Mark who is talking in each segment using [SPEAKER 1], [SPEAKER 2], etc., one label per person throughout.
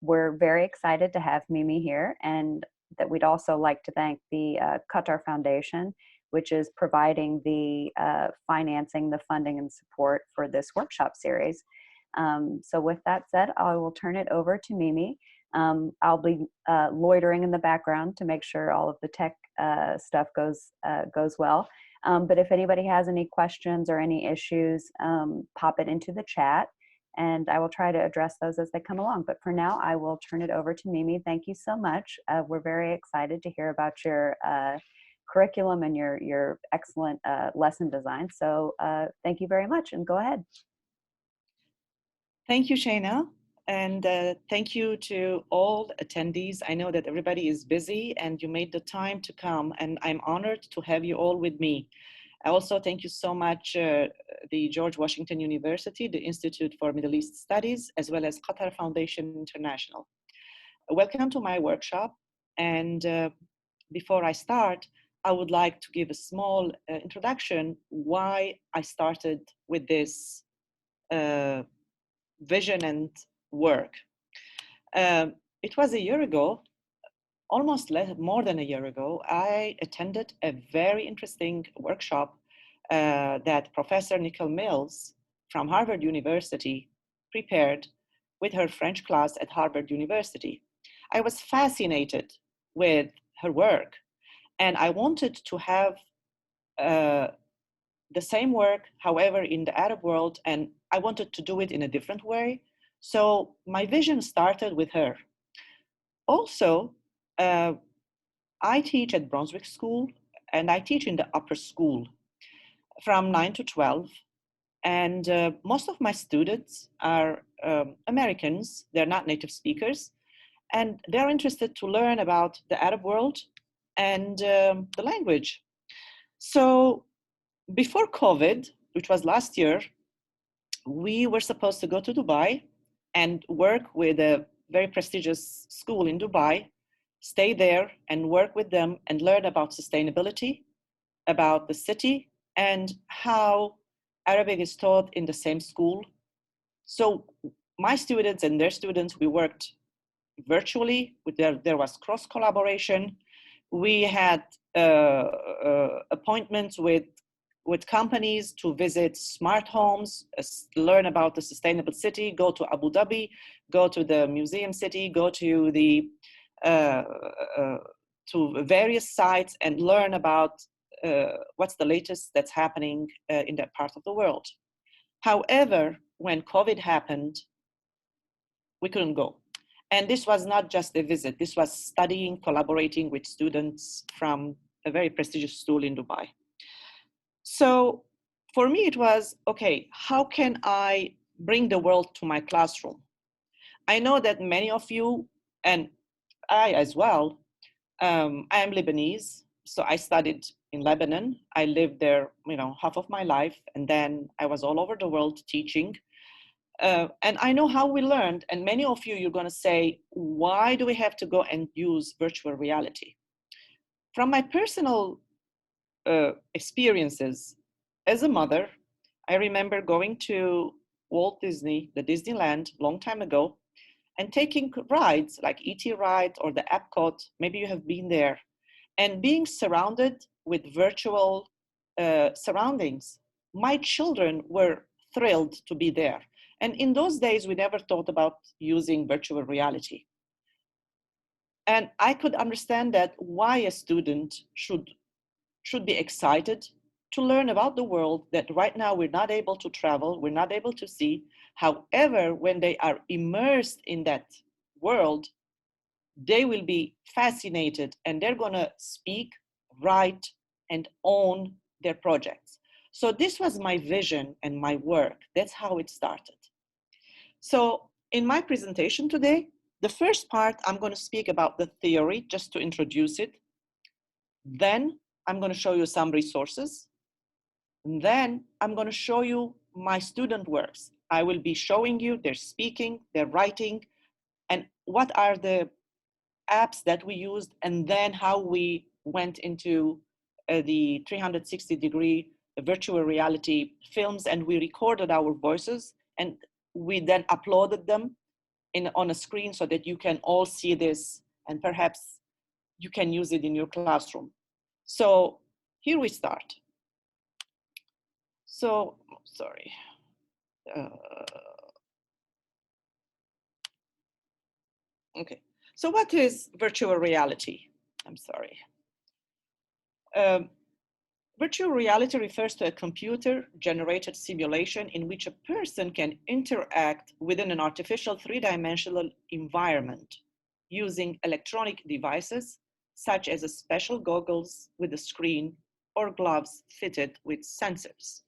[SPEAKER 1] we're very excited to have Mimi here, and that we'd also like to thank the Qatar Foundation, which is providing the financing, the funding, and support for this workshop series. So with that said, I will turn it over to Mimi. I'll be loitering in the background to make sure all of the tech stuff goes well. But if anybody has any questions or any issues, pop it into the chat, and I will try to address those as they come along. But for now, I will turn it over to Mimi. Thank you so much. We're very excited to hear about your curriculum and your excellent lesson design. So thank you very much, and go ahead.
[SPEAKER 2] Thank you, Shayna, and thank you to all attendees. I know that everybody is busy and you made the time to come, and I'm honored to have you all with me. I also thank you so much, the George Washington University, the Institute for Middle East Studies, as well as Qatar Foundation International. Welcome to my workshop, and before I start, I would like to give a small introduction why I started with this vision and work. It was a year ago, almost more than a year ago, I attended a very interesting workshop that Professor Nicole Mills from Harvard University prepared with her French class at Harvard University. I was fascinated with her work, and I wanted to have the same work, however, in the Arab world, and I wanted to do it in a different way. So my vision started with her. Also, I teach at Brunswick School, and I teach in the upper school from 9 to 12. And most of my students are Americans. They're not native speakers. And they're interested to learn about the Arab world and the language. So before COVID, which was last year, we were supposed to go to Dubai and work with a very prestigious school in Dubai, stay there and work with them and learn about sustainability, about the city, and how Arabic is taught in the same school. So my students and their students, we worked virtually. There was cross collaboration. We had appointments with companies to visit smart homes, learn about the sustainable city, go to Abu Dhabi, go to the museum city, go to the to various sites and learn about what's the latest that's happening in that part of the world. However, when COVID happened, we couldn't go. And this was not just a visit. This was studying, collaborating with students from a very prestigious school in Dubai. So for me, it was, okay, how can I bring the world to my classroom? I know that many of you, and I as well, I am Lebanese. So I studied in Lebanon. I lived there, half of my life. And then I was all over the world teaching. And I know how we learned. And many of you, you're going to say, why do we have to go and use virtual reality? From my personal experiences as a mother, I remember going to Walt Disney, the Disneyland, long time ago, and taking rides like E.T. ride or the Epcot. Maybe you have been there, and being surrounded with virtual surroundings. My children were thrilled to be there. And in those days, we never thought about using virtual reality. And I could understand that why a student should be excited to learn about the world that right now we're not able to travel, we're not able to see. However, when they are immersed in that world, they will be fascinated and they're going to speak, write, and own their projects. So this was my vision and my work. That's how it started. So in my presentation today, the first part, I'm going to speak about the theory just to introduce it. Then I'm going to show you some resources. And then I'm going to show you my student works. I will be showing you their speaking, their writing, and what are the apps that we used, and then how we went into the 360-degree virtual reality films, and we recorded our voices, and we then uploaded them on a screen so that you can all see this, and perhaps you can use it in your classroom. So here we start. So, sorry. Okay, so what is virtual reality? I'm sorry. Virtual reality refers to a computer-generated simulation in which a person can interact within an artificial three-dimensional environment using electronic devices, such as a special goggles with a screen or gloves fitted with sensors.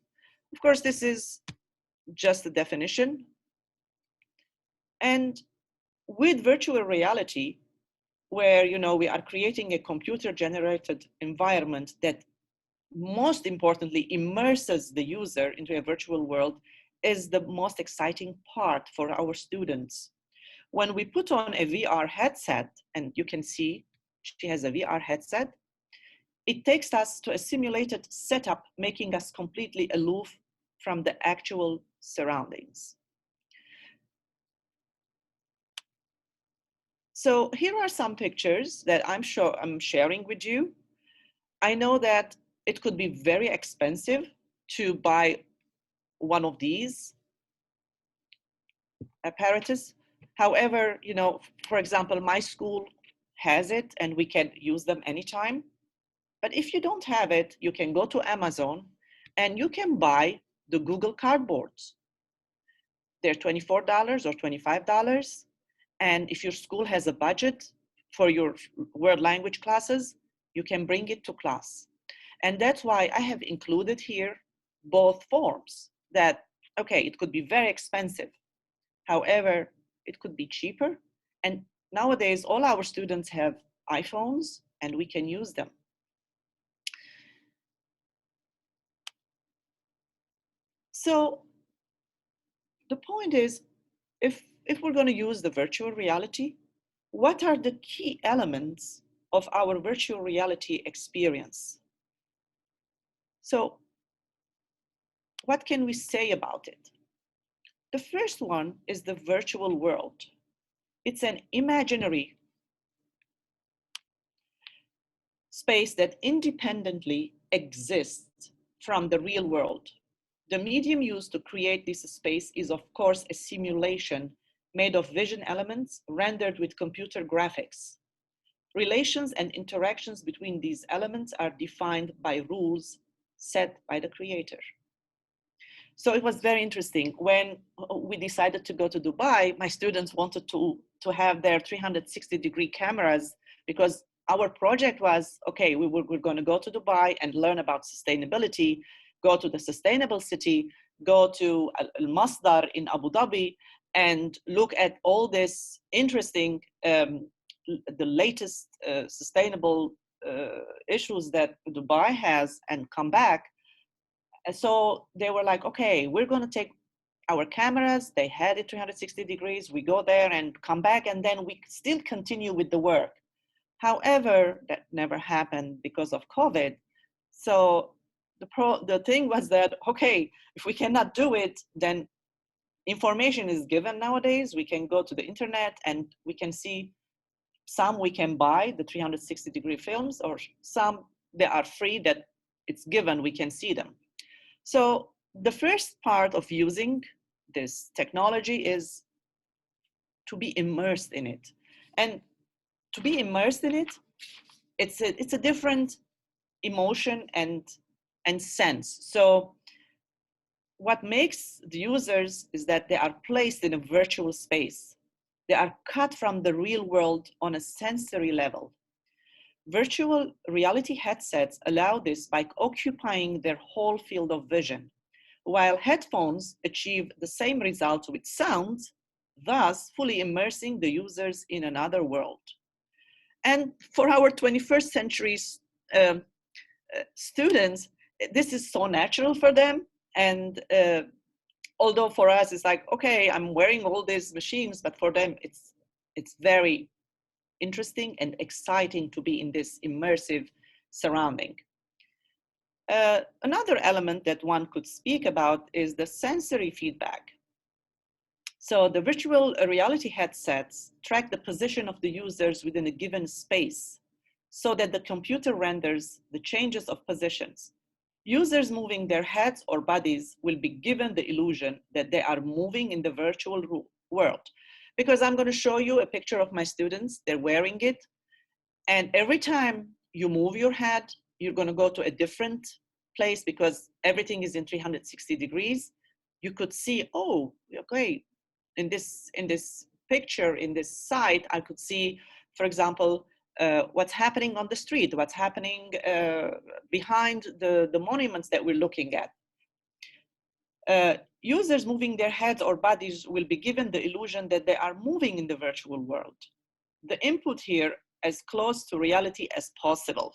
[SPEAKER 2] Of course, this is just a definition. And with virtual reality, where we are creating a computer-generated environment that most importantly immerses the user into a virtual world, is the most exciting part for our students. When we put on a VR headset, and you can see she has a VR headset, it takes us to a simulated setup, making us completely aloof from the actual surroundings. So here are some pictures that I'm sharing with you. I know that it could be very expensive to buy one of these apparatus. However, for example, my school has it and we can use them anytime. But if you don't have it, you can go to Amazon and you can buy the Google Cardboards. They're $24 or $25. And if your school has a budget for your world language classes, you can bring it to class. And that's why I have included here both forms that, okay, it could be very expensive. However, it could be cheaper. And nowadays, all our students have iPhones and we can use them. So the point is, if we're going to use the virtual reality, what are the key elements of our virtual reality experience? So what can we say about it? The first one is the virtual world. It's an imaginary space that independently exists from the real world. The medium used to create this space is, of course, a simulation made of vision elements rendered with computer graphics. Relations and interactions between these elements are defined by rules set by the creator. So it was very interesting. When we decided to go to Dubai, my students wanted to have their 360-degree cameras, because our project was, okay, we're going to go to Dubai and learn about sustainability, go to the sustainable city, go to Al Masdar in Abu Dhabi, and look at all this interesting, the latest sustainable issues that Dubai has, and come back. And so they were like, okay, we're going to take our cameras. They had it 360 degrees. We go there and come back, and then we still continue with the work. However, that never happened because of COVID. So the thing was that, okay, if we cannot do it, then information is given nowadays. We can go to the internet and we can see some we can buy, the 360-degree films, or some they are free that it's given, we can see them. So the first part of using this technology is to be immersed in it. And to be immersed in it, it's a different emotion and sense. So what makes the users is that they are placed in a virtual space. They are cut from the real world on a sensory level. Virtual reality headsets allow this by occupying their whole field of vision, while headphones achieve the same result with sound, thus fully immersing the users in another world. And for our 21st century students, this is so natural for them. And although for us it's like, okay, I'm wearing all these machines, but for them it's very interesting and exciting to be in this immersive surrounding. Another element that one could speak about is the sensory feedback. So the virtual reality headsets track the position of the users within a given space so that the computer renders the changes of positions. Users moving their heads or bodies will be given the illusion that they are moving in the virtual world. Because I'm going to show you a picture of my students, they're wearing it. And every time you move your head, you're going to go to a different place because everything is in 360 degrees. You could see, oh, okay, in this picture, in this site, I could see, for example, what's happening on the street, what's happening behind the monuments that we're looking at. Users moving their heads or bodies will be given the illusion that they are moving in the virtual world. The input here as close to reality as possible.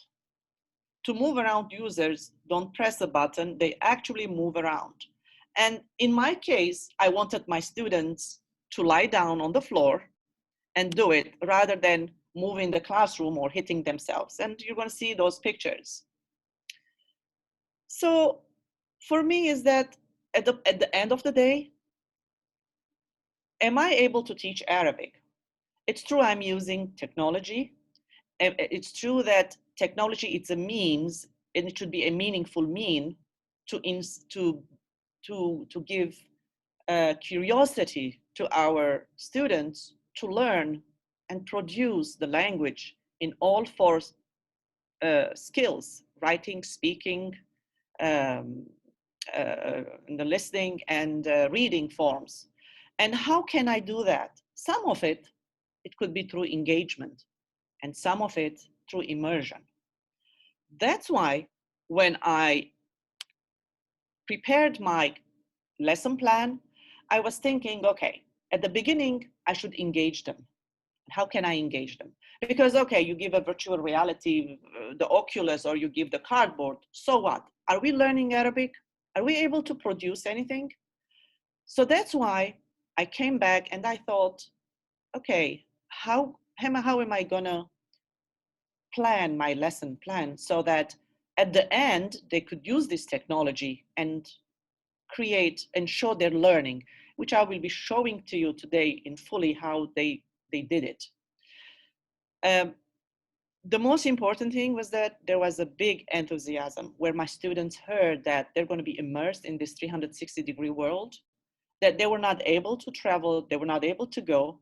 [SPEAKER 2] To move around, users don't press a button, they actually move around. And in my case, I wanted my students to lie down on the floor and do it rather than move in the classroom or hitting themselves. And you're going to see those pictures. So for me is that at the end of the day, am I able to teach Arabic? It's true I'm using technology. It's true that technology, it's a means, and it should be a meaningful mean to give curiosity to our students to learn and produce the language in all four skills: writing, speaking, um, in the listening and reading forms. And how can I do that? Some of it could be through engagement, and some of it through immersion. That's why when I prepared my lesson plan, I was thinking, okay, at the beginning, I should engage them. How can I engage them? Because, okay, you give a virtual reality, the Oculus, or you give the cardboard, so what? Are we learning Arabic? Are we able to produce anything? So that's why I came back and I thought, okay, how am I gonna plan my lesson plan so that at the end they could use this technology and create and show their learning, which I will be showing to you today in fully how they did it. The most important thing was that there was a big enthusiasm where my students heard that they're going to be immersed in this 360-degree world, that they were not able to travel, they were not able to go,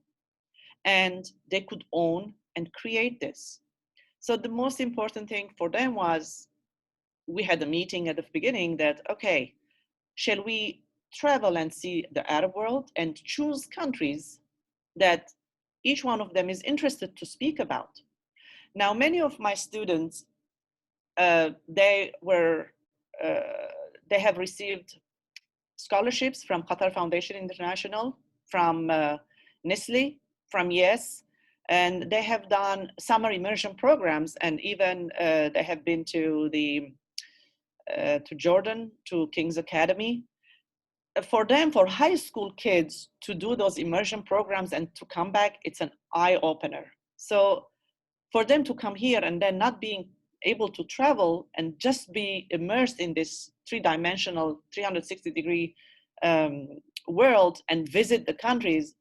[SPEAKER 2] and they could own and create this. So the most important thing for them was, we had a meeting at the beginning that, okay, shall we travel and see the Arab world and choose countries that each one of them is interested to speak about? Now, many of my students, they have received scholarships from Qatar Foundation International, from Nestle, from Yes, and they have done summer immersion programs, and even they have been to Jordan, to King's Academy. For them, for high school kids to do those immersion programs and to come back, it's an eye opener. So for them to come here and then not being able to travel and just be immersed in this three-dimensional, 360-degree world and visit the countries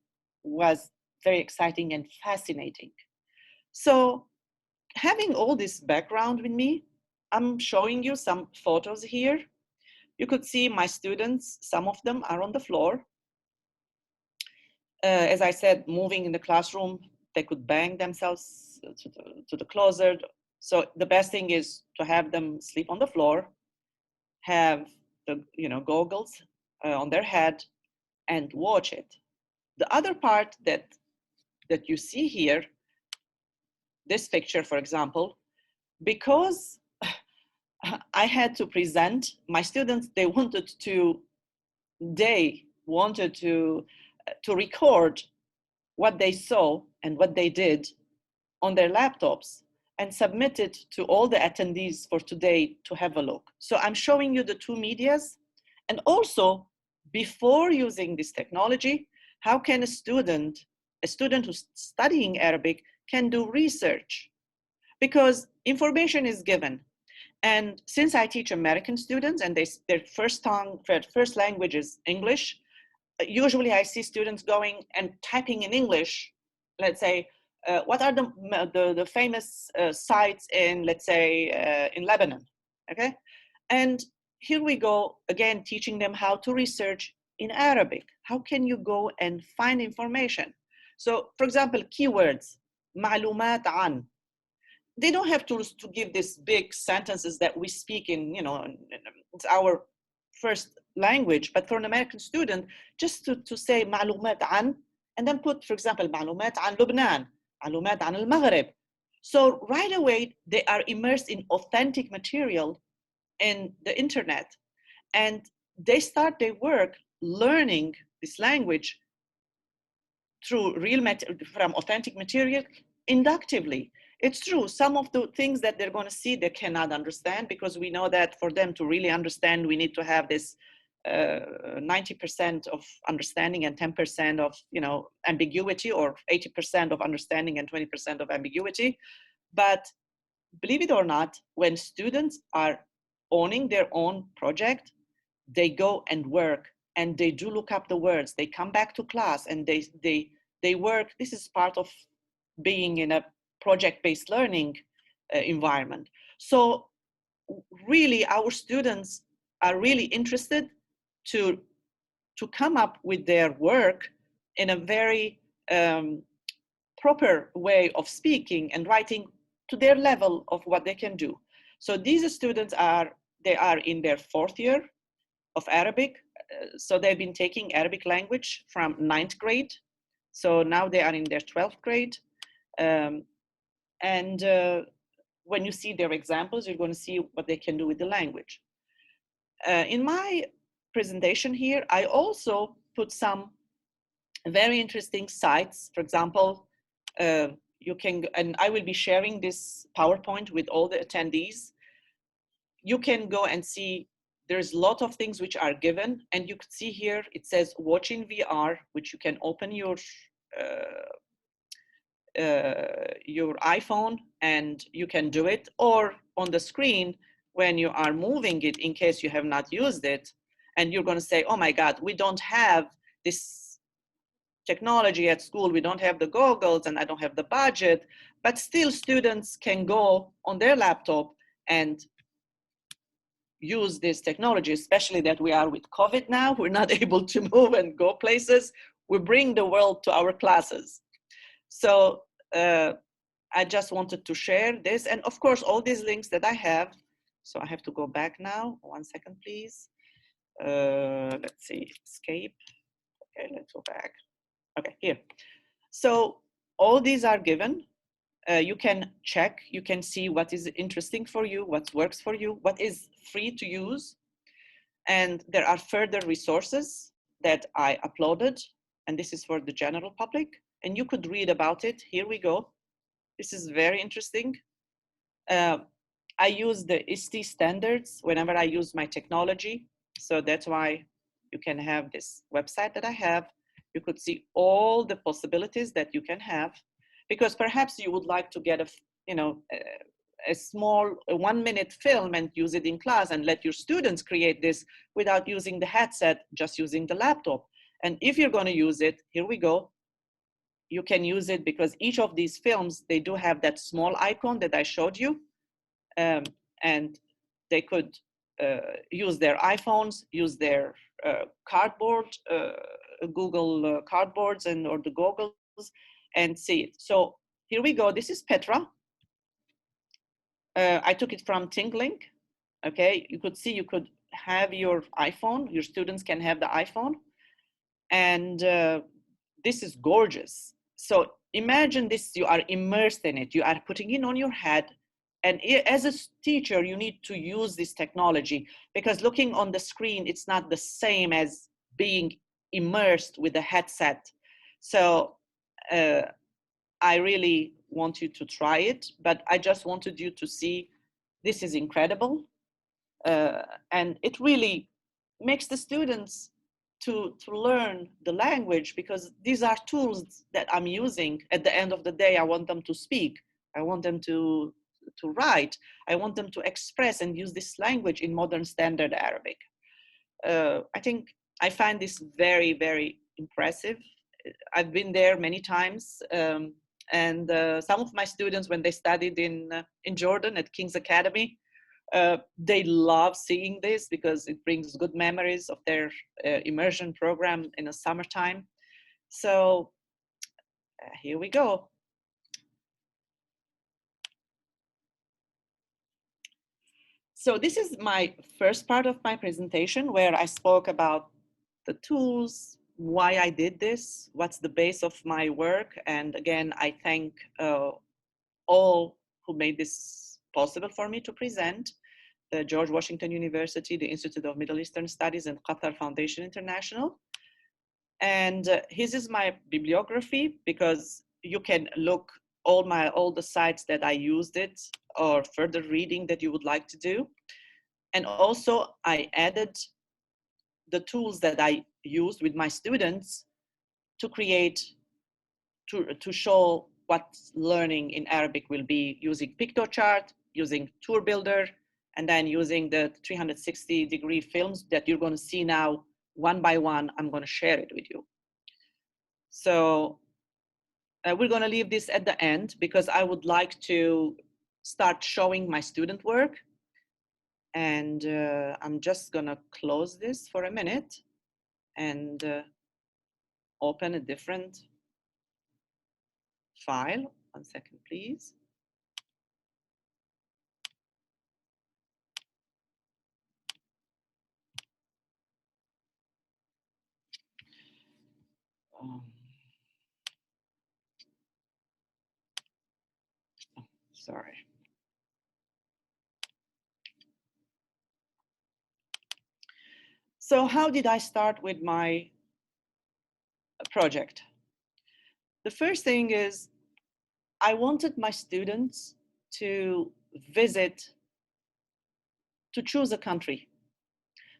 [SPEAKER 2] was very exciting and fascinating. So having all this background with me, I'm showing you some photos here. You could see my students, some of them are on the floor. As I said, moving in the classroom, they could bang themselves to the closet. So the best thing is to have them sleep on the floor, have the goggles on their head, and watch it. The other part that you see here, this picture, for example, because I had to present, my students, they wanted to record what they saw and what they did on their laptops and submit it to all the attendees for today to have a look. So I'm showing you the two medias, and also before using this technology, how can a student who's studying Arabic can do research? Because information is given. And since I teach American students and their first language is English, usually I see students going and typing in English, let's say, what are the famous sites in, let's say, in Lebanon, okay? And here we go, again, teaching them how to research in Arabic. How can you go and find information? So, for example, keywords, معلومات عن. They don't have to give these big sentences that we speak in, it's our first language, but for an American student, just to say معلومات عن, and then put, for example, معلومات عن لبنان, معلومات عن المغرب. So right away, they are immersed in authentic material in the internet, and they start their work learning this language through from authentic material inductively. It's true, some of the things that they're going to see they cannot understand, because we know that for them to really understand, we need to have this 90% of understanding and 10% of ambiguity, or 80% of understanding and 20% of ambiguity. But believe it or not, when students are owning their own project, they go and work, and they do look up the words. They come back to class and they work. This is part of being in a project-based learning environment. So really, our students are really interested to come up with their work in a very proper way of speaking and writing to their level of what they can do. So these students are in their 4th year of Arabic. So they've been taking Arabic language from 9th grade. So now they are in their 12th grade. And when you see their examples, you're going to see what they can do with the language. In my presentation here, I also put some very interesting sites. For example, you can, and I will be sharing this PowerPoint with all the attendees. You can go and see, there's a lot of things which are given, and you can see here, it says watch in VR, which you can open your iPhone and you can do it, or on the screen when you are moving it, in case you have not used it, and you're going to say, oh my God, we don't have this technology at school, we don't have the goggles, and I don't have the budget, but still students can go on their laptop and use this technology, especially that we are with COVID now, we're not able to move and go places. We bring the world to our classes. So I just wanted to share this. And of course, all these links that I have. So I have to go back now. 1 second, please. Let's see, escape. Okay, let's go back. Okay, here. So all these are given. You can check, you can see what is interesting for you, what works for you, what is free to use. And there are further resources that I uploaded, and this is for the general public, and you could read about it. Here we go. This is very interesting. I use the ISTE standards whenever I use my technology. So that's why you can have this website that I have. You could see all the possibilities that you can have, because perhaps you would like to get a small 1-minute film and use it in class and let your students create this without using the headset, just using the laptop. And if you're going to use it, here we go. You can use it because each of these films, they do have that small icon that I showed you. And they could use their iPhones, use their cardboard, Google cardboards or the goggles, and see it. So here we go. This is Petra. I took it from ThinkLink. Okay, you could see, you could have your iPhone. Your students can have the iPhone, and this is gorgeous. So imagine this, you are immersed in it. You are putting it on your head. And as a teacher, you need to use this technology, because looking on the screen, it's not the same as being immersed with a headset. So I really want you to try it, but I just wanted you to see this is incredible. And it really makes the students to learn the language, because these are tools that I'm using. At the end of the day, I want them to speak. I want them to write. I want them to express and use this language in modern standard Arabic. I think I find this very, very impressive. I've been there many times. And some of my students, when they studied in Jordan at King's Academy, they love seeing this because it brings good memories of their immersion program in the summertime. So here we go. So this is my first part of my presentation where I spoke about the tools, why I did this, what's the base of my work. And again, I thank all who made this possible for me to present: the George Washington University, the Institute of Middle Eastern Studies, and Qatar Foundation International. And this is my bibliography, because you can look all the sites that I used it, or further reading that you would like to do. And also I added the tools that I used with my students to create, to show what learning in Arabic will be, using Piktochart, using Tour Builder, and then using the 360-degree films that you're going to see now one by one. I'm going to share it with you. So we're going to leave this at the end because I would like to start showing my student work. And I'm just going to close this for a minute and open a different file. 1 second, please. Sorry. So how did I start with my project? The first thing is I wanted my students to visit, to choose a country.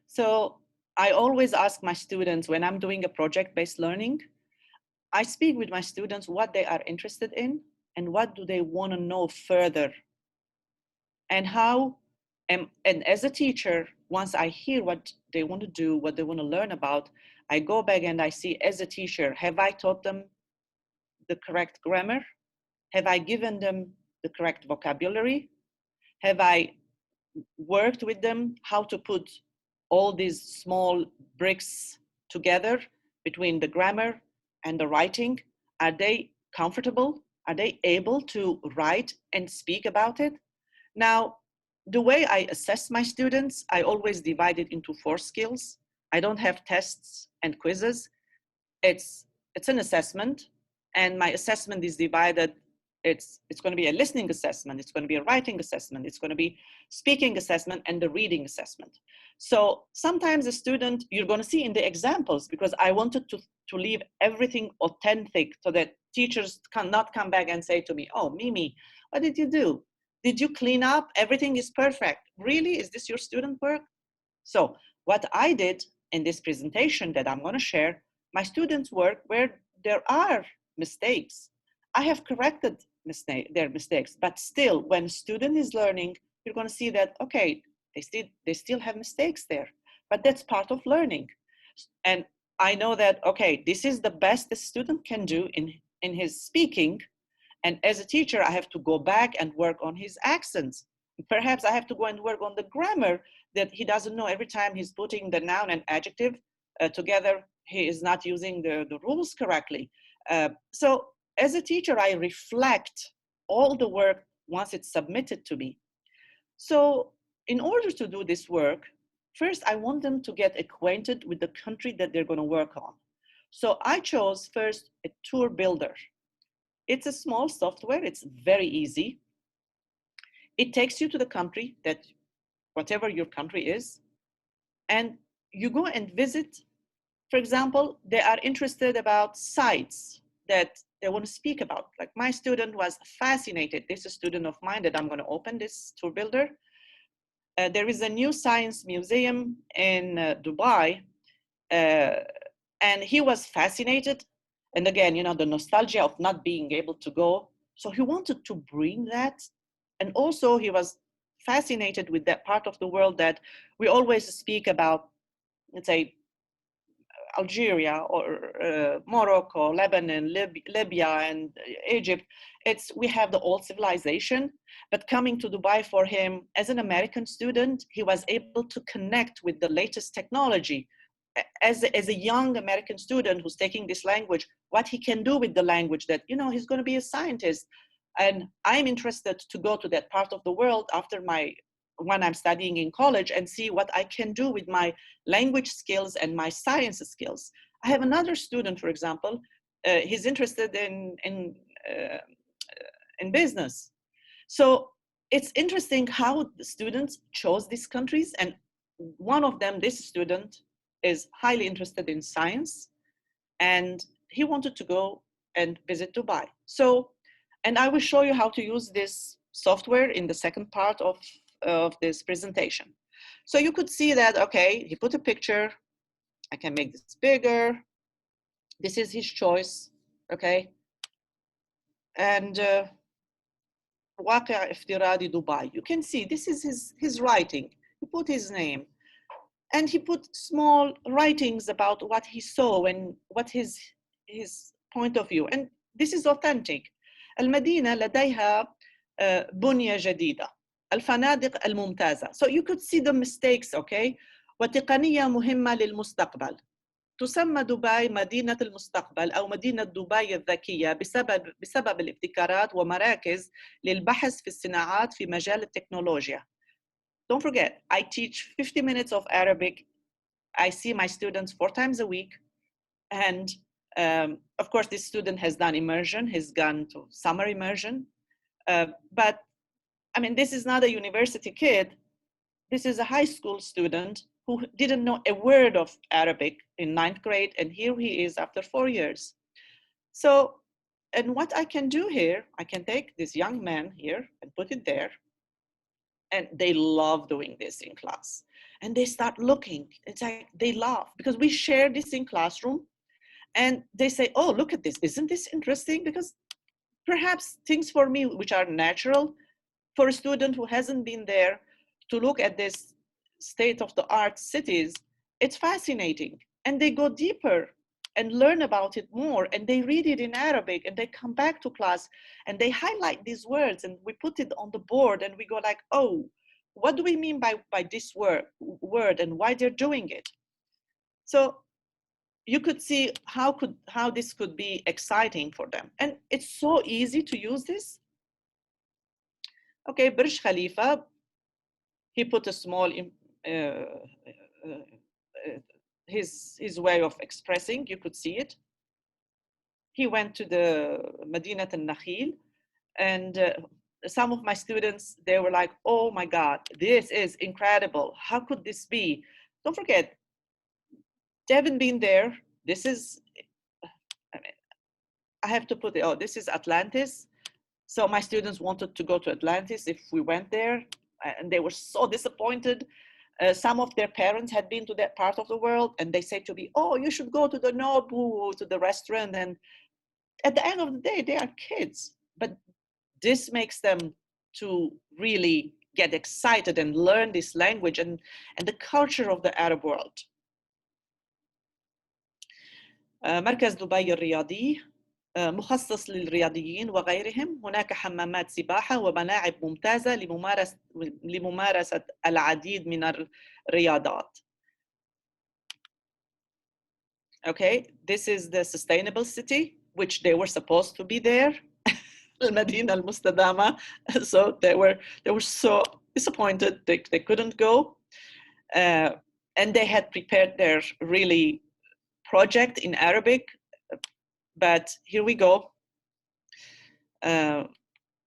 [SPEAKER 2] So I always ask my students, when I'm doing a project-based learning, I speak with my students what they are interested in and what do they want to know further. And how, and as a teacher, once I hear what they want to do, what they want to learn about, I go back and I see, as a teacher, have I taught them the correct grammar? Have I given them the correct vocabulary? Have I worked with them how to put all these small bricks together between the grammar and the writing? Are they comfortable? Are they able to write and speak about it? Now, the way I assess my students, I always divide it into 4 skills. I don't have tests and quizzes. It's an assessment, and my assessment is divided. It's going to be a listening assessment, it's going to be a writing assessment, it's going to be speaking assessment, and the reading assessment. So sometimes a student, you're going to see in the examples, because I wanted to leave everything authentic so that teachers cannot come back and say to me, oh, Mimi, what did you do? Did you clean up? Everything is perfect. Really? Is this your student work? So what I did in this presentation that I'm going to share, my students' work where there are mistakes. I have corrected their mistakes, but still, when a student is learning, you're going to see that, okay, they still have mistakes there, but that's part of learning. And I know that, okay, this is the best the student can do in his speaking. And as a teacher, I have to go back and work on his accents. Perhaps I have to go and work on the grammar that he doesn't know. Every time he's putting the noun and adjective together, he is not using the rules correctly. So as a teacher, I reflect all the work once it's submitted to me. So in order to do this work, first, I want them to get acquainted with the country that they're going to work on. So I chose first a tour builder. It's a small software. It's very easy. It takes you to the country, that whatever your country is, and you go and visit. For example, they are interested about sites that they want to speak about. Like my student was fascinated. This is a student of mine that I'm going to open this tour builder. There is a new science museum in Dubai, and he was fascinated. And again, you know, the nostalgia of not being able to go. So he wanted to bring that. And also he was fascinated with that part of the world that we always speak about, let's say, Algeria or Morocco, Lebanon, Libya, and Egypt, we have the old civilization. But coming to Dubai for him as an American student, he was able to connect with the latest technology. As a young American student who's taking this language, what he can do with the language, that, you know, he's going to be a scientist. And I'm interested to go to that part of the world when I'm studying in college and see what I can do with my language skills and my science skills. I have another student, for example, he's interested in business. So it's interesting how the students chose these countries. And one of them, this student, is highly interested in science, and he wanted to go and visit Dubai. So, and I will show you how to use this software in the second part of this presentation. So you could see that, okay, he put a picture. I can make this bigger. This is his choice, okay? And واقع افتراضي Dubai. You can see this is his writing. He put his name. And he put small writings about what he saw and what his point of view. And this is authentic. المدينة لديها بنية جديدة. الفنادق الممتازة. So you could see the mistakes, okay? وتقنية مهمة للمستقبل. تسمى دبي مدينة المستقبل أو مدينة دبي الذكية بسبب الابتكارات ومراكز للبحث في الصناعات في مجال التكنولوجيا. Don't forget, I teach 50 minutes of Arabic. I see my students 4 times a week. And of course, this student has done immersion. He's gone to summer immersion. But I mean, this is not a university kid. This is a high school student who didn't know a word of Arabic in 9th grade. And here he is after 4 years. So, and what I can do here, I can take this young man here and put it there. And they love doing this in class. And they start looking. It's like they laugh because we share this in classroom. And they say, oh, look at this. Isn't this interesting? Because perhaps things for me, which are natural, for a student who hasn't been there to look at this state-of-the-art cities, it's fascinating. And they go deeper and learn about it more, and they read it in Arabic, and they come back to class and they highlight these words, and we put it on the board, and we go like, oh, what do we mean by this word and why they're doing it? So you could see how this could be exciting for them. And it's so easy to use this. Okay, Burj Khalifa, he put a small his way of expressing, you could see it. He went to the Madinat al-Nakhil, and some of my students, they were like, oh my God, this is incredible. How could this be? Don't forget, they haven't been there. This is, I have to put it, oh, this is Atlantis. So my students wanted to go to Atlantis if we went there, and they were so disappointed. Some of their parents had been to that part of the world, and they said to me, oh, you should go to the Nobu, to the restaurant. And at the end of the day, they are kids, but this makes them to really get excited and learn this language and the culture of the Arab world. مركز دبي الرياضي مخصص للرياضيين وغيرهم. هناك حمامات سباحة وملاعب ممتازة لممارسة العديد من الرياضات. Okay, this is the sustainable city, which they were supposed to be there. المدينة المستدامة. So they were so disappointed they couldn't go. And they had prepared their really project in Arabic, but here we go.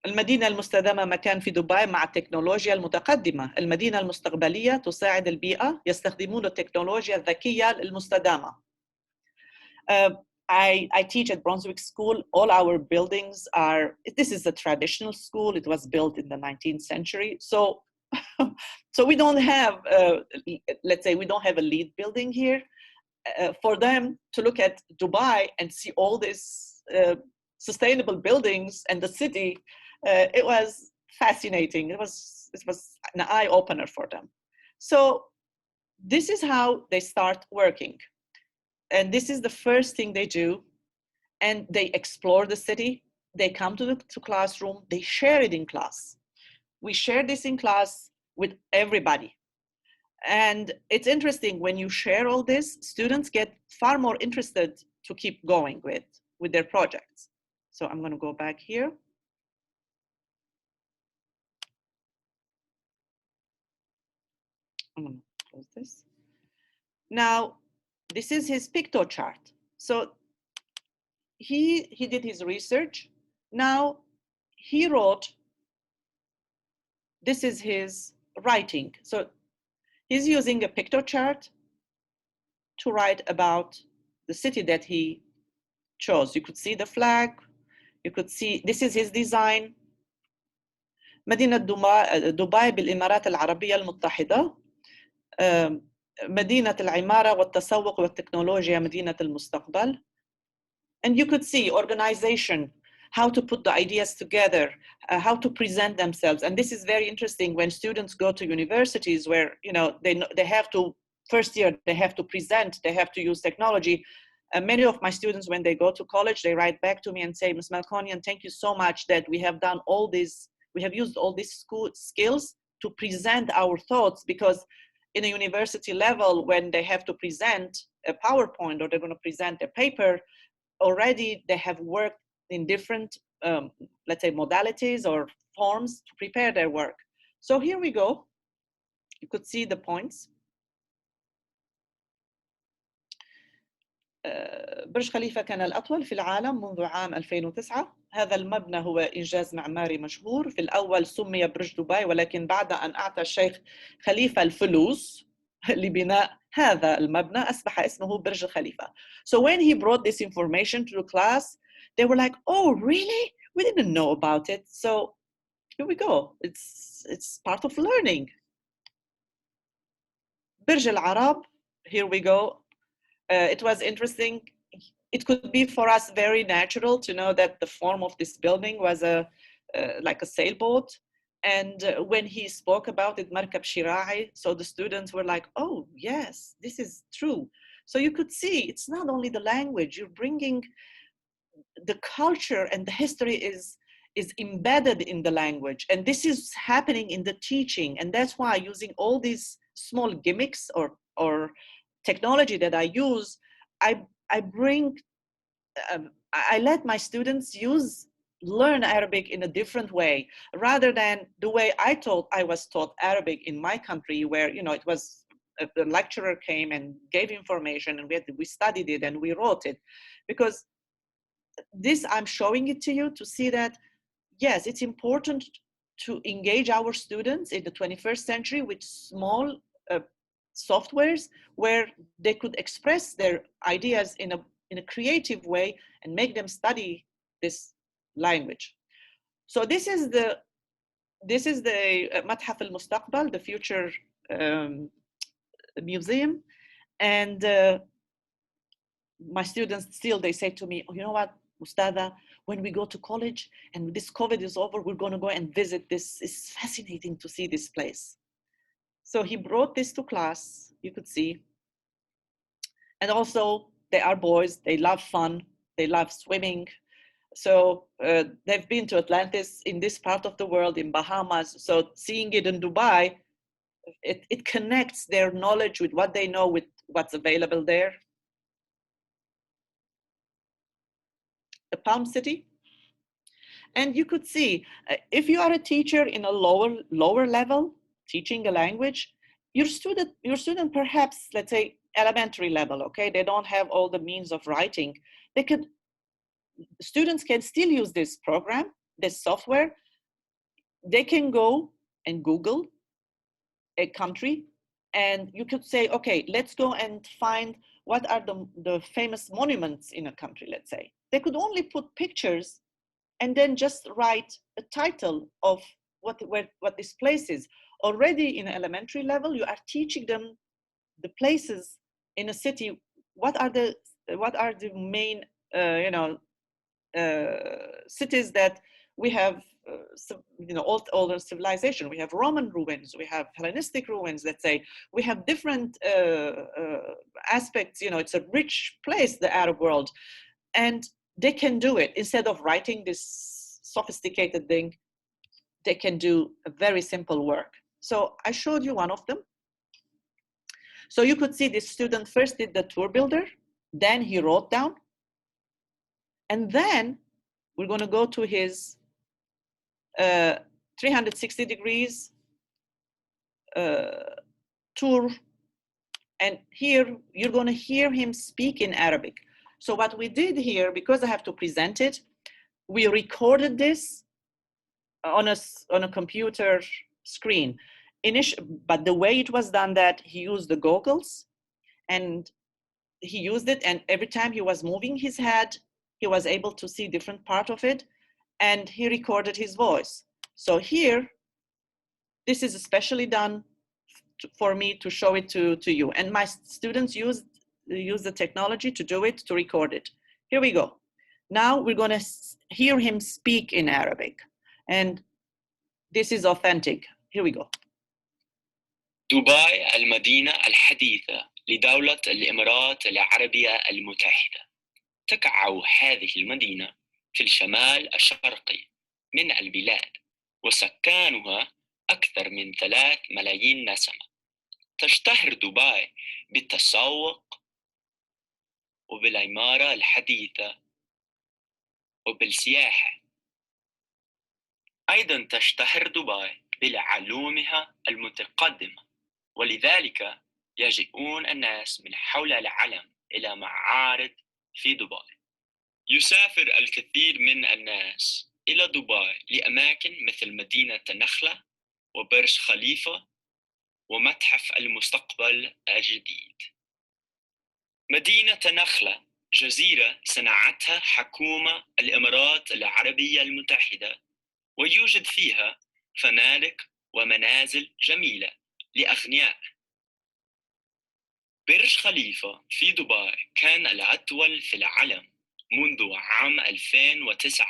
[SPEAKER 2] المدينة المستدامة مكان في دبي مع التكنولوجيا المتقدمة. المدينة المستقبلية تساعد البيئة. يستخدمون التكنولوجيا الذكية المستدامة. I teach at Brunswick School. All our buildings are, this is a traditional school. It was built in the 19th century. So we don't have, let's say we don't have a LEED building here. For them to look at Dubai and see all these sustainable buildings and the city, it was fascinating. It was an eye-opener for them. So this is how they start working. And this is the first thing they do. And they explore the city. They come to the classroom. They share it in class. We share this in class with everybody. And it's interesting, when you share all this, students get far more interested to keep going with their projects. So I'm going to go back here. I'm going to close this. Now, this is his Piktochart. So he did his research. Now he wrote, this is his writing. So he's using a Piktochart to write about the city that he chose. You could see the flag. You could see, this is his design. مدينة دبي بالإمارات العربية المتحدة. مدينة العمارة والتسوق والتكنولوجيا مدينة المستقبل. And you could see organization, how to put the ideas together, how to present themselves. And this is very interesting when students go to universities where, you know, they have to, first year, they have to present, they have to use technology. Many of my students, when they go to college, they write back to me and say, Ms. Melkonian, thank you so much that we have done all this, we have used all these skills to present our thoughts, because in a university level, when they have to present a PowerPoint or they're going to present a paper, already they have worked in different, let's say, modalities or forms to prepare their work. So here we go. You could see the points. برج خليفة كان الأطول في العالم منذ عام 2009. هذا المبنى هو إنجاز معماري مشهور. في الأول سمي برج دبي، ولكن بعد أن أعطى الشيخ خليفة الفلوس لبناء هذا المبنى أصبح اسمه برج خليفة. So when he brought this information to the class, they were like, oh, really? We didn't know about it. So here we go. It's part of learning. برج العرب, here we go. It was interesting. It could be for us very natural to know that the form of this building was like a sailboat. And when he spoke about it, Markab Shira'i, so the students were like, oh, yes, this is true. So you could see it's not only the language, you're bringing the culture, and the history is embedded in the language. And this is happening in the teaching. And that's why using all these small gimmicks or technology that I use, I bring, I let my students learn Arabic in a different way, rather than the way I was taught Arabic in my country, where, you know, it was the lecturer came and gave information and we studied it and we wrote it. Because this, I'm showing it to you to see that, yes, it's important to engage our students in the 21st century with small softwares where they could express their ideas in a creative way and make them study this language. So this is the متحف المستقبل, the future museum. And my students still, they say to me, oh, you know what, Ustada, when we go to college and this COVID is over, we're going to go and visit this. It's fascinating to see this place. So he brought this to class, you could see. And also, they are boys, they love fun, they love swimming. So they've been to Atlantis in this part of the world, in Bahamas. So seeing it in Dubai, it connects their knowledge with what they know with what's available there. A palm city. And you could see, if you are a teacher in a lower level, teaching a language, your student perhaps, let's say, elementary level, okay, they don't have all the means of writing. Students can still use this program, this software. They can go and Google a country, and you could say, okay, let's go and find what are the famous monuments in a country, let's say. They could only put pictures and then just write a title of what this place is. Already in elementary level, you are teaching them the places in a city. What are the main cities that we have older civilization. We have Roman ruins, we have Hellenistic ruins, let's say. We have different aspects. It's a rich place, the Arab world. And they can do it. Instead of writing this sophisticated thing, they can do a very simple work. So I showed you one of them. So you could see this student first did the tour builder, then he wrote down, and then we're going to go to his 360 degrees tour. And here you're going to hear him speak in Arabic. So what we did here, because I have to present it, we recorded this on a computer screen. But the way it was done, that he used the goggles and he used it, and every time he was moving his head, he was able to see different part of it, and he recorded his voice. So here, this is especially done for me to show it to you. And my students use the technology to do it, to record it. Here we go. Now we're going to hear him speak in Arabic. And this is authentic. Here we go.
[SPEAKER 3] دبي المدينة الحديثة لدولة الإمارات العربية المتحدة. تقع هذه المدينة في الشمال الشرقي من البلاد، وسكانها أكثر من 3 ملايين نسمة. تشتهر دبي بالتسوق وبالعمارة الحديثة وبالسياحة. أيضا تشتهر دبي بعلومها المتقدمة، ولذلك يجيئون الناس من حول العالم إلى معارض في دبي. يسافر الكثير من الناس إلى دبي لأماكن مثل مدينة النخلة وبرج خليفة ومتحف المستقبل الجديد. مدينة النخلة جزيرة صنعتها حكومة الإمارات العربية المتحدة، ويوجد فيها فنادق ومنازل جميلة لأغنياء. برج خليفة في دبي كان الأطول في العالم منذ عام 2009.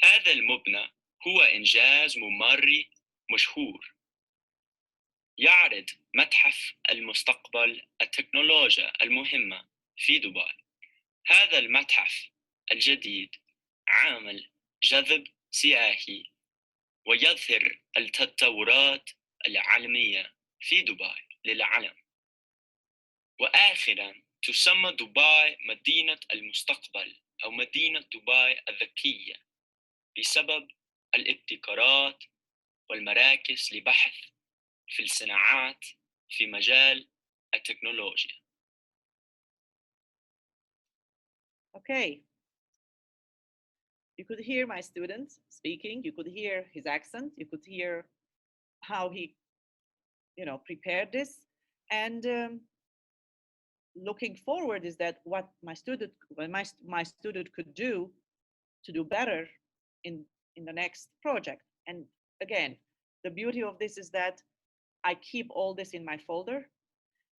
[SPEAKER 3] هذا المبنى هو إنجاز معماري مشهور. يعرض متحف المستقبل التكنولوجيا المهمة في دبي. هذا المتحف الجديد عامل جذب سياحي ويظهر التطورات العالمية في دبي للعالم. وآخراً تسمى دبي مدينة المستقبل أو مدينة دبي الذكية بسبب الابتكارات والمراكز لبحث في الصناعات في مجال التكنولوجيا.
[SPEAKER 2] Okay. You could hear my students speaking. You could hear his accent. You could hear how he, prepared this. And looking forward is that what my student could do to do better in the next project. And again, the beauty of this is that I keep all this in my folder.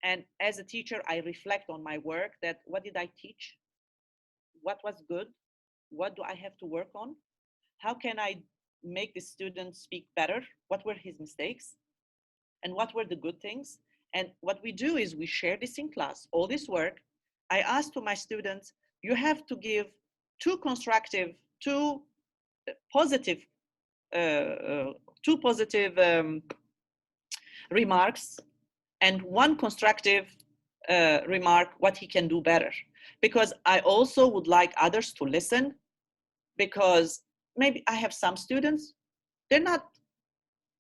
[SPEAKER 2] And as a teacher, I reflect on my work, that what did I teach? What was good? What do I have to work on? How can I make the student speak better? What were his mistakes? And what were the good things? And what we do is we share this in class, all this work. I ask to my students, you have to give 2 positive remarks and 1 constructive remark, what he can do better. Because I also would like others to listen, because maybe I have some students,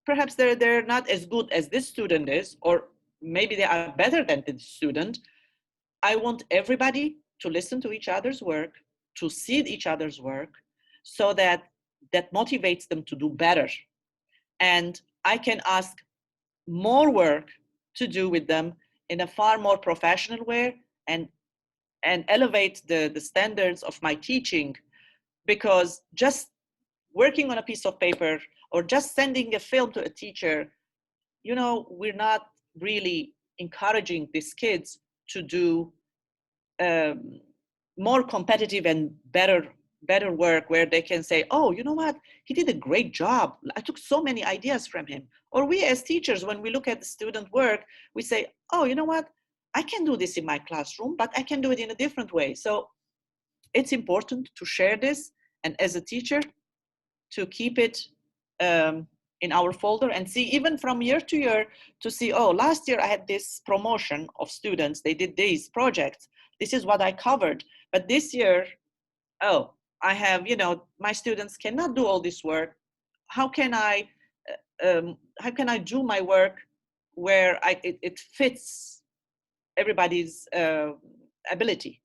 [SPEAKER 2] perhaps they're not as good as this student is, or maybe they are better than this student. I want everybody to listen to each other's work, to see each other's work, so that motivates them to do better. And I can ask more work to do with them in a far more professional way, and elevate the standards of my teaching. Because just working on a piece of paper or just sending a film to a teacher, we're not really encouraging these kids to do more competitive and better better work where they can say, oh, you know what? He did a great job. I took so many ideas from him. Or we as teachers, when we look at the student work, we say, oh, you know what? I can do this in my classroom, but I can do it in a different way. So it's important to share this. And as a teacher, to keep it in our folder and see even from year to year to see, oh, last year I had this promotion of students. They did these projects. This is what I covered. But this year, oh, I have, you know, my students cannot do all this work. How can I do my work where it fits everybody's ability?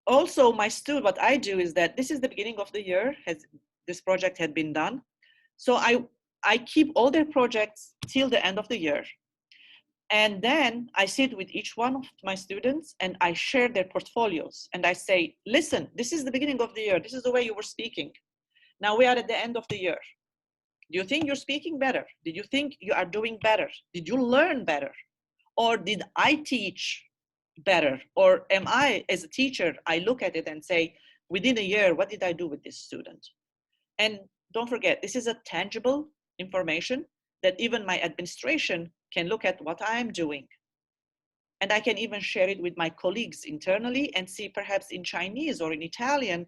[SPEAKER 2] Also, what I do is that this is the beginning of the year, this project had been done. So I keep all their projects till the end of the year. And then I sit with each one of my students and I share their portfolios. And I say, listen, this is the beginning of the year. This is the way you were speaking. Now we are at the end of the year. Do you think you're speaking better? Did you think you are doing better? Did you learn better? Or did I teach better? Or am I, as a teacher, I look at it and say, within a year, what did I do with this student? And don't forget, this is a tangible information that even my administration can look at what I'm doing. And I can even share it with my colleagues internally and see perhaps in Chinese or in Italian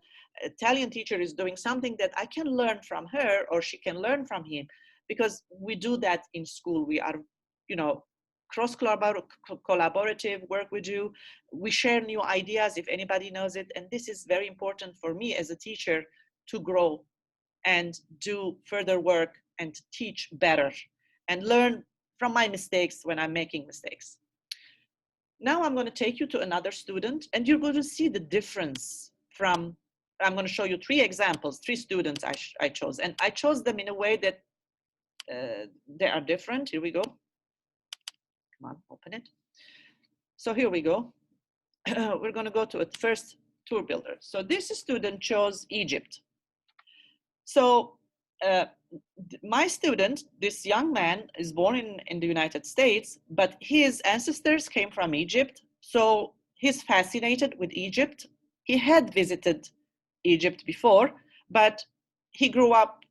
[SPEAKER 2] teacher is doing something that I can learn from her or she can learn from him, because we do that in school. We are, you know, collaborative work we do. We share new ideas if anybody knows it. And this is very important for me as a teacher to grow and do further work and teach better and learn from my mistakes when I'm making mistakes. Now I'm going to take you to another student and you're going to see the difference from, I'm going to show you 3 examples, 3 students I chose. And I chose them in a way that they are different. Here we go. Come on, open it. So here we go. We're going to go to a first tour builder. So this student chose Egypt. So my student, this young man, is born in the United States, but his ancestors came from Egypt. So he's fascinated with Egypt. He had visited Egypt before, but he grew up,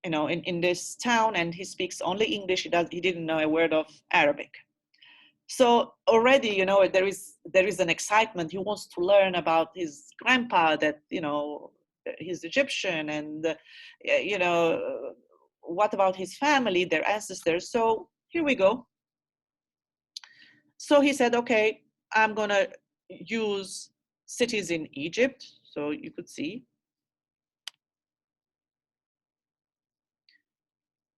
[SPEAKER 2] you know, in this town and he speaks only English. He didn't know a word of Arabic. So already, you know, there is an excitement. He wants to learn about his grandpa that, you know, he's Egyptian, and you know, what about his family, their ancestors? So here we go. So he said, okay, I'm gonna use cities in Egypt. So you could see.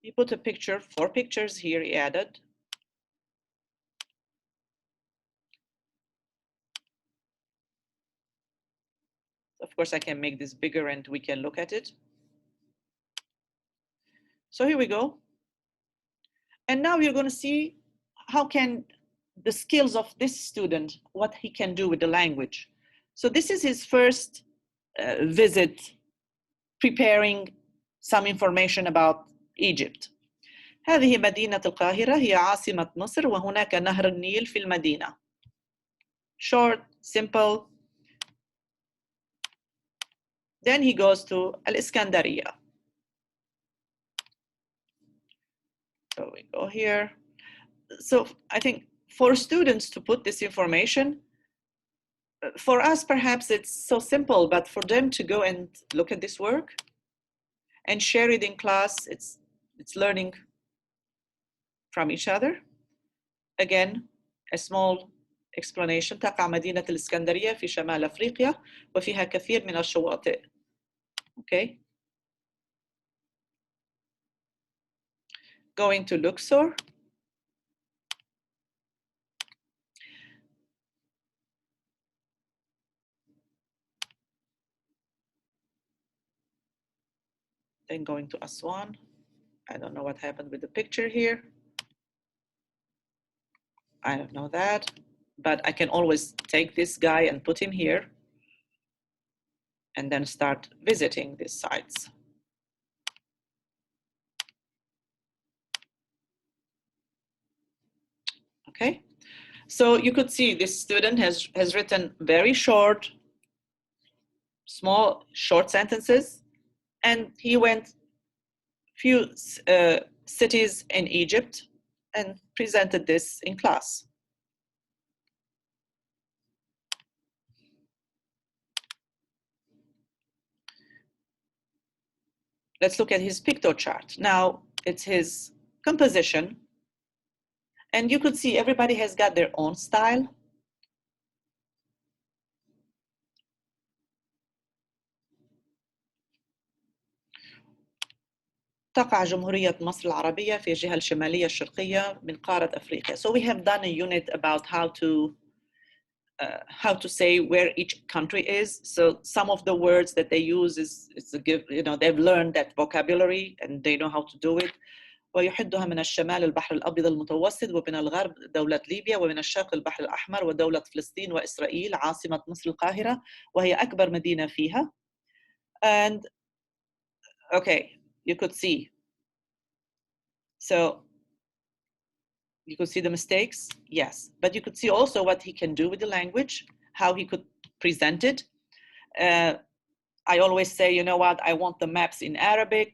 [SPEAKER 2] He put a picture, 4 pictures here he added. Of course, I can make this bigger and we can look at it. So here we go. And now you're going to see how can the skills of this student, what he can do with the language. So this is his first visit, preparing some information about Egypt. هذه مدينة القاهرة هي عاصمة مصر وهناك نهر النيل في المدينة. Short, simple. Then he goes to Al-Iskandariya. So we go here. So I think for students to put this information, for us perhaps it's so simple, but for them to go and look at this work and share it in class, it's learning from each other. Again, a small explanation. تقع مدينة الإسكندرية في شمال أفريقيا وفيها كثير من الشواطئ. Okay. Going to Luxor. Then going to Aswan. I don't know what happened with the picture here. I don't know that, but I can always take this guy and put him here and then start visiting these sites. Okay, so you could see this student has written very short small, short sentences. And he went few cities in Egypt and presented this in class. Let's look at his Piktochart. Now it's his composition. And you could see everybody has got their own style. تقع جمهورية مصر العربية في الجهة الشمالية الشرقية من قارة أفريقيا. So we have done a unit about how to say where each country is. So some of the words that they use is a give, you know, they've learned that vocabulary and they know how to do it. ويحدها من الشمال البحر الأبيض المتوسط ومن الغرب دولة ليبيا ومن الشرق البحر الأحمر ودولة فلسطين وإسرائيل عاصمة مصر القاهرة وهي أكبر مدينة فيها. And okay, you could see. So you could see the mistakes, yes, but you could see also what he can do with the language, how he could present it. I always say, you know what, I want the maps in Arabic,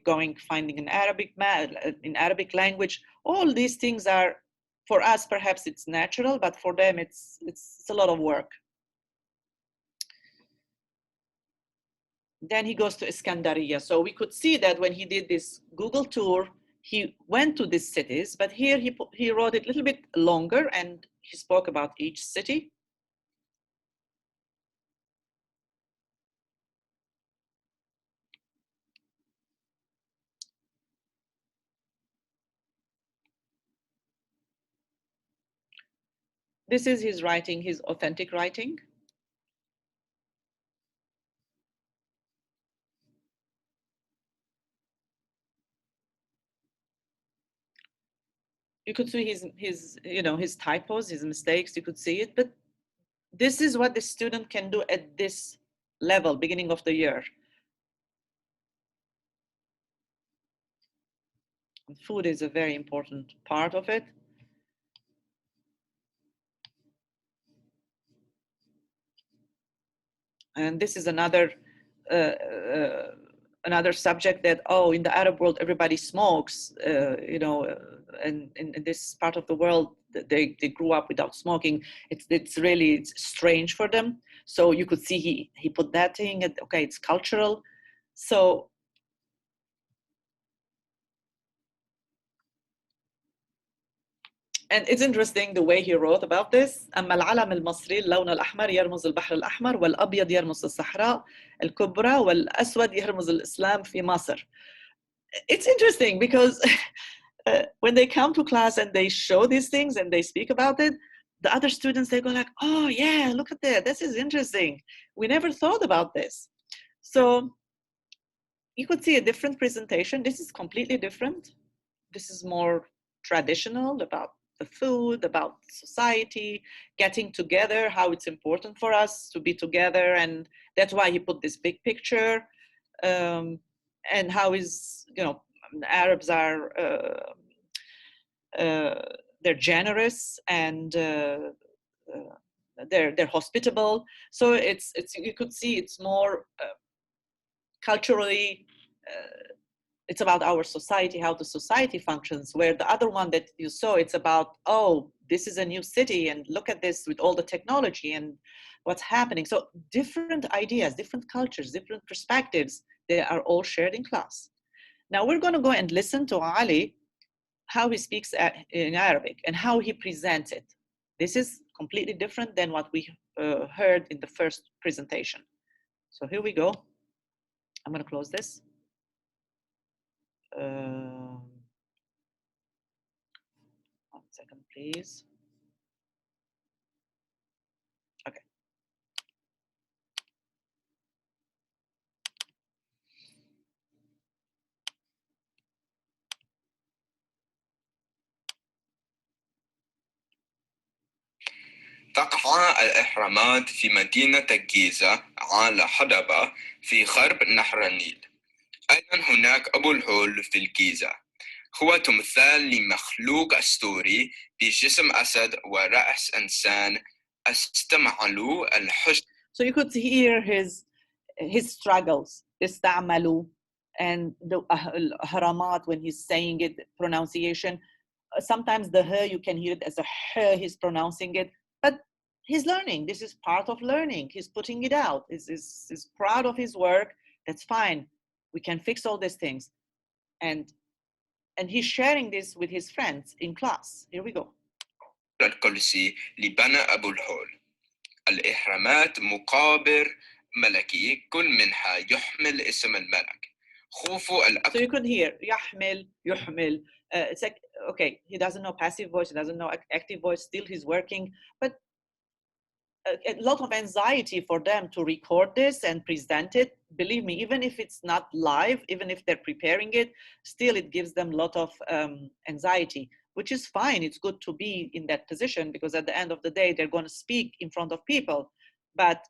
[SPEAKER 2] finding an Arabic map, in Arabic language. All these things are, for us, perhaps it's natural, but for them, it's a lot of work. Then he goes to Iskandaria. So we could see that when he did this Google tour, he went to these cities, but here he wrote it a little bit longer and he spoke about each city. This is his writing, his authentic writing. You could see his typos, his mistakes, you could see it, but this is what the student can do at this level, beginning of the year. Food is a very important part of it. And this is another subject that, in the Arab world, everybody smokes, and in this part of the world, they grew up without smoking. It's really strange for them. So you could see he put that thing, okay, it's cultural. So and it's interesting the way he wrote about this. أما العلم المصري اللون الأحمر يرمز البحر الأحمر والأبيض يرمز الصحراء الكبرى والأسود يرمز الإسلام في مصر. It's interesting because when they come to class and they show these things and they speak about it, the other students, they go like, oh yeah, look at that. This is interesting. We never thought about this. So you could see a different presentation. This is completely different. This is more traditional, about the food, about society, getting together, how it's important for us to be together. And that's why he put this big picture, and how Arabs are, they're generous and they're hospitable. So it's you could see it's more culturally, it's about our society, how the society functions, where the other one that you saw, it's about, this is a new city and look at this with all the technology and what's happening. So different ideas, different cultures, different perspectives, they are all shared in class. Now we're going to go and listen to Ali, how he speaks in Arabic and how he presents it. This is completely different than what we heard in the first presentation. So here we go. I'm going to close this. One second, please. Okay.
[SPEAKER 3] تقع الأهرامات في مدينة الجيزة على حدبة في غرب نهر النيل. أيضا هناك أبو الهول في الجيزة، هو تمثال لمخلوق أسطوري بجسم أسد ورأس إنسان استعملوا الحجر.
[SPEAKER 2] So you could hear his his struggles, استعملوا, and the haramat when he's saying it, pronunciation. Sometimes the h, you can hear it as a h, he's pronouncing it, but he's learning. This is part of learning. He's putting it out. He's proud of his work. That's fine. We can fix all these things. And he's sharing this with his friends in class. Here we go.
[SPEAKER 3] الكرسي لبنى أبو الهول. الإحرامات مقابر ملكي، كل منها يحمل اسم الملك. خوفوا
[SPEAKER 2] So you could hear يحمل يحمل. It's like, okay, he doesn't know passive voice, he doesn't know active voice, still he's working, but a lot of anxiety for them to record this and present it. Believe me, even if it's not live, even if they're preparing it, still it gives them a lot of anxiety, which is fine. It's good to be in that position because at the end of the day, they're going to speak in front of people. But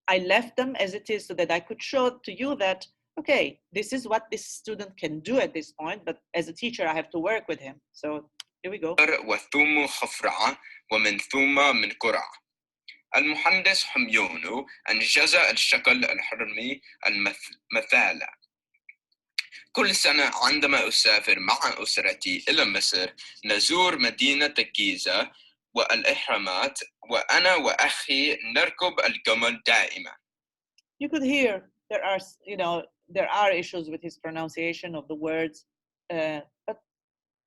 [SPEAKER 2] I left them as it is so that I could show to you that, okay, this is what this student can do at this point, but as a teacher, I have to work with him. So here we go.
[SPEAKER 3] وثوم خفرعة ومن ثوم من قرعة. المهندس حميونو أنجز الشكل الحرمي المثالي. كل سنة عندما أسافر مع أسرتي إلى مصر نزور مدينة الجيزة والإهرامات وأنا وأخي نركب الجمل دائما.
[SPEAKER 2] You could hear there are issues with his pronunciation of the words, but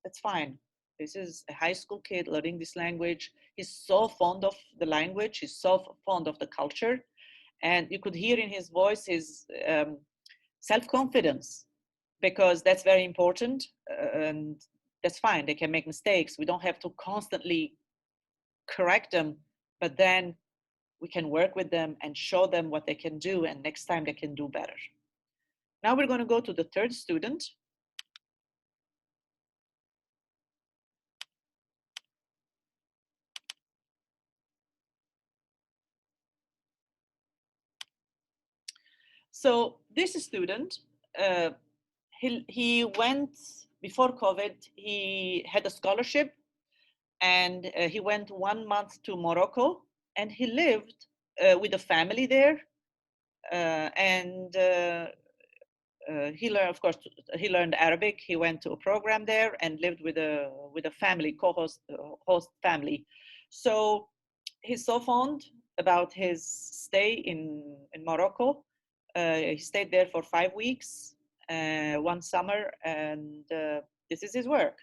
[SPEAKER 2] that's fine. This is a high school kid learning this language. He's so fond of the language. He's so fond of the culture. And you could hear in his voice his self-confidence, because that's very important. And that's fine. They can make mistakes. We don't have to constantly correct them, but then we can work with them and show them what they can do. And next time they can do better. Now we're going to go to the third student. So this student, he went, before COVID, he had a scholarship and he went 1 month to Morocco and he lived with a family there. He learned, of course, he learned Arabic. He went to a program there and lived with a family, co-host host family. So he's so fond about his stay in Morocco. He stayed there for 5 weeks, one summer, and this is his work.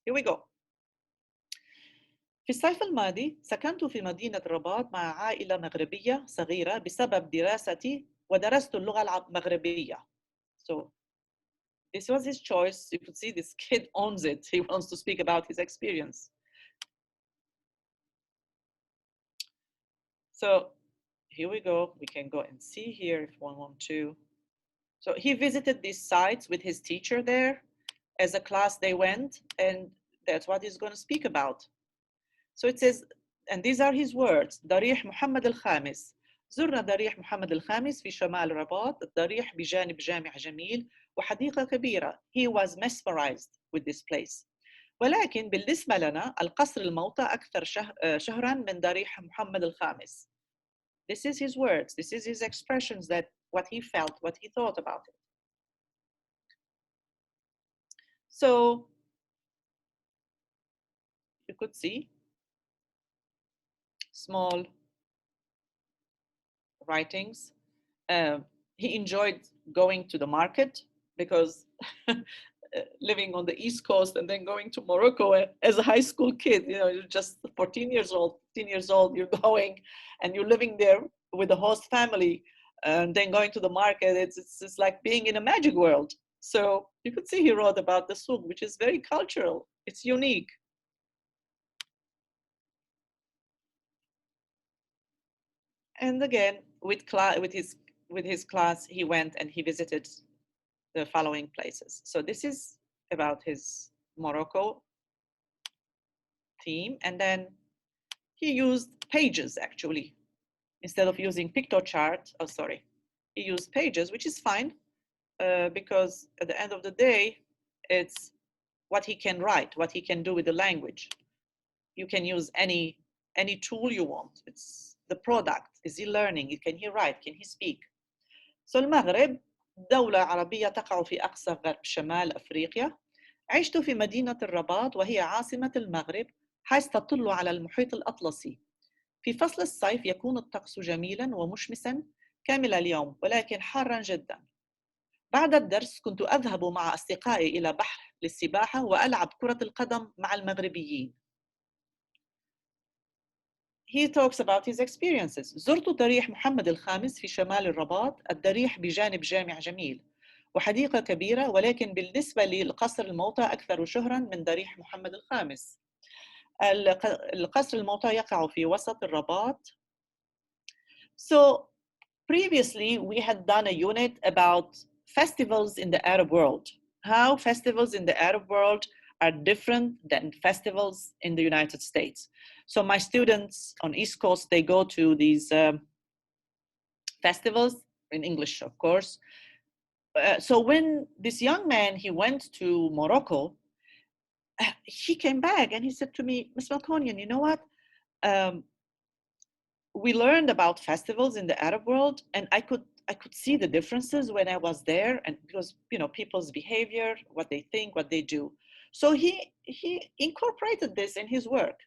[SPEAKER 2] Here we go. في الصيف الماضي سكنت في مدينة الرباط مع عائلة مغربية صغيرة بسبب دراستي ودرست اللغة المغربية. So this was his choice. You could see this kid owns it. He wants to speak about his experience. So here we go. We can go and see here if one wants to. So he visited these sites with his teacher there. As a class they went, and that's what he's going to speak about. So it says, and these are his words: ضريح محمد الخامس. زرنا ضريح محمد الخامس في شمال الرباط. الضريح بجانب جامع جميل وحديقة كبيرة. He was mesmerized with this place. ولكن بالنسبة لنا القصر الموطأ أكثر شهرا من ضريح محمد الخامس. This is his words. This is his expressions, that what he felt, what he thought about it. So you could see small writings. He enjoyed going to the market because living on the East Coast and then going to Morocco as a high school kid, you're just 14 years old, 15 years old, you're going and you're living there with the host family and then going to the market. It's like being in a magic world. So you could see he wrote about the souk, which is very cultural. It's unique. And again, with his class, he went and he visited the following places. So this is about his Morocco theme. And then he used pages, actually. Instead of using Piktochart, he used pages, which is fine, because at the end of the day, it's what he can write, what he can do with the language. You can use any tool you want. It's the product. Is he learning? Can he write? Can he speak? المغرب دولة عربية تقع في أقصى غرب شمال أفريقيا. عشت في مدينة الرباط وهي عاصمة المغرب، حيث تطل على المحيط الأطلسي. في فصل الصيف يكون الطقس جميلاً ومشمساً كامل اليوم، ولكن حاراً جداً. بعد الدرس كنت أذهب مع أصدقائي إلى بحر للسباحة وألعب كرة القدم مع المغربيين. He talks about his experiences. زرت ضريح محمد الخامس في شمال الرباط. الضريح بجانب جامع جميل وحديقة كبيرة، ولكن بالنسبة للقصر الموتى أكثر شهراً من ضريح محمد الخامس. القصر الموتى يقع في وسط الرباط. So previously we had done a unit about festivals in the Arab world, how festivals in the Arab world are different than festivals in the United States. So my students on East Coast, they go to these festivals in English, of course. So when this young man, he went to Morocco, he came back and he said to me, Ms. Melkonian, you know what? We learned about festivals in the Arab world, and I could see the differences when I was there, and because people's behavior, what they think, what they do. So he incorporated this in his work.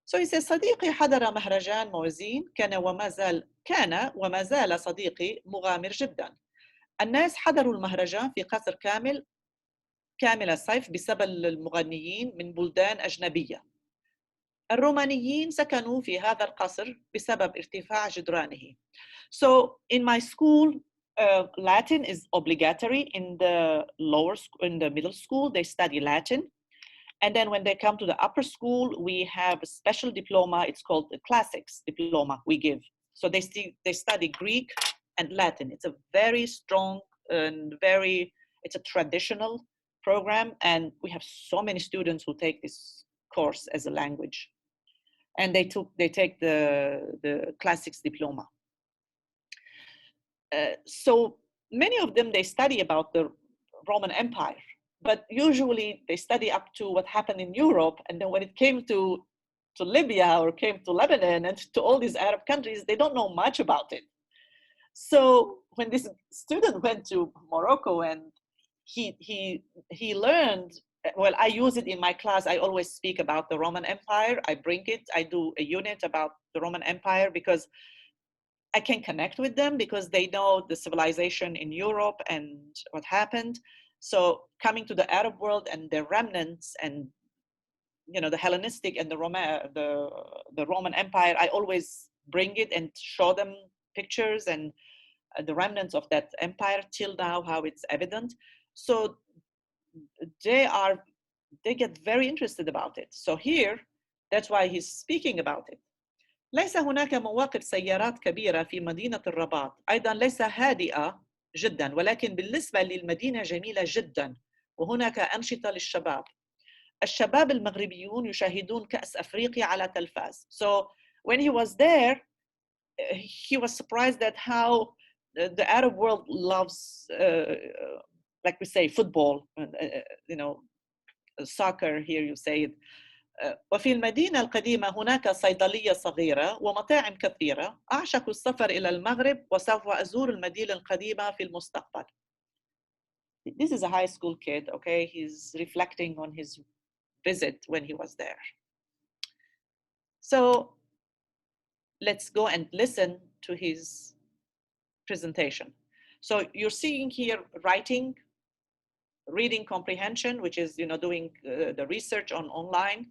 [SPEAKER 2] So he says, صديقي حضر مهرجان موازين كان وما زال صديقي مغامر جدا. الناس حضروا المهرجان في قصر كامل الصيف بسبب المغنيين من بلدان أجنبية. الرومانيين سكنوا في هذا القصر بسبب ارتفاع جدرانه. So in my school, Latin is obligatory. In the middle school, they study Latin. And then when they come to the upper school, we have a special diploma. It's called the classics diploma we give. So they study Greek and Latin. It's a very strong and it's a traditional program. And we have so many students who take this course as a language. And they take the classics diploma. So many of them, they study about the Roman Empire, but usually they study up to what happened in Europe. And then when it came to Libya or came to Lebanon and to all these Arab countries, they don't know much about it. So when this student went to Morocco and he learned, well, I use it in my class. I always speak about the Roman Empire. I bring it. I do a unit about the Roman Empire because I can connect with them because they know the civilization in Europe and what happened. So coming to the Arab world and their remnants and the Hellenistic and the Roman Empire, I always bring it and show them pictures and the remnants of that empire till now, how it's evident. So they get very interested about it. So here, that's why he's speaking about it. ليس هناك مواقف سيارات كبيرة في مدينة الرباط، أيضا ليس هادئة جدا، ولكن بالنسبة للمدينة جميلة جدا، وهناك أنشطة للشباب. الشباب المغربيون يشاهدون كأس أفريقيا على تلفاز. So when he was there, he was surprised at how the Arab world loves, like we say, football, soccer, here you say it. وفي المدينة القديمة هناك صيدلية صغيرة ومطاعم كثيرة. أعشق السفر إلى المغرب وسوف أزور المدينة القديمة في المستقبل. This is a high school kid, okay? He's reflecting on his visit when he was there. So let's go and listen to his presentation. So you're seeing here writing, reading comprehension, which is doing the research online.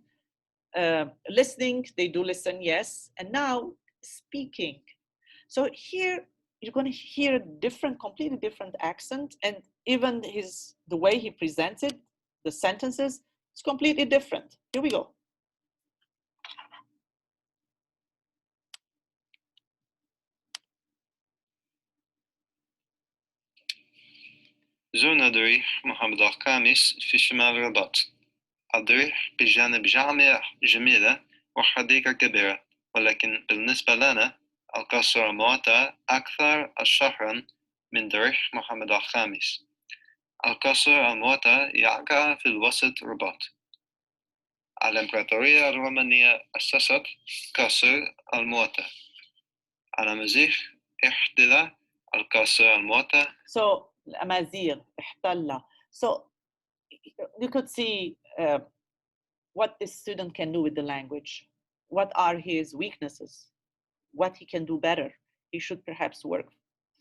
[SPEAKER 2] Listening, they do listen, yes. And now speaking. So here you're going to hear completely different accent, and even the way he presented the sentences, it's completely different. Here we go.
[SPEAKER 4] زرنا ضريح محمد الخامس في شمال الرباط. الضريح بجانب جامع جميلة وحديقة كبيرة، ولكن بالنسبة لنا القصر الموتى أكثر شهرا من ضريح محمد الخامس. القصر الموتى يقع في الوسط الرباط. الإمبراطورية الرومانية أسست قصر الموتى على مزيج إحدى الكسر الموتى.
[SPEAKER 2] So الأمازيغ احتل. So you could see what this student can do with the language. What are his weaknesses? What he can do better? He should perhaps work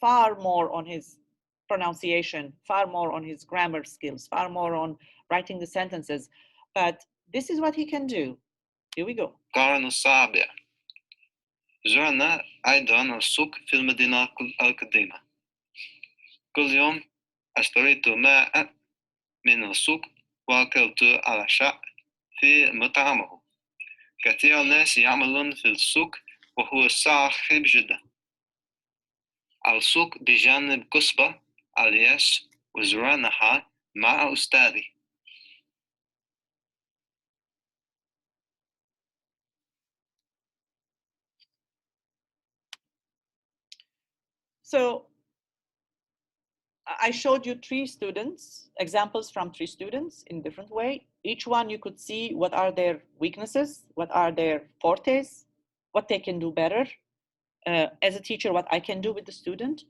[SPEAKER 2] far more on his pronunciation, far more on his grammar skills, far more on writing the sentences. But this is what he can do. Here we go.
[SPEAKER 4] القرن السابع. زرنا أيضا السوق في المدينة القديمة. كل يوم اشتريت ماء من السوق وأكلت العشاء في مطعمه. كثير ناس يعملون في السوق وهو صاخب جدا. السوق بجانب قصبة الياس وزرناها مع أستاذي.
[SPEAKER 2] So I showed you three students, examples from three students in different way. Each one you could see what are their weaknesses, what are their fortes, what they can do better. As a teacher, what I can do with the student.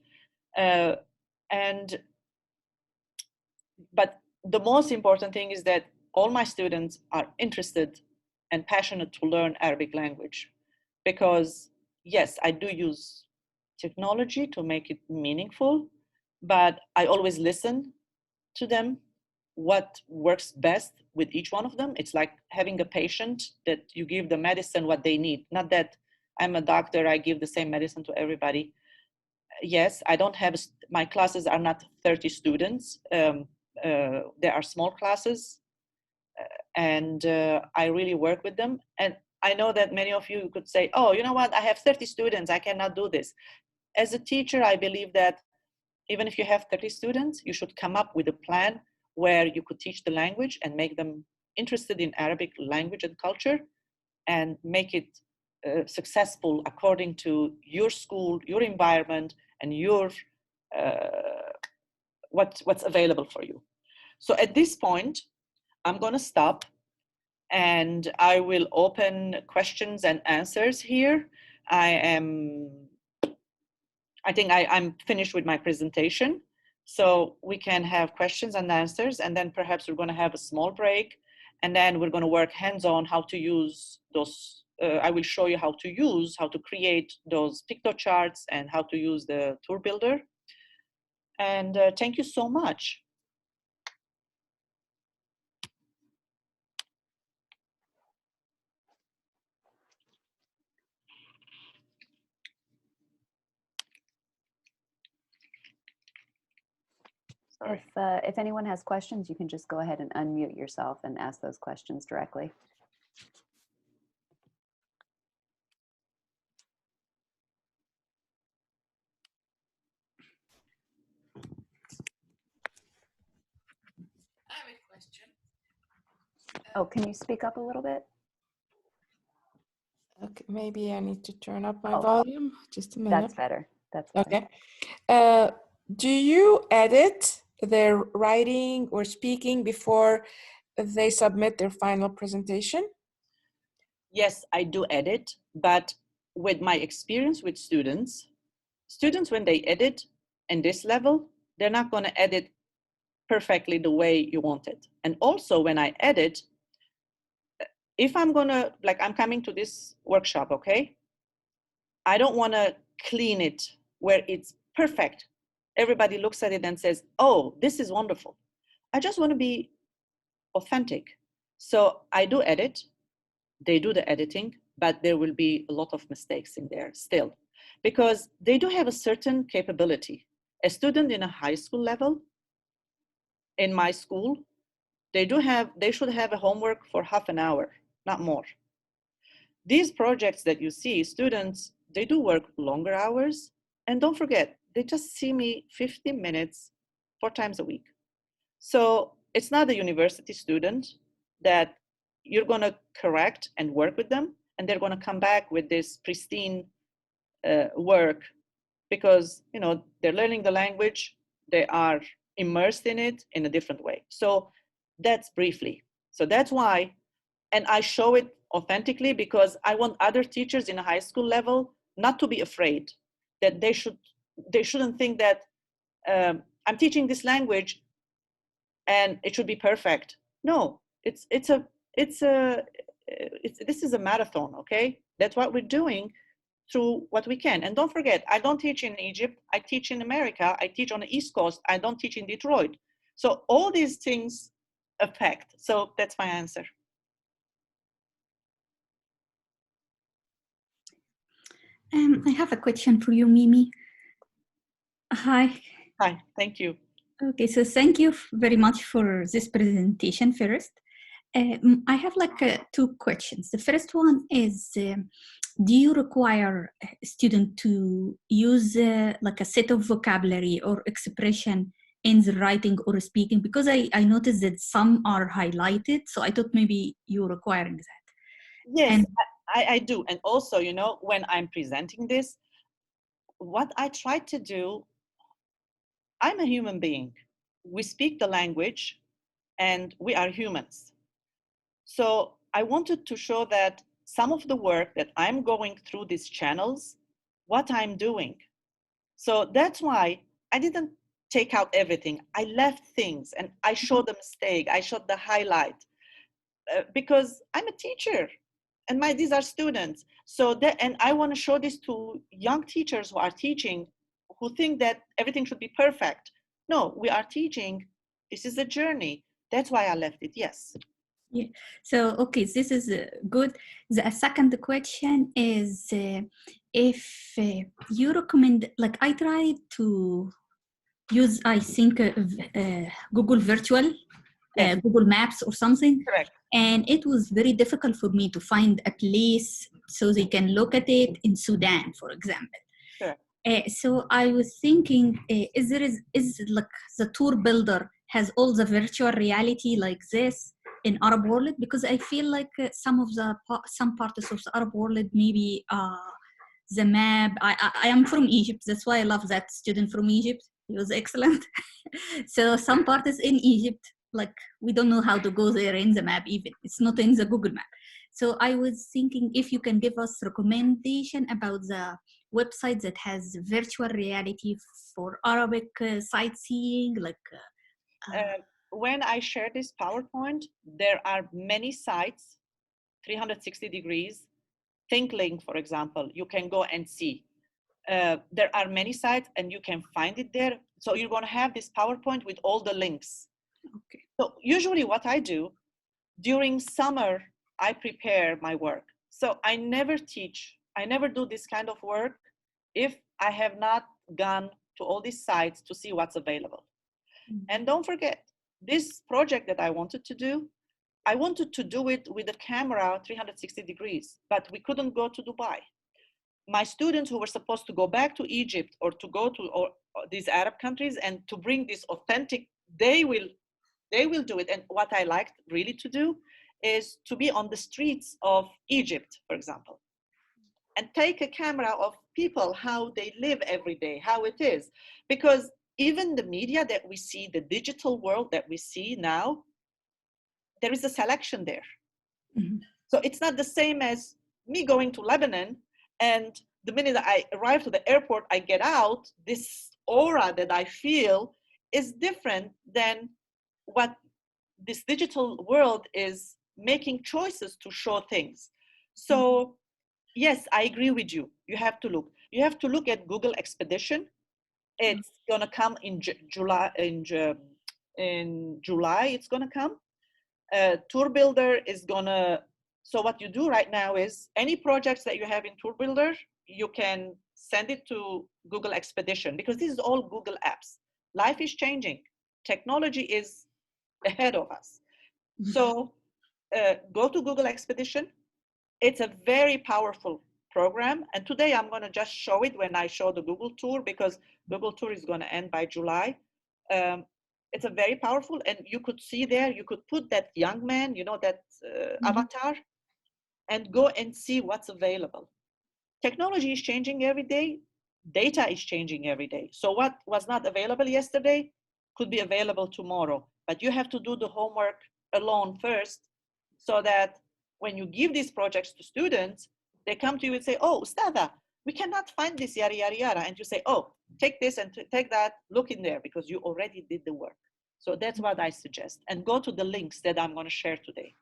[SPEAKER 2] But the most important thing is that all my students are interested and passionate to learn Arabic language. Because yes, I do use technology to make it meaningful, but I always listen to them, what works best with each one of them. It's like having a patient that you give the medicine what they need. Not that I'm a doctor, I give the same medicine to everybody. Yes, I don't have, my classes are not 30 students. There are small classes and I really work with them. And I know that many of you could say, oh, you know what, I have 30 students, I cannot do this. As a teacher, I believe that even if you have 30 students, you should come up with a plan where you could teach the language and make them interested in Arabic language and culture and make it successful according to your school, your environment, and your what's available for you. So at this point, I'm going to stop and I will open questions and answers here. I think I'm finished with my presentation. So we can have questions and answers, and then perhaps we're going to have a small break, and then we're going to work hands-on how to use those. I will show you how to create those Piktocharts and how to use the tour builder. And thank you so much.
[SPEAKER 1] If anyone has questions, you can just go ahead and unmute yourself and ask those questions directly.
[SPEAKER 5] I have a question.
[SPEAKER 1] Oh, can you speak up a little bit?
[SPEAKER 5] Okay, maybe I need to turn up my volume. Just a minute.
[SPEAKER 1] That's better. That's better.
[SPEAKER 5] Okay. Do you edit their writing or speaking before they submit their final presentation?
[SPEAKER 2] Yes, I do edit, but with my experience with students when they edit in this level, they're not going to edit perfectly the way you want it. And also when I edit, if I'm going to, like I'm coming to this workshop, okay? I don't want to clean it where it's perfect. Everybody looks at it and says, oh, this is wonderful. I just want to be authentic. So I do edit, they do the editing, but there will be a lot of mistakes in there still, because they do have a certain capability. A student in a high school level, in my school, they should have a homework for half an hour, not more. These projects that you see, students, they do work longer hours, and don't forget, they just see me 15 minutes, 4 times a week. So it's not a university student that you're going to correct and work with them, and they're going to come back with this pristine work, because they're learning the language, they are immersed in it in a different way. So that's briefly. So that's why, and I show it authentically because I want other teachers in a high school level not to be afraid, that they should they shouldn't think that I'm teaching this language and it should be perfect. No, this is a marathon, okay? That's what we're doing through what we can. And don't forget, I don't teach in Egypt, I teach in America, I teach on the East Coast, I don't teach in Detroit. So all these things affect. So that's my answer.
[SPEAKER 6] I have a question for you, Mimi. Hi.
[SPEAKER 2] Hi, thank you.
[SPEAKER 6] Okay, so thank you very much for this presentation first. I have like two questions. The first one is, do you require a student to use like a set of vocabulary or expression in the writing or speaking? Because I noticed that some are highlighted, so I thought maybe you're requiring that.
[SPEAKER 2] Yes,
[SPEAKER 6] And
[SPEAKER 2] I do. And also, you know, when I'm presenting this, what I try to do, I'm a human being. We speak the language and we are humans. So I wanted to show that some of the work that I'm going through these channels, what I'm doing. So that's why I didn't take out everything. I left things and I showed the mistake. I showed the highlight because I'm a teacher and these are students. So that, and I want to show this to young teachers who are teaching, who think that everything should be perfect. No, we are teaching. This is a journey. That's why I left it. Yes.
[SPEAKER 6] yeah, so okay, this is good. The second question is if you recommend, like I tried to use, I think, Google Virtual,
[SPEAKER 2] Yes.
[SPEAKER 6] Google Maps or something,
[SPEAKER 2] Correct.
[SPEAKER 6] and it was very difficult for me to find a place so they can look at it in Sudan, for example.
[SPEAKER 2] Sure.
[SPEAKER 6] So I was thinking, is like the tour builder has all the virtual reality like this in Arab world? Because I feel like some parts of the Arab world, maybe the map. I am from Egypt, that's why I love that student from Egypt. He was excellent. So some parts in Egypt, like we don't know how to go there in the map, even it's not in the Google map. So I was thinking if you can give us recommendation about the website that has virtual reality for Arabic sightseeing, like
[SPEAKER 2] When I share this PowerPoint, there are many sites, 360 degrees. ThinkLink, for example, you can go and see. There are many sites and you can find it there. So you're going to have this PowerPoint with all the links.
[SPEAKER 6] okay.
[SPEAKER 2] So usually what I do, during summer, I prepare my work. So I never teach, I never do this kind of work if I have not gone to all these sites to see what's available.
[SPEAKER 6] Mm-hmm.
[SPEAKER 2] And don't forget, this project that I wanted to do, I wanted to do it with a camera 360 degrees, but we couldn't go to Dubai. My students who were supposed to go back to Egypt or to go to these Arab countries and to bring this authentic, they will do it. And what I liked really to do is to be on the streets of Egypt, for example, and take a camera of people, how they live every day, how it is. Because even the media that we see, the digital world that we see now, there is a selection there.
[SPEAKER 6] Mm-hmm.
[SPEAKER 2] So it's not the same as me going to Lebanon and the minute I arrive to the airport, I get out, this aura that I feel is different than what this digital world is making choices to show things. So yes, I agree with you. You have to look. You have to look at Google Expedition. It's gonna come in July. In July, it's gonna come. Tour Builder is gonna. So what you do right now is any projects that you have in Tour Builder, you can send it to Google Expedition because this is all Google apps. Life is changing. Technology is ahead of us. So go to Google Expedition. It's a very powerful program. And today I'm going to just show it when I show the Google Tour because Google Tour is going to end by July. It's a very powerful, and you could see there, you could put that young man, you know, that avatar, and go and see what's available. Technology is changing every day. Data is changing every day. So what was not available yesterday could be available tomorrow. But you have to do the homework alone first so that when you give these projects to students, they come to you and say, oh, Ustada, We cannot find this yada, yada, yada. And you say, oh, take this and take that, look in there because you already did the work. So that's what I suggest. And go to the links that I'm going to share today.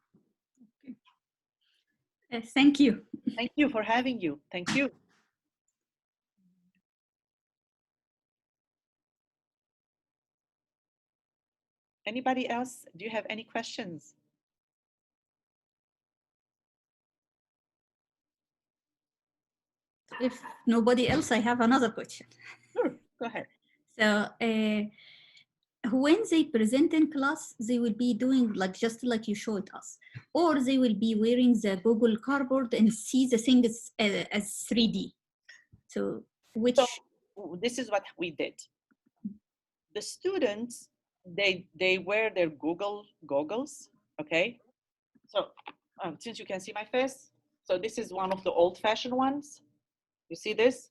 [SPEAKER 6] Thank you.
[SPEAKER 2] Thank you for having you. Thank you. Anybody else? Do you have any questions?
[SPEAKER 6] If nobody else, I have another question.
[SPEAKER 2] Sure, go ahead.
[SPEAKER 6] So when they present in class, they will be doing like just like you showed us, or they will be wearing the Google Cardboard and see the thing as 3D. So which?
[SPEAKER 2] So this is what we did. The students, they wear their Google goggles, okay? So since you can see my face, so this is one of the old-fashioned ones. You see this?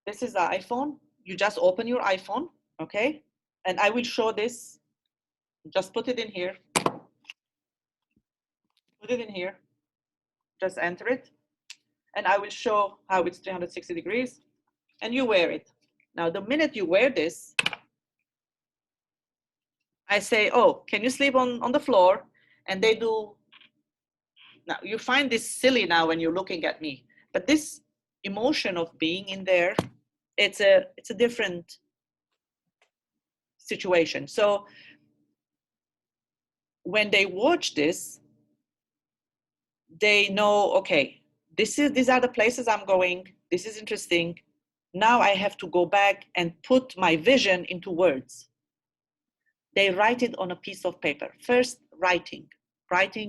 [SPEAKER 2] This is the iPhone. You just open your iPhone, okay? And I will show this. Just put it in here. Put it in here. Just enter it. And I will show how it's 360 degrees. And you wear it. Now, the minute you wear this, I say, oh, can you sleep on the floor? And they do. Now, you find this silly now when you're looking at me. But this emotion of being in there, it's a different situation. So when they watch this, they know, okay, these are the places I'm going. This is interesting. Now I have to go back and put my vision into words. They write it on a piece of paper. First, writing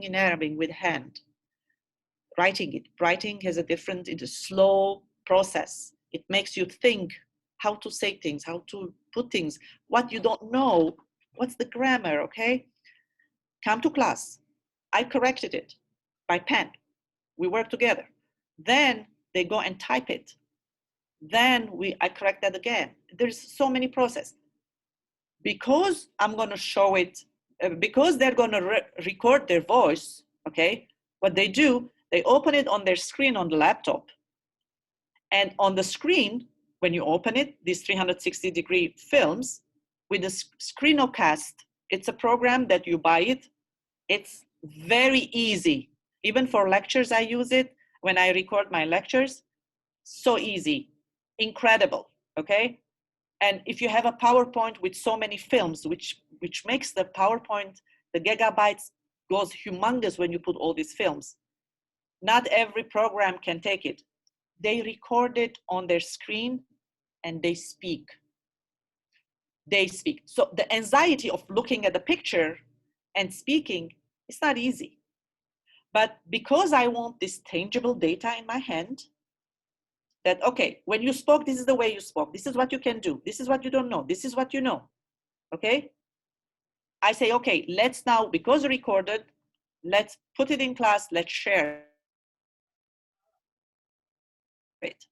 [SPEAKER 2] in Arabic with hand. Writing has a different, it's a slow process. It makes you think how to say things, how to put things, what you don't know, what's the grammar, okay? Come to class. I corrected it by pen. We work together. Then they go and type it. Then I correct that again. There's so many processes. Because I'm going to show it, because they're going to record their voice, okay? What they do, they open it on their screen on the laptop. And on the screen, when you open it, these 360-degree films, with the screencast, it's a program that you buy it. It's very easy. Even for lectures, I use it. When I record my lectures, so easy, incredible, okay? And if you have a PowerPoint with so many films, which makes the PowerPoint, the gigabytes goes humongous when you put all these films. Not every program can take it. They record it on their screen and they speak. They speak. So the anxiety of looking at the picture and speaking is not easy. But because I want this tangible data in my hand, that, okay, when you spoke, this is the way you spoke. This is what you can do. This is what you don't know. This is what you know, okay? I say, okay, let's now, because recorded, let's put it in class, let's share it.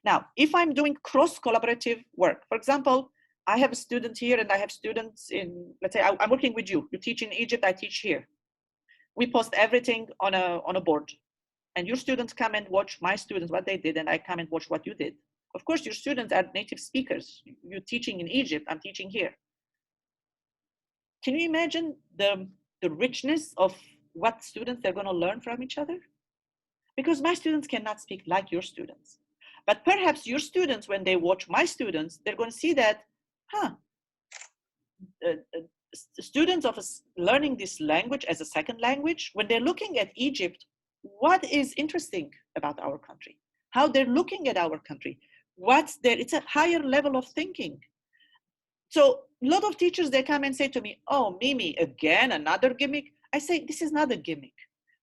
[SPEAKER 2] Now, if I'm doing cross-collaborative work, for example, I have a student here and I have students in, let's say I'm working with you. You teach in Egypt, I teach here. We post everything on a board. And your students come and watch my students, what they did, and I come and watch what you did. Of course, your students are native speakers. You're teaching in Egypt, I'm teaching here. Can you imagine the richness of what students they're going to learn from each other? Because my students cannot speak like your students. But perhaps your students, when they watch my students, they're going to see that, students of learning this language as a second language, when they're looking at Egypt, what is interesting about our country? How they're looking at our country? It's a higher level of thinking. So a lot of teachers, they come and say to me, oh, Mimi, again, another gimmick? I say, this is not a gimmick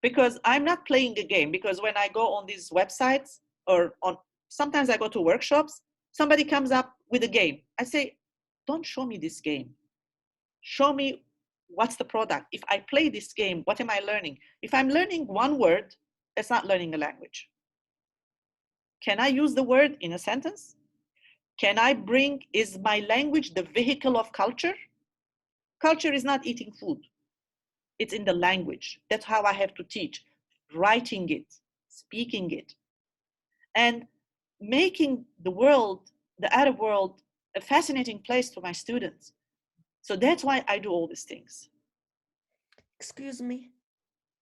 [SPEAKER 2] because I'm not playing a game. Because when I go on these websites or sometimes I go to workshops, somebody comes up with a game. I say, don't show me this game. Show me what's the product. If I play this game, what am I learning? If I'm learning one word, that's not learning a language. Can I use the word in a sentence? Can I is my language the vehicle of culture? Culture is not eating food. It's in the language. That's how I have to teach. Writing it, speaking it. and making the world, the Arab world, a fascinating place for my students. So that's why I do all these things.
[SPEAKER 7] Excuse me.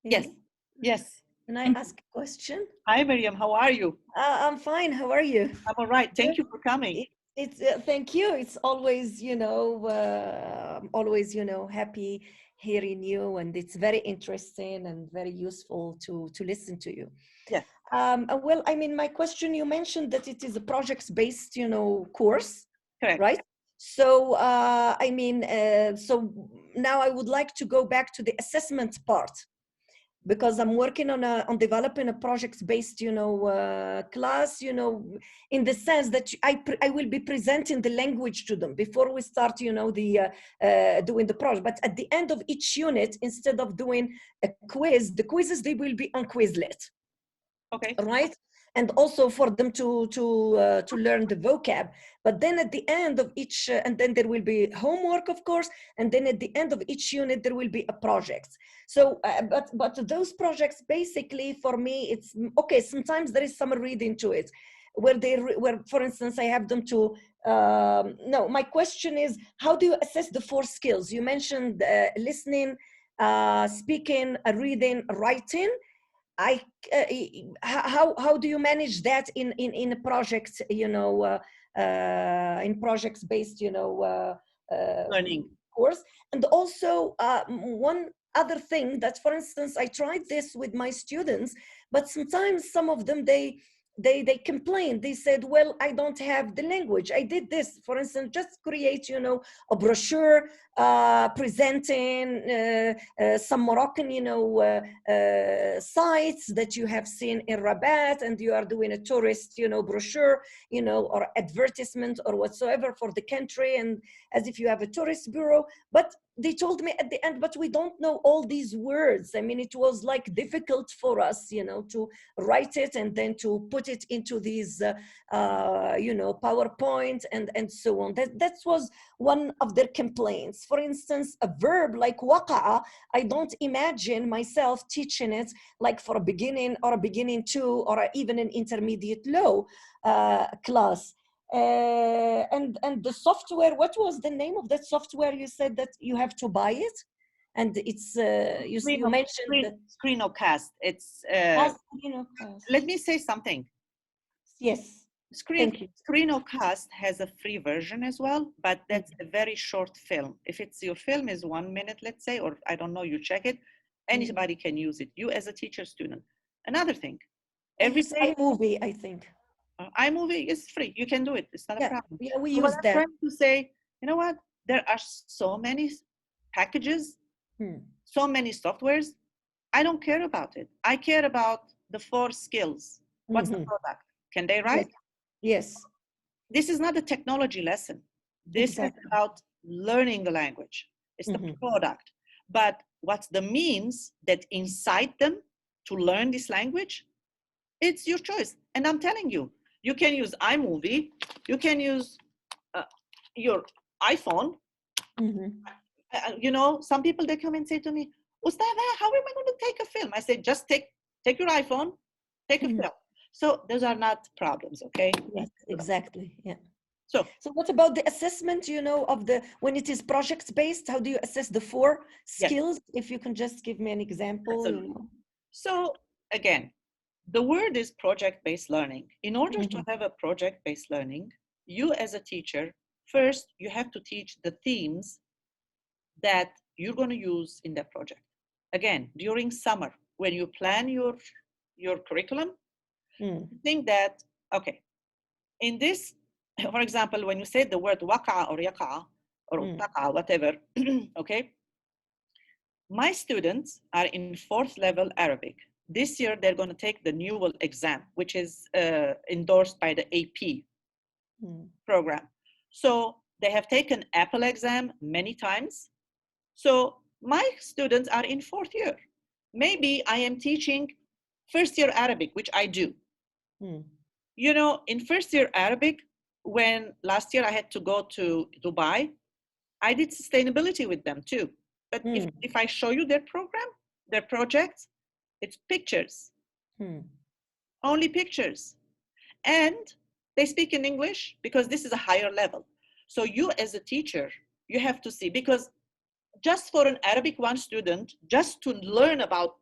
[SPEAKER 2] Yes,
[SPEAKER 7] Mimi?
[SPEAKER 2] yes.
[SPEAKER 7] Can I ask a question?
[SPEAKER 2] Hi, Miriam, how are you?
[SPEAKER 7] I'm fine. How are you?
[SPEAKER 2] I'm all right. Thank you for coming.
[SPEAKER 7] It's thank you. It's always, I'm always, happy hearing you, and it's very interesting and very useful to listen to you.
[SPEAKER 2] Yes.
[SPEAKER 7] Well, I mean, my question, you mentioned that it is a projects-based, course,
[SPEAKER 2] Correct.
[SPEAKER 7] right? So, so now I would like to go back to the assessment part, because I'm working on developing a projects-based, class, in the sense that I will be presenting the language to them before we start, doing the project. But at the end of each unit, instead of doing a quiz, the quizzes, they will be on Quizlet.
[SPEAKER 2] Okay.
[SPEAKER 7] Right? And also for them to learn the vocab. But then at the end of each, and then there will be homework, of course, and then at the end of each unit, there will be a project. So, but those projects, basically, for me, it's, okay, sometimes there is some reading to it, where, for instance, I have them to, no, my question is, how do you assess the 4 skills? You mentioned listening, speaking, reading, writing. How do you manage that in a project, in projects based,
[SPEAKER 2] Learning
[SPEAKER 7] course? And also one other thing that, for instance, I tried this with my students, but sometimes some of them, they complained. They said, well, I don't have the language. I did this, for instance, just create, a brochure presenting some Moroccan, sites that you have seen in Rabat, and you are doing a tourist, brochure, or advertisement or whatsoever for the country, and as if you have a tourist bureau. But they told me at the end, but we don't know all these words. I mean, it was like difficult for us, to write it and then to put it into these, PowerPoint and so on. That was one of their complaints. For instance, a verb like waqa'a, I don't imagine myself teaching it like for a beginning or a beginning 2 or even an intermediate low class. And the software, what was the name of that software? You said that you have to buy it, and it's you mentioned that
[SPEAKER 2] Screencast. It's let me say something.
[SPEAKER 7] Yes.
[SPEAKER 2] Screencast has a free version as well, but that's a very short film. If it's your film is 1 minute, let's say, or I don't know, you check it, anybody can use it. You as a teacher, student. Another thing, every day
[SPEAKER 7] iMovie, I think.
[SPEAKER 2] iMovie is free. You can do it. It's not a problem.
[SPEAKER 7] Yeah, we
[SPEAKER 2] So
[SPEAKER 7] use that.
[SPEAKER 2] I'm trying to say, you know what? There are so many packages, so many softwares. I don't care about it. I care about the 4 skills. What's the product? Can they write?
[SPEAKER 7] Yes.
[SPEAKER 2] This is not a technology lesson. This is about learning the language. It's the product. But what's the means that incite them to learn this language? It's your choice. And I'm telling you, you can use iMovie, you can use your iPhone. Some people, they come and say to me, Ustada, how am I going to take a film? I said, just take your iPhone, take a film. So those are not problems, okay?
[SPEAKER 7] Yes, exactly, yeah.
[SPEAKER 2] So
[SPEAKER 7] what about the assessment, of when it is projects based, how do you assess the 4 skills? Yes. If you can just give me an example.
[SPEAKER 2] So again, the word is project-based learning. In order to have a project-based learning, you as a teacher, first, you have to teach the themes that you're going to use in that project. Again, during summer, when you plan your curriculum, think that, okay, in this, for example, when you say the word waqa'a or yaqa'a or taqa, whatever, okay, my students are in 4th level Arabic. This year, they're going to take the Newell exam, which is endorsed by the AP program. So they have taken Apple exam many times. So my students are in 4th year. Maybe I am teaching 1st year Arabic, which I do. In 1st year Arabic, when last year I had to go to Dubai, I did sustainability with them too. But if I show you their program, their projects, it's pictures, only pictures. and they speak in English because this is a higher level. So you as a teacher, you have to see, because just for an Arabic 1 student, just to learn about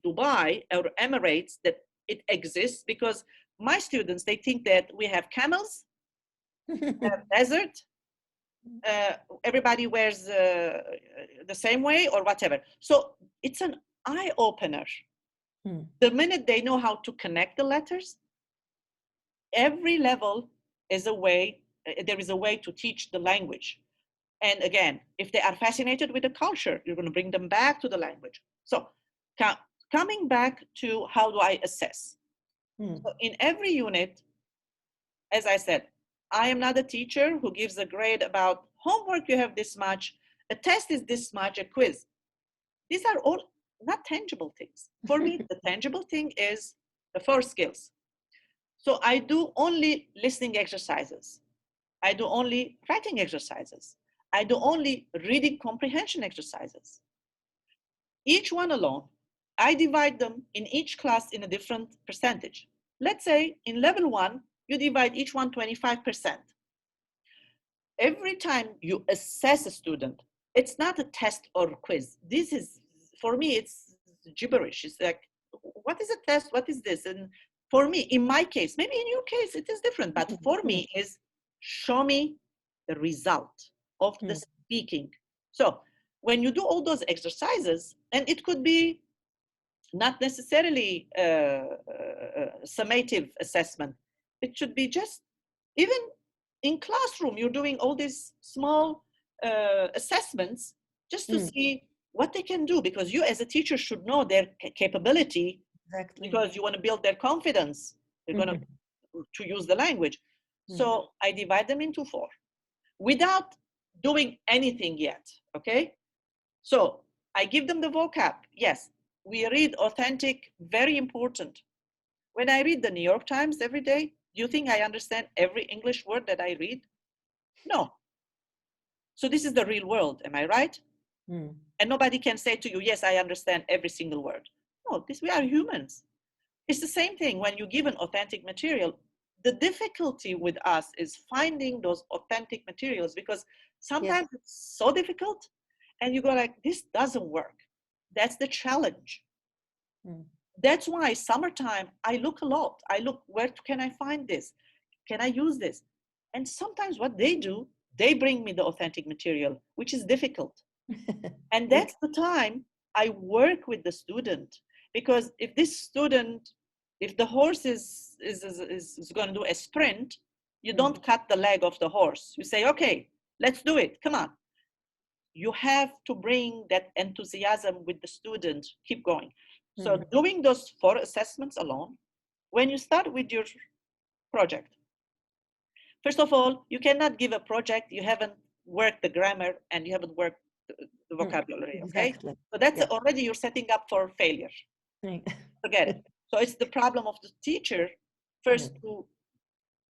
[SPEAKER 2] Dubai or Emirates, that it exists, because my students, they think that we have camels, desert, everybody wears the same way or whatever. So it's an eye opener. The minute they know how to connect the letters, every level is a way, there is a way to teach the language. And again, if they are fascinated with the culture, you're going to bring them back to the language. So coming back to how do I assess? So in every unit, as I said, I am not a teacher who gives a grade about homework, you have this much, a test is this much, a quiz. These are all not tangible things. For me, the tangible thing is the 4 skills. So I do only listening exercises. I do only writing exercises. I do only reading comprehension exercises. Each one alone, I divide them in each class in a different percentage. Let's say in level 1, you divide each one 25%. Every time you assess a student, it's not a test or quiz. This is, for me, it's gibberish. It's like, what is a test? What is this? And for me, in my case, maybe in your case, it is different, but for me is show me the result of the speaking. So when you do all those exercises, and it could be not necessarily summative assessment, it should be just, even in classroom, you're doing all these small assessments just to see what they can do, because you as a teacher should know their capability, because you want to build their confidence. They're going to use the language. So I divide them into 4 without doing anything yet, okay? So I give them the vocab. Yes, we read authentic, very important. When I read the New York Times every day, do you think I understand every English word that I read? No. So this is the real world, am I right? And nobody can say to you, yes, I understand every single word. No, we are humans. It's the same thing when you give an authentic material. The difficulty with us is finding those authentic materials, because sometimes it's so difficult and you go like, this doesn't work. That's the challenge. That's why summertime, I look a lot. I look, where can I find this? Can I use this? And sometimes what they do, they bring me the authentic material, which is difficult. And that's the time I work with the student, because if this student, if the horse is going to do a sprint, you don't cut the leg of the horse. You say, okay, let's do it. Come on. You have to bring that enthusiasm with the student. Keep going. So doing those 4 assessments alone, when you start with your project, first of all, you cannot give a project you haven't worked the grammar and you haven't worked the vocabulary, okay? So that's already you're setting up for failure. Forget it. So it's the problem of the teacher first to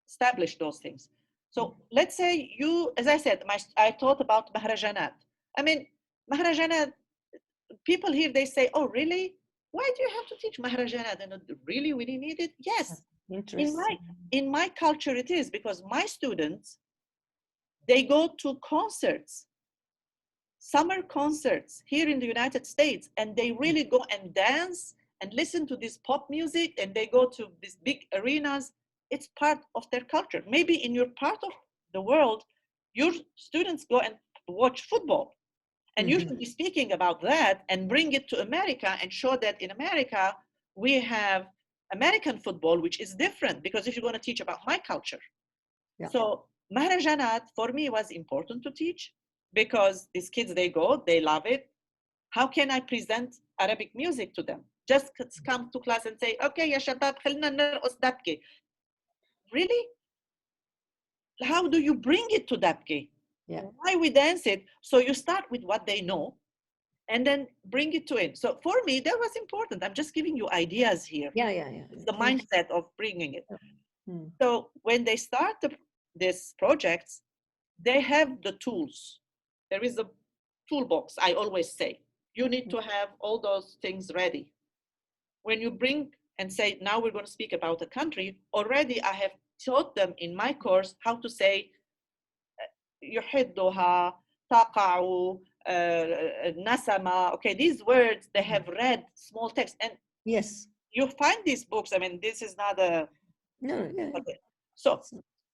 [SPEAKER 2] establish those things. So let's say you, as I said, I thought about mahrajanat. I mean, mahrajanat, people here, they say, oh, really? Why do you have to teach mahrajanat? And really, we need it? Yes. In my culture, it is, because my students, they go to concerts, summer concerts here in the United States, and they really go and dance and listen to this pop music, and they go to these big arenas. It's part of their culture. Maybe in your part of the world, your students go and watch football, and you should be speaking about that and bring it to America and show that in America, we have American football, which is different, because if you're going to teach about my culture. So mahrajanat for me was important to teach, because these kids, they go, they love it. How can I present Arabic music to them? Just come to class and say, okay, ya shabab, khalna narqus dabki. Really? How do you bring it to dabki? Why we dance it? So you start with what they know and then bring it to it. So for me, that was important. I'm just giving you ideas here. It's the mindset of bringing it. So when they start these projects, they have the tools. There is a toolbox, I always say. You need to have all those things ready. When you bring and say, now we're going to speak about a country, already I have taught them in my course how to say يحدها, تقع, نسمة. Okay, these words, they have read small text. And
[SPEAKER 7] Yes.
[SPEAKER 2] you find these books. I mean, this is not a...
[SPEAKER 7] No, yeah.
[SPEAKER 2] Okay. So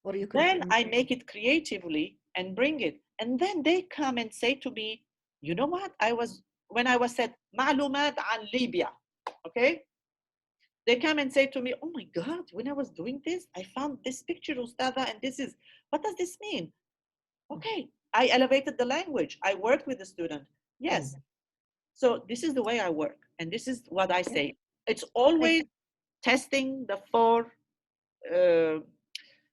[SPEAKER 7] Or you can
[SPEAKER 2] then I make it creatively and bring it. And then they come and say to me, you know what? When I was said, معلومات عن Libya, okay? They come and say to me, oh my God, when I was doing this, I found this picture, Ustada, and this is, what does this mean? Okay, I elevated the language. I worked with the student. Yes. So this is the way I work. And this is what I say. It's always testing the four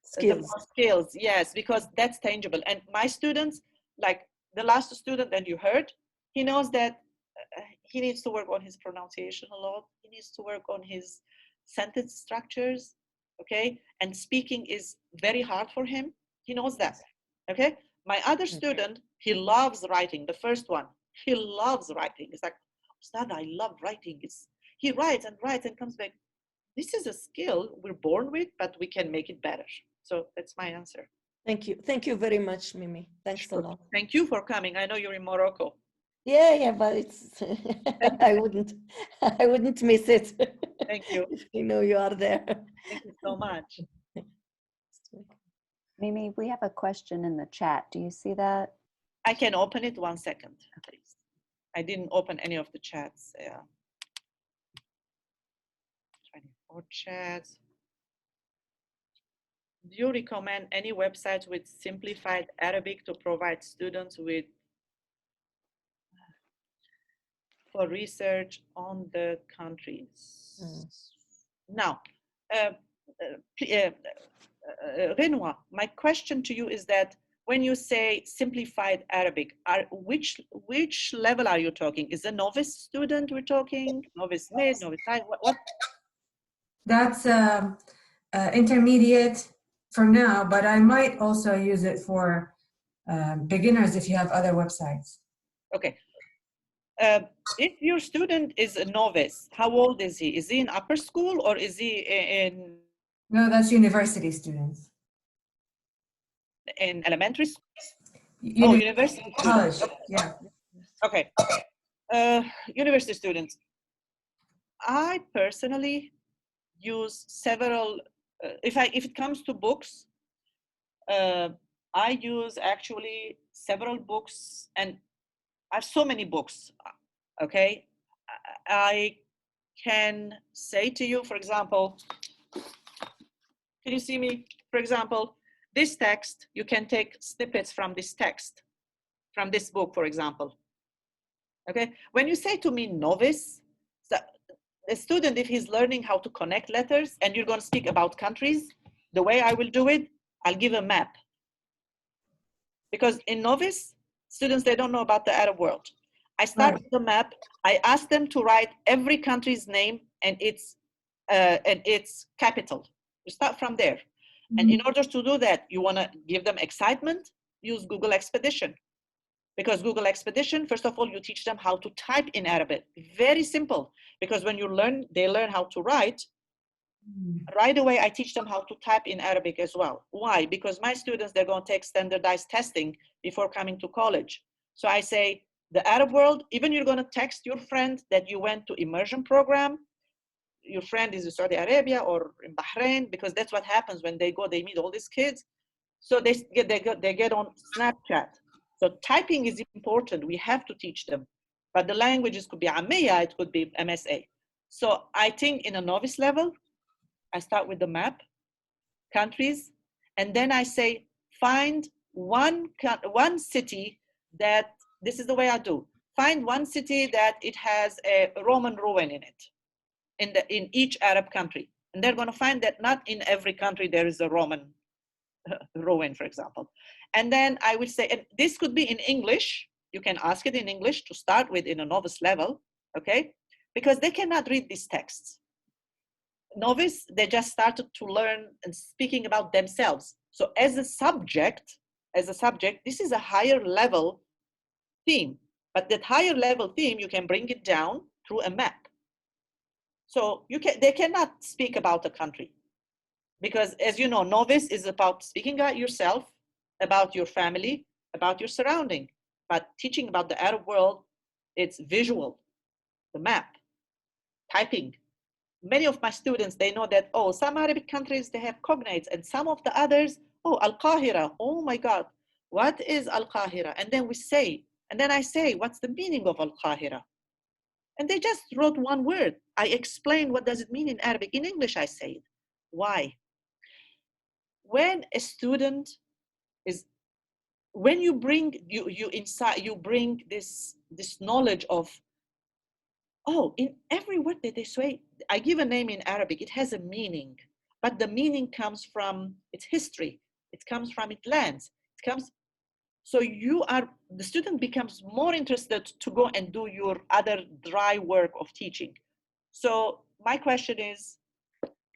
[SPEAKER 2] skills. Yes, because that's tangible. And my students, like the last student that you heard, he knows that he needs to work on his pronunciation a lot. He needs to work on his sentence structures, okay? And speaking is very hard for him. He knows that, okay? My other student, he loves writing. The first one, he loves writing. It's like, Ustad, I love writing. He writes and comes back. This is a skill we're born with, but we can make it better. So that's my answer.
[SPEAKER 7] Thank you. Thank you very much, Mimi. Thanks a lot.
[SPEAKER 2] Thank you for coming. I know you're in Morocco.
[SPEAKER 7] Yeah, but it's I wouldn't miss it.
[SPEAKER 2] Thank you.
[SPEAKER 7] If you know you are there.
[SPEAKER 2] Thank you so much.
[SPEAKER 1] Mimi, we have a question in the chat. Do you see that?
[SPEAKER 2] I can open it 1 second, please. I didn't open any of the chats. Yeah. 24 chats. Do you recommend any website with simplified Arabic to provide students with for research on the countries? Now, Renwa, my question to you is that when you say simplified Arabic, which level are you talking? Is a novice student we're talking? Novice mid, novice high? What?
[SPEAKER 8] That's intermediate for now, but I might also use it for beginners if you have other websites.
[SPEAKER 2] Okay. If your student is a novice, how old is he? Is he in upper school or is he in?
[SPEAKER 8] No, that's university students.
[SPEAKER 2] In elementary school? University
[SPEAKER 8] college,
[SPEAKER 2] students.
[SPEAKER 8] yeah.
[SPEAKER 2] Okay. University students. I personally use several, if it comes to books, I use actually several books, and I have so many books, okay? I can say to you, for example, can you see me? For example, this text, you can take snippets from this text, from this book, for example. Okay, when you say to me novice, the student, if he's learning how to connect letters and you're going to speak about countries, the way I will do it, I'll give a map. Because in novice, students, they don't know about the Arab world. I start with the map. I ask them to write every country's name and its capital. You start from there. And in order to do that, you want to give them excitement, use Google Expedition. Because Google Expedition, first of all, you teach them how to type in Arabic. Very simple. Because when they learn how to write, right away, I teach them how to type in Arabic as well. Why? Because my students, they're going to take standardized testing before coming to college. So I say, the Arab world, even you're going to text your friend that you went to Immersion program, your friend is in Saudi Arabia or in Bahrain, because that's what happens when they go, they meet all these kids. So they get on Snapchat. So typing is important. We have to teach them. But the languages could be Amiya, it could be MSA. So I think in a novice level, I start with the map, countries, and then I say, find one city that, this is the way I do, find one city that it has a Roman ruin in it, in each Arab country. And they're going to find that not in every country there is a Roman ruin, for example. And then I will say, and this could be in English, you can ask it in English to start with in a novice level, okay? Because they cannot read these texts. Novice, they just started to learn and speaking about themselves. So as a subject, this is a higher level theme. But that higher level theme, you can bring it down through a map. So they cannot speak about a country. Because as you know, novice is about speaking about yourself, about your family, about your surrounding. But teaching about the Arab world, it's visual, the map, typing. Many of my students, they know that, oh, some Arabic countries, they have cognates, and some of the others, oh, Al-Qahira, oh my God, what is Al-Qahira? And then I say, what's the meaning of Al-Qahira? And they just wrote one word. I explained what does it mean in Arabic. In English, I say it. Why? When a student is, when you bring you bring this knowledge of, oh, in every word that they say, I give a name in Arabic, it has a meaning, but the meaning comes from its history, it comes from its lands, it comes, so the student becomes more interested to go and do your other dry work of teaching. So my question is,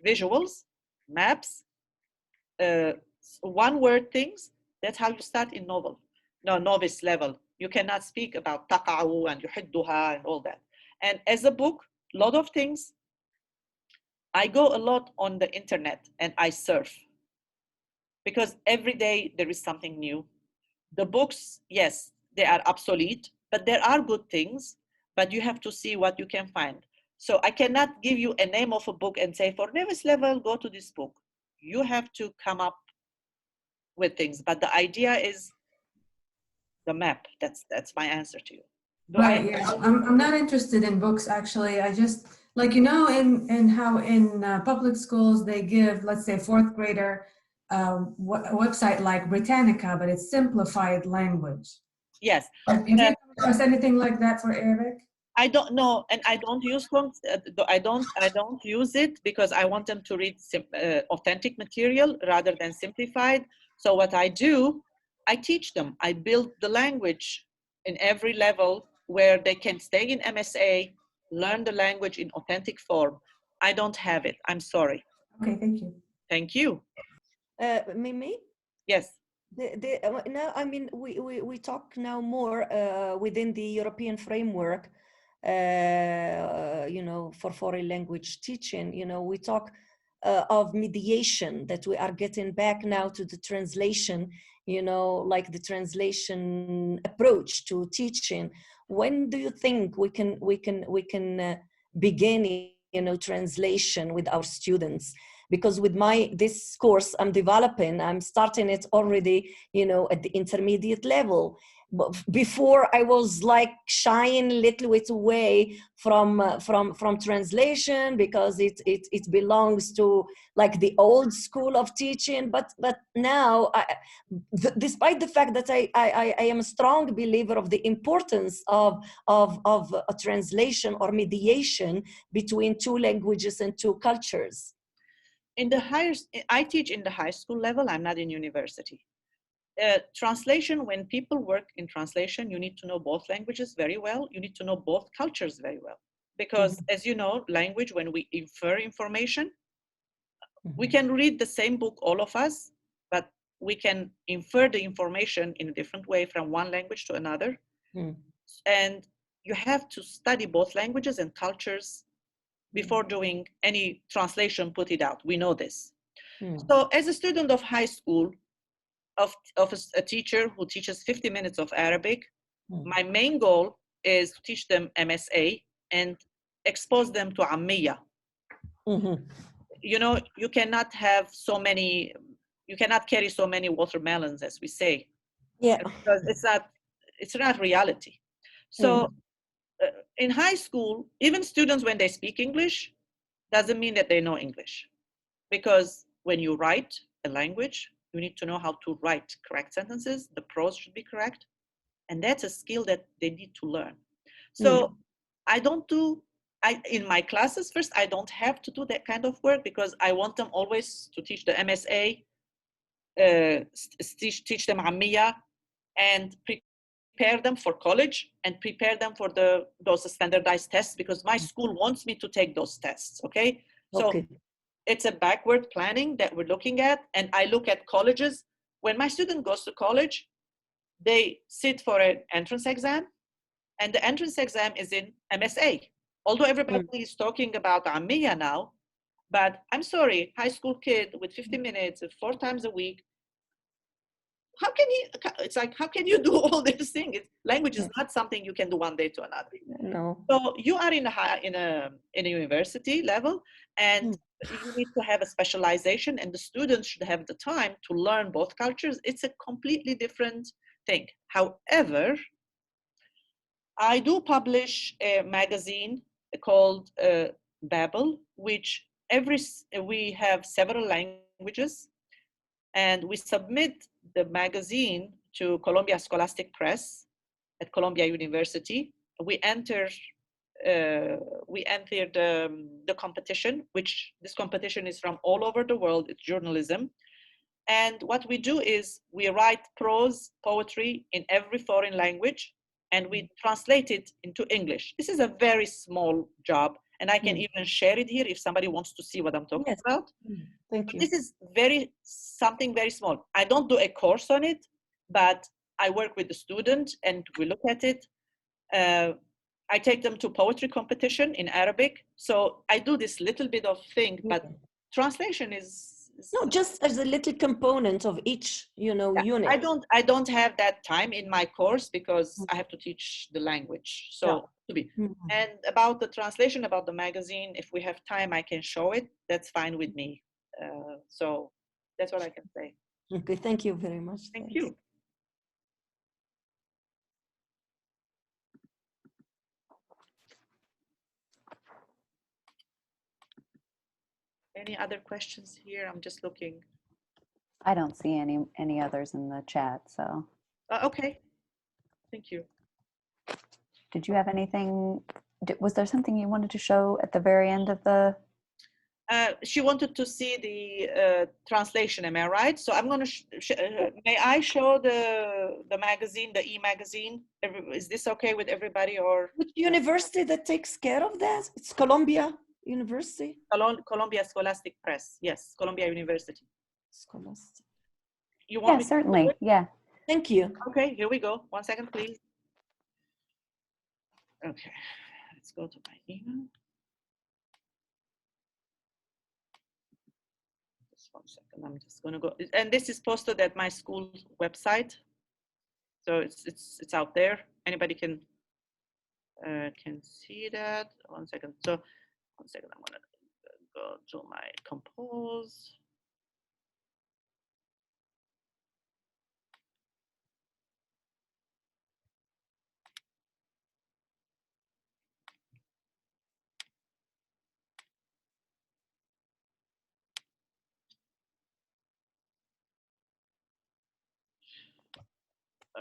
[SPEAKER 2] visuals, maps, one word things, that's how you start in novice level. You cannot speak about taqa'u and yuhidduha and all that. And as a book, a lot of things, I go a lot on the internet and I surf, because every day there is something new. The books, yes, they are obsolete, but there are good things, but you have to see what you can find. So I cannot give you a name of a book and say, for novice level, go to this book. You have to come up with things, but the idea is the map. That's my answer to you.
[SPEAKER 8] Right, yeah. I'm not interested in books, actually. I just, like, you know, in how in public schools they give, let's say, fourth grader a website like Britannica, but it's simplified language.
[SPEAKER 2] Yes.
[SPEAKER 8] Have you come across anything like that for Arabic?
[SPEAKER 2] I don't know, and I don't use I don't use it because I want them to read authentic material rather than simplified. So what I do, I teach them. I build the language in every level where they can stay in MSA, learn the language in authentic form. I don't have it. I'm sorry.
[SPEAKER 8] Okay, thank you.
[SPEAKER 2] Thank you.
[SPEAKER 7] Mimi?
[SPEAKER 2] Yes.
[SPEAKER 7] Now, I mean, we talk now more within the European framework, you know, for foreign language teaching. You know, we talk of mediation, that we are getting back now to the translation, you know, like the translation approach to teaching. When do you think we can begin, you know, translation with our students? Because with this course I'm developing, I'm starting it already, you know, at the intermediate level. Before I was like shying a little bit away from translation, because it belongs to like the old school of teaching. But now, despite the fact that I am a strong believer of the importance of a translation or mediation between two languages and two cultures.
[SPEAKER 2] I teach in the high school level. I'm not in university. Translation, when people work in translation, you need to know both languages very well. You need to know both cultures very well. Because as you know, language, when we infer information, we can read the same book, all of us, but we can infer the information in a different way from one language to another. And you have to study both languages and cultures before doing any translation, put it out. We know this. So as a student of high school, of a teacher who teaches 50 minutes of Arabic, my main goal is to teach them MSA and expose them to Ammiya. You know, you cannot carry so many watermelons, as we say.
[SPEAKER 7] Yeah.
[SPEAKER 2] Because it's not reality. So in high school, even students, when they speak English, doesn't mean that they know English. Because when you write a language, you need to know how to write correct sentences. The prose should be correct. And that's a skill that they need to learn. So in my classes, first, I don't have to do that kind of work because I want them always to teach the MSA, teach them Ammiya, and prepare them for college and prepare them for those standardized tests, because my school wants me to take those tests, okay? So it's a backward planning that we're looking at, and I look at colleges. When my student goes to college, they sit for an entrance exam, and the entrance exam is in MSA. Although everybody is talking about Amiya now, but I'm sorry, high school kid with 50 minutes, 4 times a week, how can he, it's like, how can you do all these things? Language is not something you can do one day to another.
[SPEAKER 7] No.
[SPEAKER 2] So you are in a university level, and you need to have a specialization, and the students should have the time to learn both cultures. It's a completely different thing. However, I do publish a magazine called Babel, which we have several languages, and we submit the magazine to Columbia Scholastic Press at Columbia University. We entered the competition, which this competition is from all over the world. It's journalism. And what we do is we write prose, poetry in every foreign language, and we translate it into English. This is a very small job, and I can even share it here if somebody wants to see what I'm talking about.
[SPEAKER 7] Thank you.
[SPEAKER 2] This is something very small. I don't do a course on it, but I work with the student and we look at it. I take them to poetry competition in Arabic. So I do this little bit of thing, but translation is
[SPEAKER 7] no, just as a little component of each, unit.
[SPEAKER 2] I don't have that time in my course because I have to teach the language. So and about the translation, about the magazine, if we have time, I can show it. That's fine with me. So that's what I can say.
[SPEAKER 7] Okay, thank you very much.
[SPEAKER 2] Thank you. Any other questions here? I'm just looking.
[SPEAKER 1] I don't see any others in the chat, so.
[SPEAKER 2] Okay, thank you.
[SPEAKER 1] Did you have anything, was there something you wanted to show at the very end of the?
[SPEAKER 2] She wanted to see the translation, am I right? So I'm going to, may I show the magazine, the e-magazine? Is this okay with everybody, or?
[SPEAKER 7] Which university that takes care of that? It's Columbia University?
[SPEAKER 2] Columbia Scholastic Press, yes, Columbia University.
[SPEAKER 7] Scholastic.
[SPEAKER 2] You want me
[SPEAKER 1] certainly, yeah.
[SPEAKER 7] Thank you.
[SPEAKER 2] Okay, here we go. 1 second, please. Okay, let's go to my email. Just 1 second, I'm just gonna go, and this is posted at my school website. So it's out there. Anybody can see that. 1 second. So 1 second, I'm gonna go to my compose.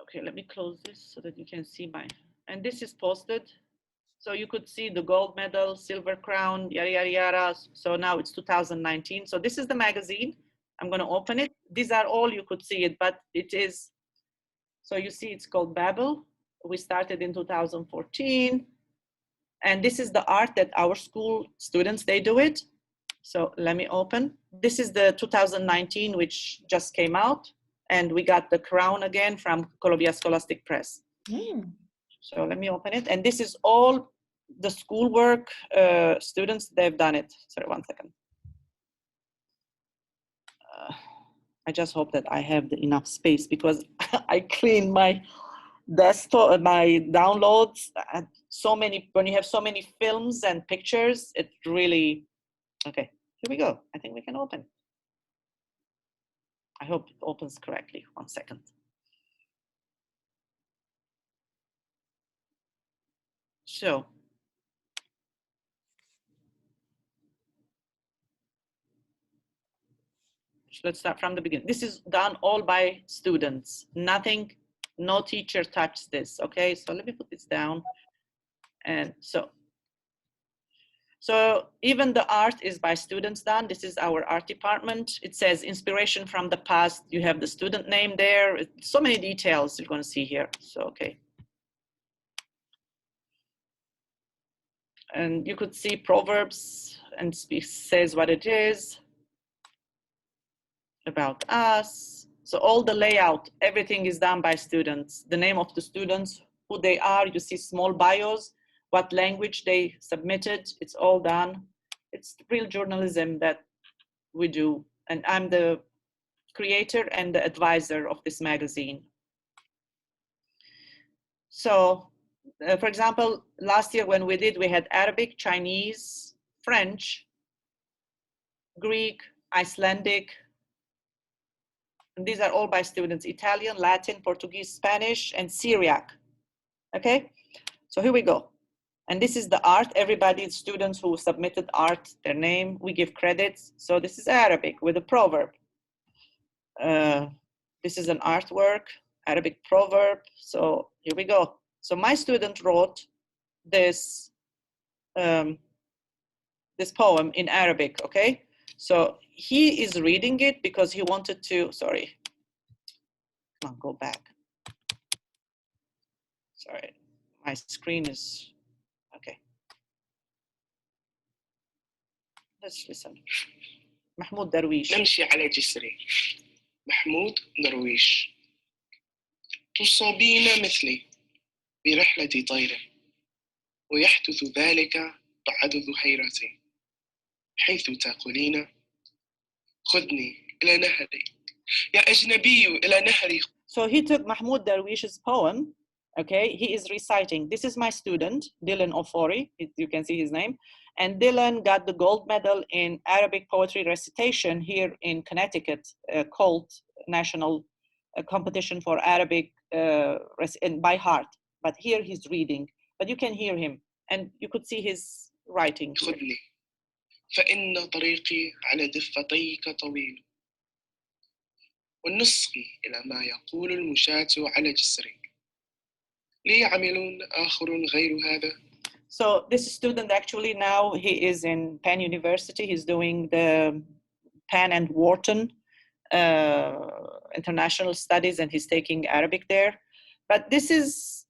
[SPEAKER 2] Okay, let me close this so that you can see and this is posted. So you could see the gold medal, silver crown, yada, yada, yada. So now it's 2019. So this is the magazine. I'm going to open it. These are all, you could see it, but it is, so you see it's called Babel. We started in 2014. And this is the art that our school students, they do it. So let me open. This is the 2019, which just came out. And we got the crown again from Columbia Scholastic Press. So let me open it. And this is all the schoolwork students, they've done it. Sorry, 1 second. I just hope that I have enough space because I clean my desktop, my downloads. So many, when you have so many films and pictures, it really, okay, here we go. I think we can open. I hope it opens correctly. 1 second. So, let's start from the beginning. This is done all by students. Nothing, no teacher touched this, okay? So let me put this down. And so even the art is by students done. This is our art department. It says inspiration from the past. You have the student name there. So many details you're going to see here. So, okay. And you could see proverbs and says what it is, about us. So all the layout, everything is done by students. The name of the students, who they are, you see small bios. what language they submitted. It's all done. It's real journalism that we do. And I'm the creator and the advisor of this magazine. So, for example, last year when we had Arabic, Chinese, French, Greek, Icelandic, and these are all by students, Italian, Latin, Portuguese, Spanish, and Syriac. Okay, so here we go. And this is the art. Everybody, students who submitted art, their name, we give credits. So this is Arabic with a proverb. This is an artwork, Arabic proverb. So here we go. So my student wrote this, this poem in Arabic, okay? So he is reading it because he wanted to, sorry. Come on, go back. Sorry, my screen is, okay. Let's listen. محمود درويش.
[SPEAKER 9] نمشي على جسري. محمود درويش. تصابين مثلي برحلة طير، ويحدث ذلك بعد ظهيرتي، حيث تقولين خذني إلى نهري يا أجنبي إلى نهري.
[SPEAKER 2] So he took Mahmoud Darwish's poem. Okay, he is reciting. This is my student, Dylan Ofori. You can see his name. And Dylan got the gold medal in Arabic poetry recitation here in Connecticut, called National Competition for Arabic by heart. But here he's reading, but you can hear him and you could see his writing.
[SPEAKER 9] خذني فإن طريقي على دفتيك طويل، والنسخ إلى ما يقول المشاة على جسري. لي عمل آخر غير هذا.
[SPEAKER 2] So this student actually now he is in Penn University. He's doing the Penn and Wharton international studies, and he's taking Arabic there. But this is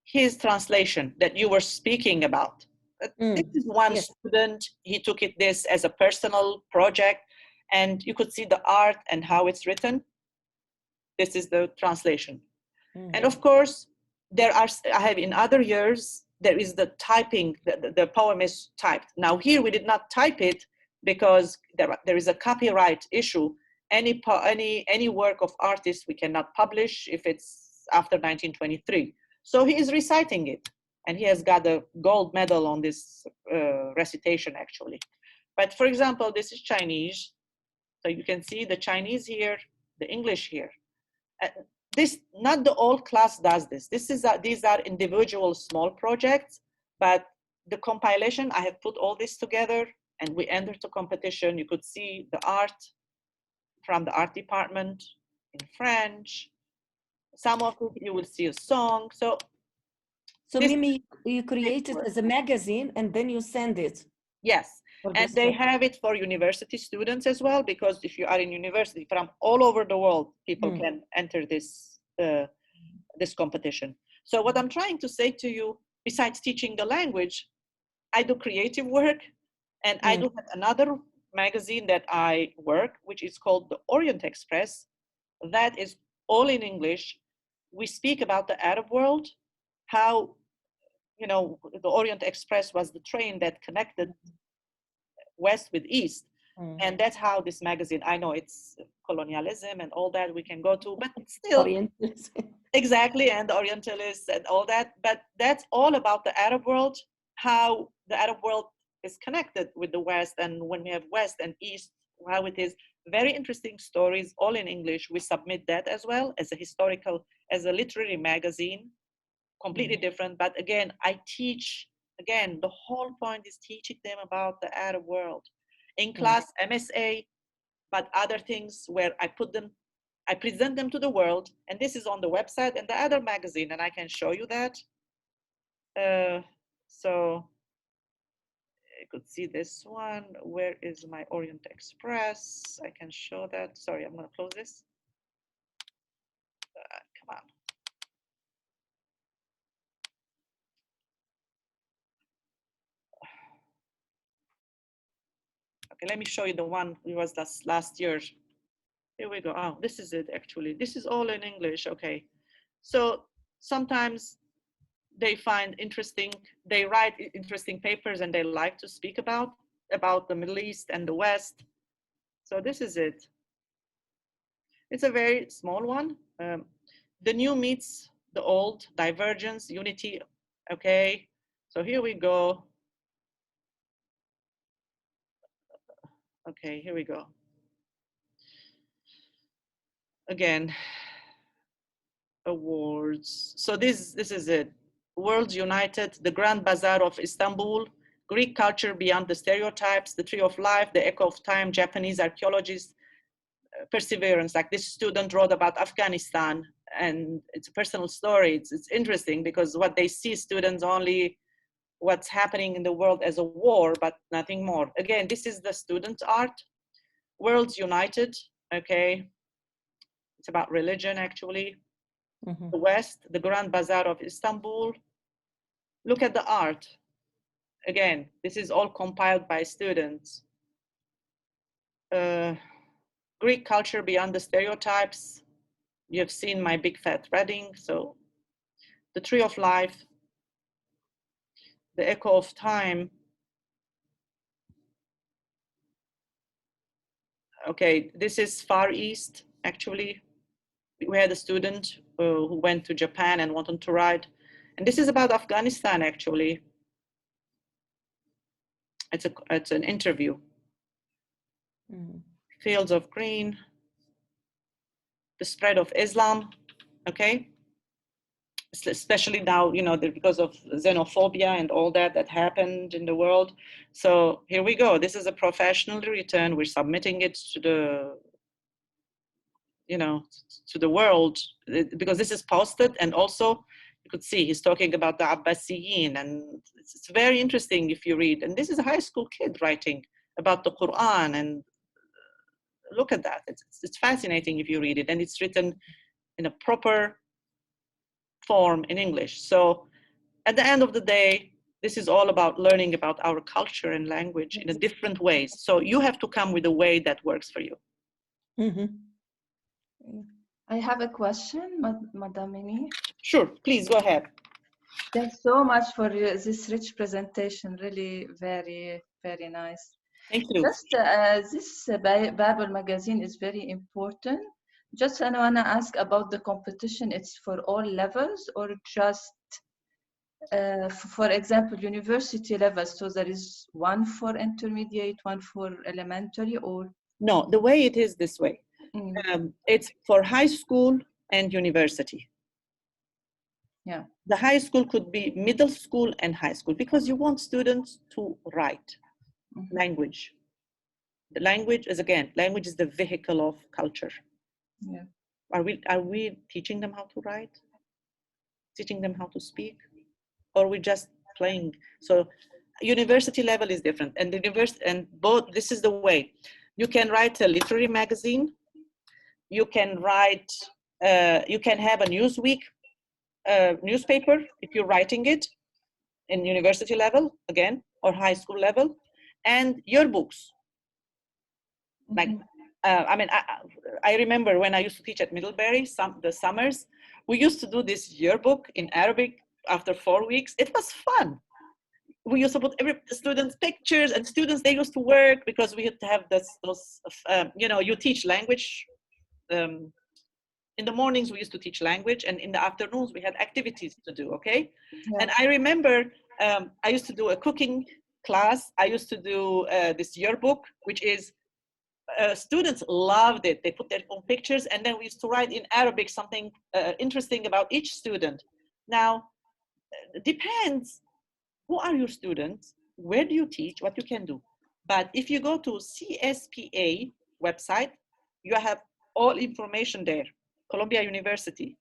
[SPEAKER 2] his translation that you were speaking about. This is one student. He took it this as a personal project, and you could see the art and how it's written. This is the translation. And of course, there are, I have in other years, there is the typing, the poem is typed. Now here we did not type it because there is a copyright issue. Any work of artists we cannot publish if it's after 1923. So he is reciting it, and he has got a gold medal on this recitation actually. But for example, this is Chinese. So you can see the Chinese here, the English here. This, not the whole class does this. These are individual small projects, but the compilation, I have put all this together and we entered the competition. You could see the art from the art department in French. Some of it you will see a song. So
[SPEAKER 7] Mimi, you create it as a magazine and then you send it.
[SPEAKER 2] Yes. And they have it for university students as well, because if you are in university from all over the world, people can enter this this competition. So what I'm trying to say to you, besides teaching the language, I do creative work, and I do have another magazine that I work, which is called the Orient Express. That is all in English. We speak about the Arab world, how, you know, the Orient Express was the train that connected West with East. And that's how this magazine, I know it's colonialism and all that we can go to, but still, exactly, and the Orientalists and all that, but that's all about the Arab world, how the Arab world is connected with the West, and when we have West and East, how it is. Very interesting stories, all in English. We submit that as well as a historical, as a literary magazine, completely different, but again, I teach. Again, the whole point is teaching them about the Arab world. In class, MSA, but other things where I present them to the world, and this is on the website and the other magazine, and I can show you that. So you could see this one. Where is my Orient Express? I can show that. Sorry, I'm gonna close this. Come on. Okay, let me show you the one we was last year. Here we go. Oh, this is it actually. This is all in English. Okay. So sometimes they find interesting, they write interesting papers and they like to speak about the Middle East and the West. So this is it. It's a very small one. The new meets the old, divergence, unity. Okay, so here we go. Okay, here we go. Again, awards. So this is it. Worlds United, the Grand Bazaar of Istanbul, Greek culture beyond the stereotypes, the Tree of Life, the Echo of Time, Japanese archaeologists, perseverance. Like this student wrote about Afghanistan, and it's a personal story. It's interesting because what they see, students only what's happening in the world as a war, but nothing more. Again, this is the student art. Worlds United, okay. It's about religion, actually.
[SPEAKER 7] Mm-hmm.
[SPEAKER 2] The West, the Grand Bazaar of Istanbul. Look at the art. Again, this is all compiled by students. Greek culture beyond the stereotypes. You've seen my big fat wedding. So the Tree of Life, the Echo of Time. Okay, this is Far East, actually. We had a student who went to Japan and wanted to write. And this is about Afghanistan, actually. It's an interview.
[SPEAKER 7] Mm-hmm.
[SPEAKER 2] Fields of Green, the spread of Islam, okay? Especially now, you know, because of xenophobia and all that happened in the world. So here we go. This is a professionally written. We're submitting it to the, you know, to the world, because this is posted. And also you could see he's talking about the Abbasiyin, and it's very interesting if you read. And this is a high school kid writing about the Quran, and look at that. It's fascinating if you read it, and it's written in a proper form in English. So at the end of the day, this is all about learning about our culture and language in a different ways. So you have to come with a way that works for you.
[SPEAKER 7] Mm-hmm.
[SPEAKER 10] I have a question, Madam Mimi.
[SPEAKER 2] Sure, please go ahead.
[SPEAKER 10] Thanks so much for this rich presentation. Really very, very nice.
[SPEAKER 2] Thank you.
[SPEAKER 10] Just this Babel magazine is very important. Just I want to ask about the competition. It's for all levels or just, for example, university levels? So there is one for intermediate, one for elementary, or?
[SPEAKER 2] No, the way it is this way. It's for high school and university.
[SPEAKER 10] Yeah.
[SPEAKER 2] The high school could be middle school and high school, because you want students to write language. The language is, again, language is the vehicle of culture.
[SPEAKER 10] Yeah.
[SPEAKER 2] Are we teaching them how to write? Teaching them how to speak? Or are we just playing? So university level is different. And the university, and both, this is the way. You can write a literary magazine. You can write, you can have a Newsweek newspaper if you're writing it in university level, again, or high school level, and yearbooks. Like, I mean, I remember when I used to teach at Middlebury, the summers, we used to do this yearbook in Arabic after 4 weeks. It was fun. We used to put every student's pictures, and students, they used to work because we had to have those you know, you teach language. In the mornings, we used to teach language, and in the afternoons, we had activities to do, okay? Yeah. And I remember I used to do a cooking class. I used to do this yearbook, which is, students loved it. They put their own pictures, and then we used to write in Arabic something interesting about each student. Now, it depends, who are your students? Where do you teach? What you can do? But if you go to CSPA website, you have all information there. Columbia University,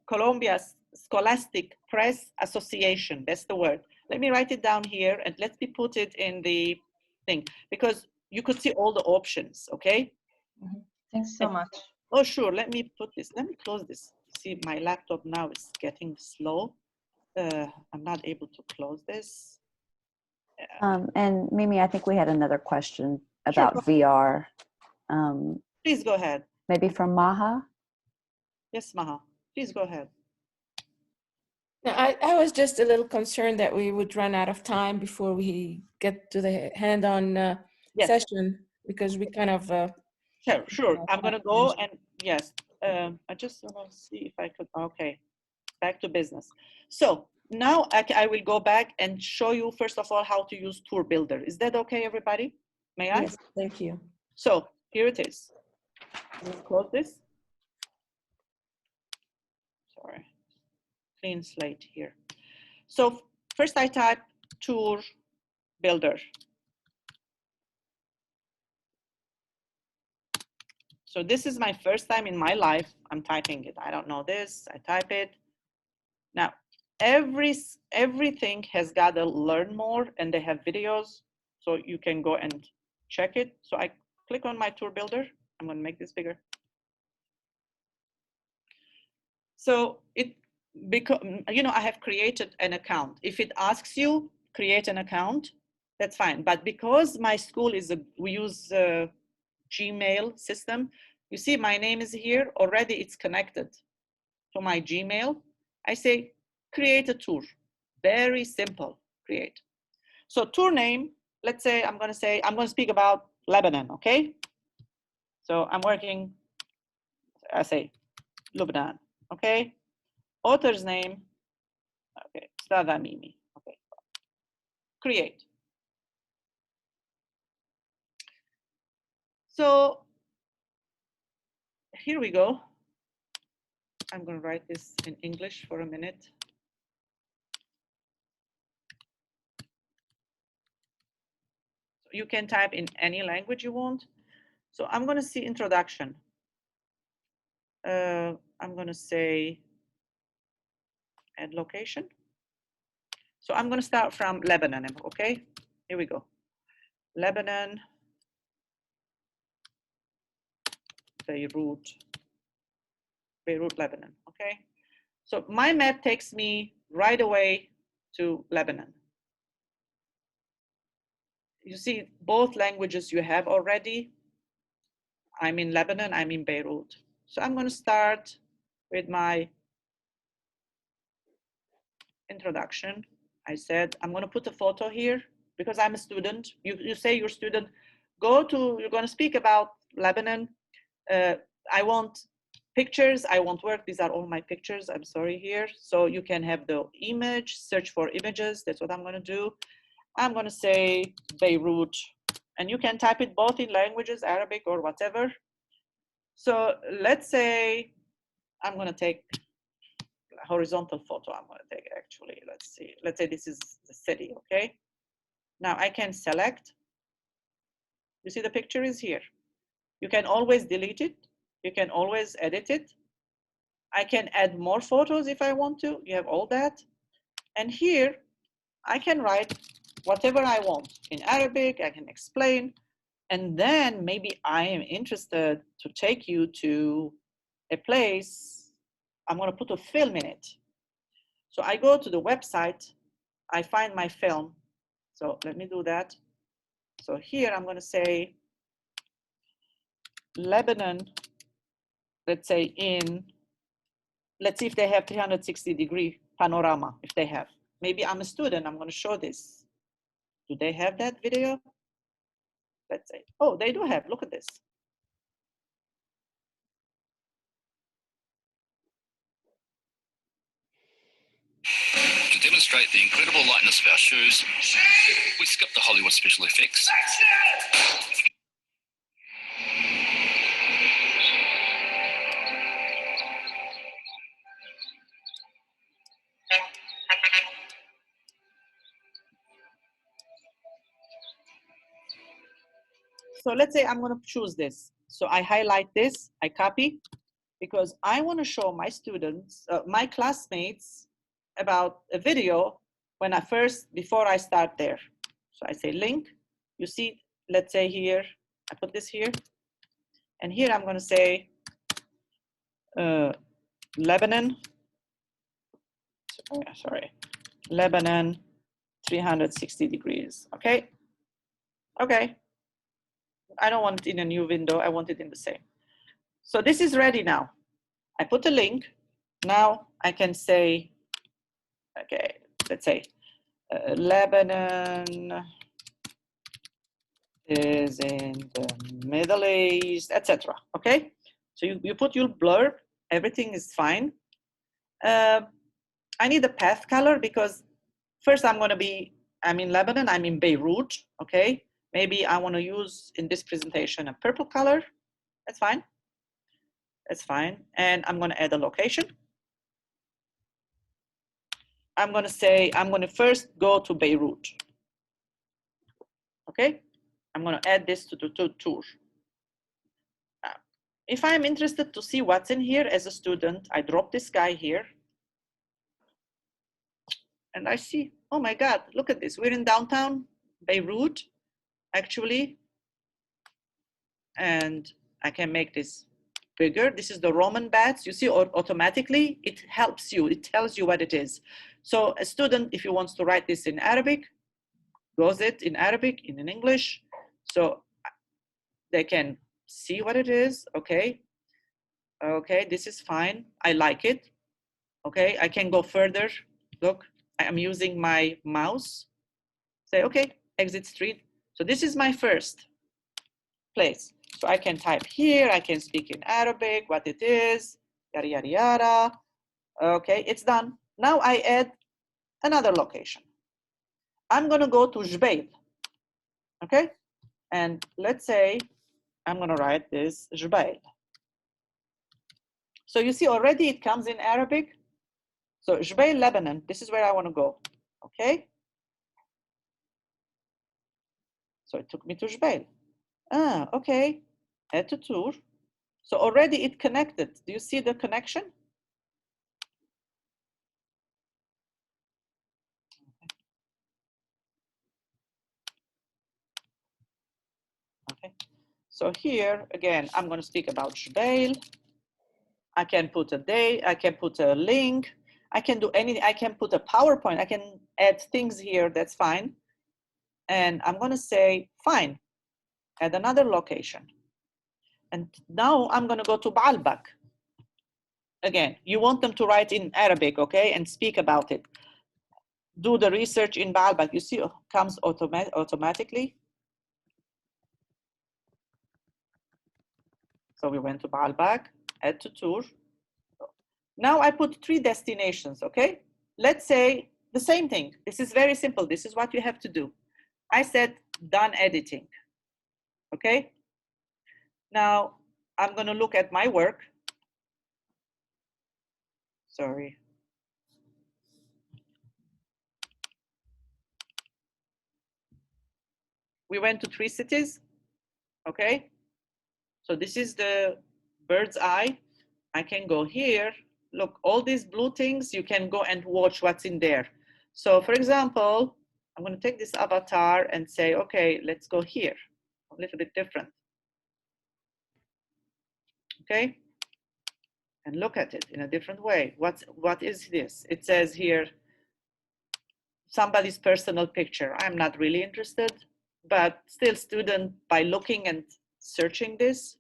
[SPEAKER 2] Columbia Scholastic Press Association, that's the word. Let me write it down here, and let me put it in the thing, because you could see all the options, okay?
[SPEAKER 10] Thanks so much.
[SPEAKER 2] Oh, sure, let me put this, let me close this. See, my laptop now is getting slow. I'm not able to close this.
[SPEAKER 1] And Mimi, I think we had another question about VR.
[SPEAKER 2] Please go ahead.
[SPEAKER 1] Maybe from Maha?
[SPEAKER 2] Yes, Maha, please go ahead.
[SPEAKER 5] I was just a little concerned that we would run out of time before we get to the hand-on
[SPEAKER 2] Yes.
[SPEAKER 5] session, because we kind of
[SPEAKER 2] Sure. I'm gonna go and yes. I just want to see if I could. Okay, back to business. So now I will go back and show you first of all how to use Tour Builder. Is that okay, everybody? May I?
[SPEAKER 7] Yes, thank you.
[SPEAKER 2] So here it is. I'm gonna close this. Sorry, clean slate here. So first I type Tour Builder. So this is my first time in my life I'm typing it. I don't know this, I type it. Now, everything has got to learn more, and they have videos, so you can go and check it. So I click on my Tour Builder. I'm gonna make this bigger. So I have created an account. If it asks you create an account, that's fine. But because my school we use a Gmail system, you see my name is here already. It's connected to my Gmail. I say create a tour. Very simple, create. So tour name, let's say I'm going to speak about Lebanon, okay? So I'm working, I say Lebanon, okay? Author's name, okay, Stada Mimi, okay. Create. So here we go. I'm going to write this in English for a minute. You can type in any language you want. So I'm going to see introduction. I'm going to say add location. So I'm going to start from Lebanon, okay? Here we go. Lebanon, Beirut, Lebanon, okay? So my map takes me right away to Lebanon. You see both languages you have already. I'm in Lebanon, I'm in Beirut. So I'm going to start with my introduction. I said, I'm going to put a photo here because I'm a student. You say you're a student, you're going to speak about Lebanon. I want pictures, I want work. These are all my pictures, I'm sorry here. So you can have the image, search for images. That's what I'm going to do. I'm going to say Beirut, and you can type it both in languages, Arabic or whatever. So let's say I'm going to take a horizontal photo. I'm going to take actually, let's see. Let's say this is the city, okay? Now I can select. You see the picture is here. You can always delete it. You can always edit it. I can add more photos if I want to. You have all that. And here I can write whatever I want in Arabic. I can explain. And then maybe I am interested to take you to a place. I'm going to put a film in it. So I go to the website. I find my film. So let me do that. So here I'm going to say Lebanon, let's say let's see if they have 360-degree panorama, if they have. Maybe I'm a student, I'm going to show this. Do they have that video? Let's say, oh, they do have, look at this.
[SPEAKER 11] To demonstrate the incredible lightness of our shoes, we skipped the Hollywood special effects.
[SPEAKER 2] So let's say I'm going to choose this. So I highlight this, I copy, because I want to show my students, my classmates, about a video before I start there. So I say link. You see, let's say here, I put this here. And here I'm going to say Lebanon, sorry, Lebanon 360 degrees, okay? Okay. I don't want it in a new window, I want it in the same. So this is ready now. I put a link. Now I can say Okay, let's say Lebanon is in the Middle East, etc. Okay, so you put your blurb, everything is fine. I need a path color because first I'm in Lebanon, I'm in Beirut, okay? Maybe I want to use in this presentation a purple color. That's fine. That's fine. And I'm going to add a location. I'm going to say, I'm going to first go to Beirut. Okay? I'm going to add this to the tour. If I'm interested to see what's in here as a student, I drop this guy here. And I see, oh my God, look at this. We're in downtown Beirut, actually. And I can make this bigger. This is the Roman baths. You see, automatically, it helps you. It tells you what it is. So a student, if he wants to write this in Arabic, goes it in Arabic, in English. So they can see what it is, okay? Okay, this is fine. I like it. Okay, I can go further. Look, I am using my mouse. Say, okay, exit street. So this is my first place. So I can type here, I can speak in Arabic, what it is, yada, yada, yada. Okay, it's done. Now I add another location. I'm gonna go to Jbeil, okay? And let's say I'm gonna write this Jbeil. So you see already it comes in Arabic. So Jbeil, Lebanon, this is where I wanna go, okay? So it took me to Jbeil. Ah, okay, add to tour. So already it connected. Do you see the connection? Okay. So here, again, I'm going to speak about Jbeil. I can put a day, I can put a link, I can do anything, I can put a PowerPoint, I can add things here, that's fine. And I'm going to say, fine, add another location. And now I'm going to go to Baalbek. Again, you want them to write in Arabic, okay, and speak about it. Do the research in Baalbek. You see, it comes automatically. So we went to Baalbek, add to tour. Now I put 3 destinations, okay? Let's say the same thing. This is very simple. This is what you have to do. I said done editing, okay? Now I'm gonna look at my work. Sorry. We went to 3 cities, okay? So this is the bird's eye. I can go here. Look, all these blue things, you can go and watch what's in there. So for example, I'm gonna take this avatar and say, okay, let's go here. A little bit different. Okay? And look at it in a different way. What is this? It says here, somebody's personal picture. I'm not really interested, but still student, by looking and searching this,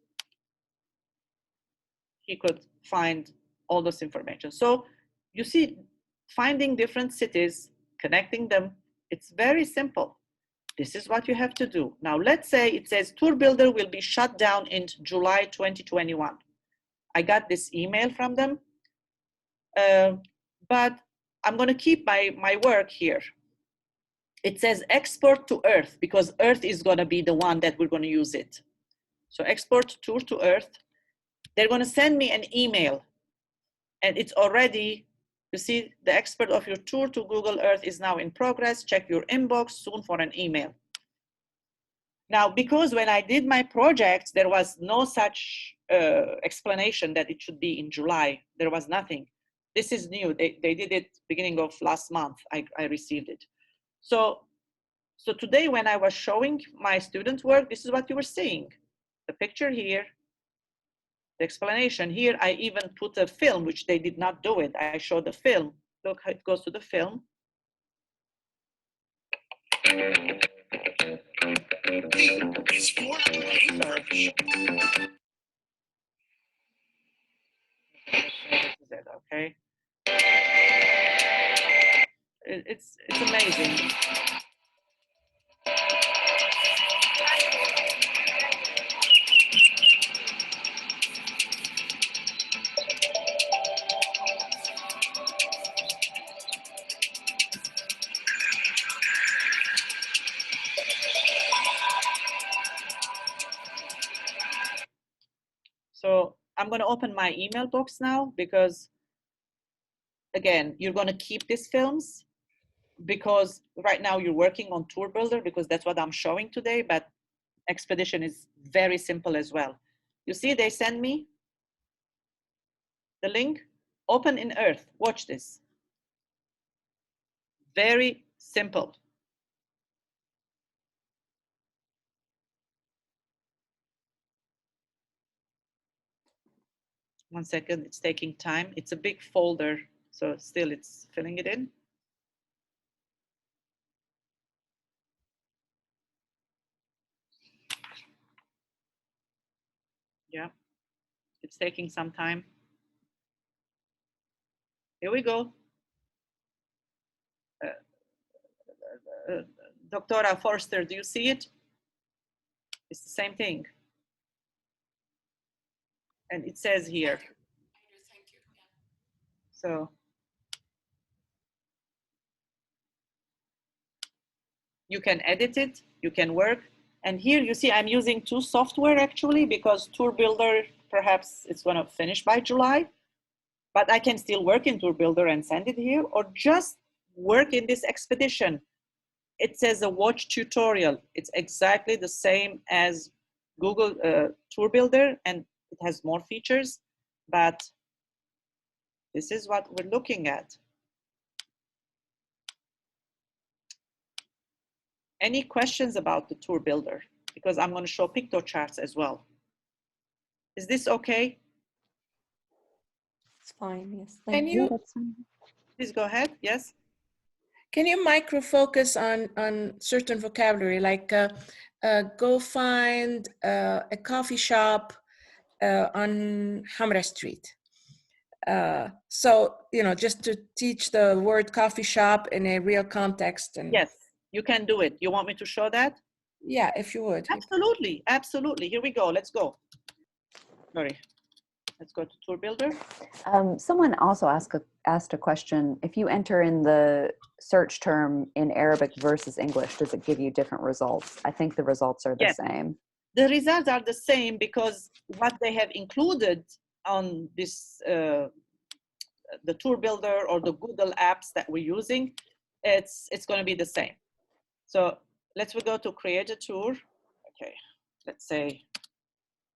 [SPEAKER 2] he could find all this information. So you see, finding different cities, connecting them, it's very simple. This is what you have to do. Now, let's say it says Tour Builder will be shut down in July 2021. I got this email from them, but I'm going to keep my work here. It says export to Earth because Earth is going to be the one that we're going to use it. So export tour to Earth. They're going to send me an email, and it's already, you see, the export of your tour to Google Earth is now in progress. Check your inbox soon for an email. Now, because when I did my project, there was no such explanation that it should be in July. There was nothing. This is new. They did it beginning of last month. I received it. So today when I was showing my students' work, this is what you were seeing. The picture here, the explanation here. I even put a film, which they did not do it. I showed the film. Look how it goes to the film. Okay. It's amazing. So I'm going to open my email box now because, again, you're going to keep these films because right now you're working on Tour Builder because that's what I'm showing today, but Expedition is very simple as well. You see, they send me the link, open in Earth. Watch this. Very simple. One second, it's taking time. It's a big folder, so still it's filling it in. Yeah, it's taking some time. Here we go. Dr. Forster, do you see it? It's the same thing. And it says here. So you can edit it, you can work. And here you see I'm using two software actually because Tour Builder, perhaps it's gonna finish by July, but I can still work in Tour Builder and send it here or just work in this Expedition. It says a watch tutorial. It's exactly the same as Google Tour Builder and it has more features, but this is what we're looking at. Any questions about the Tour Builder? Because I'm going to show Piktochart as well. Is this okay?
[SPEAKER 7] It's fine, yes.
[SPEAKER 5] Can you,
[SPEAKER 2] Please go ahead, yes.
[SPEAKER 5] can you micro focus on certain vocabulary, like go find a coffee shop on Hamra Street? So, you know, just to teach the word coffee shop in a real context. And
[SPEAKER 2] yes, you can do it. You want me to show that?
[SPEAKER 5] Yeah, if you would.
[SPEAKER 2] Absolutely, absolutely. Here we go. Let's go. Sorry. Let's go to Tour Builder.
[SPEAKER 1] Someone also asked a question. If you enter in the search term in Arabic versus English, does it give you different results? I think the results are the same.
[SPEAKER 2] The results are the same because what they have included on this, the Tour Builder or the Google apps that we're using, it's going to be the same. So let's go to create a tour. Okay, let's say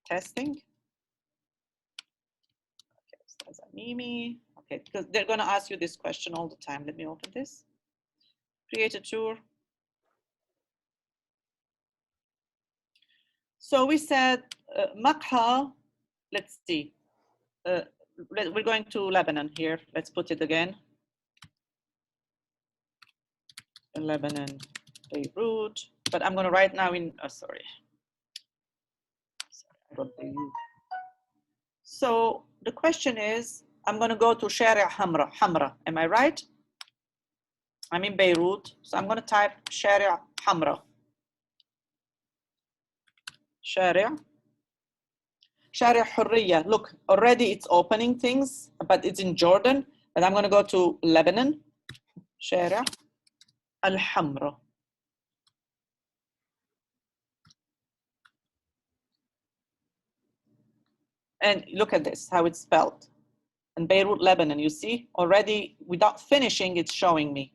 [SPEAKER 2] testing. Mimi. Okay, because they're going to ask you this question all the time. Let me open this. Create a tour. So we said Makha. Let's see. We're going to Lebanon here. Let's put it again. In Lebanon, Beirut. But I'm going to write now in. Oh, sorry. I wrote Beirut. So the question is, I'm going to go to Sharia Hamra. Am I right? I'm in Beirut. So I'm going to type Sharia Hamra. Sharia Hurriya. Look, already it's opening things, but it's in Jordan. And I'm going to go to Lebanon. Sharia Al-Hamra. And look at this, how it's spelled. And Beirut, Lebanon, you see? Already, without finishing, it's showing me.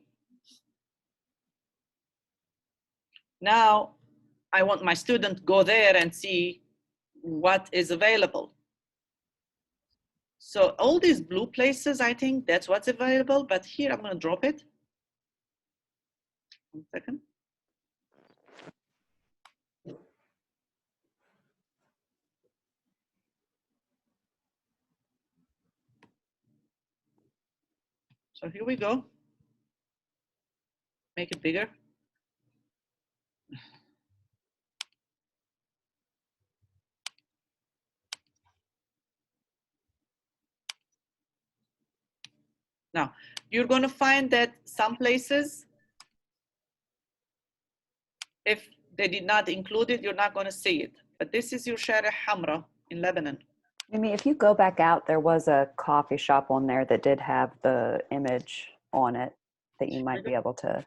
[SPEAKER 2] Now, I want my student to go there and see what is available. So all these blue places, I think that's what's available, but here I'm going to drop it. 1 second. So here we go. Make it bigger. Now, you're going to find that some places, if they did not include it, you're not going to see it. But this is your Shari Hamra in Lebanon.
[SPEAKER 1] Mimi, if you go back out, there was a coffee shop on there that did have the image on it that you might be able to.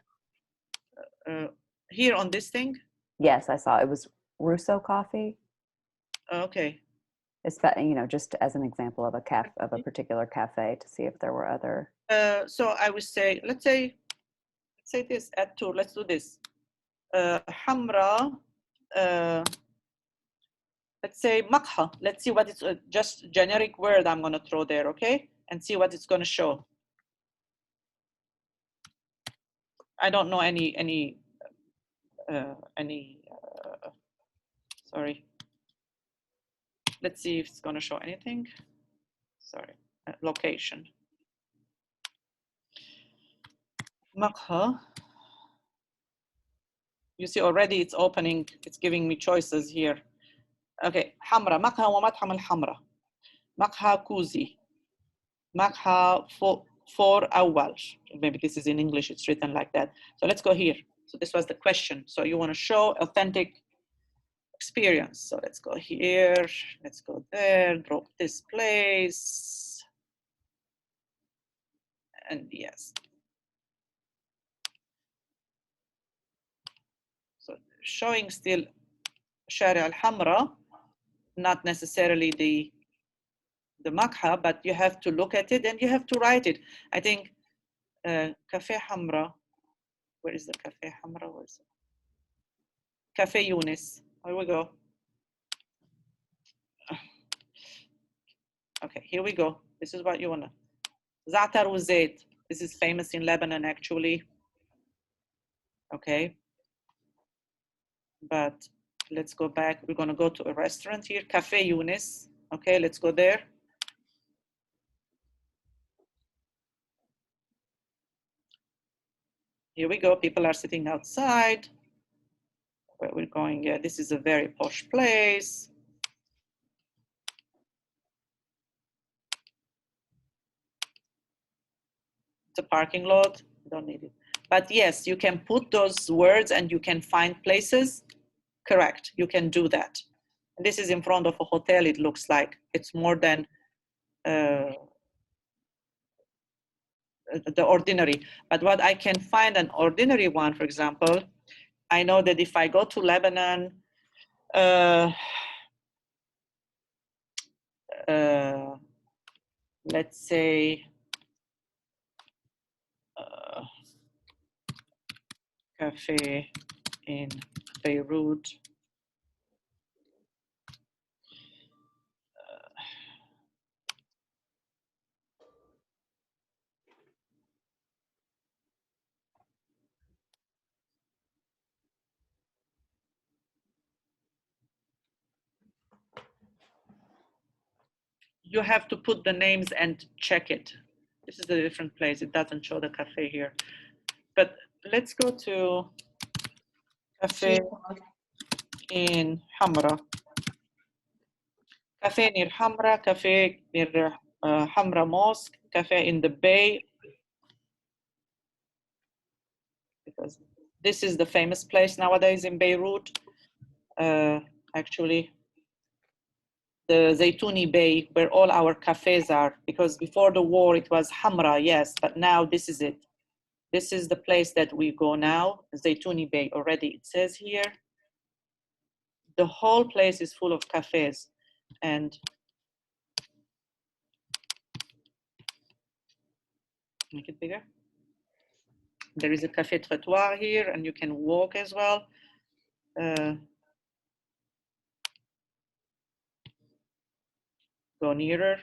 [SPEAKER 2] Here on this thing?
[SPEAKER 1] Yes, I saw it was Russo Coffee.
[SPEAKER 2] Okay.
[SPEAKER 1] It's, you know, just as an example of a particular cafe to see if there were other.
[SPEAKER 2] So I would say, let's say this, add tour, let's do this. Hamra, let's say makha. Let's see what it's, just generic word I'm going to throw there, okay? And see what it's going to show. I don't know any sorry. Let's see if it's going to show anything. Sorry, location. Makha. You see already it's opening, it's giving me choices here. Okay, Hamra, Makha wa Matham al-Hamra. Makha Kuzi. Makha for Awal. Maybe this is in English, it's written like that. So let's go here. So this was the question. So you want to show authentic experience. So let's go here, let's go there, drop this place. And yes. So showing still Shari al-Hamra, not necessarily the makha, but you have to look at it and you have to write it. I think Cafe Hamra, where is the Cafe Hamra? Where is it? Cafe Yunis, here we go. Okay, here we go. This is what you wanna. Za'atar Uzayt, this is famous in Lebanon actually. Okay. But let's go back. We're gonna go to a restaurant here, Cafe Yunis. Okay, let's go there. Here we go, people are sitting outside. Where we're going, yeah, this is a very posh place. It's a parking lot, don't need it. But yes, you can put those words and you can find places. Correct, you can do that. And this is in front of a hotel, it looks like. It's more than the ordinary. But what I can find an ordinary one, for example, I know that if I go to Lebanon, let's say, cafe in Beirut. You have to put the names and check it. This is a different place. It doesn't show the cafe here. But let's go to cafe in Hamra. Cafe near Hamra, cafe near Hamra Mosque, cafe in the Bay. Because this is the famous place nowadays in Beirut. Actually, the Zaytuni Bay, where all our cafes are, because before the war it was Hamra, yes, but now this is it. This is the place that we go now, Zaytuni Bay already, it says here. The whole place is full of cafes. And make it bigger. There is a cafe trottoir here and you can walk as well. Go nearer,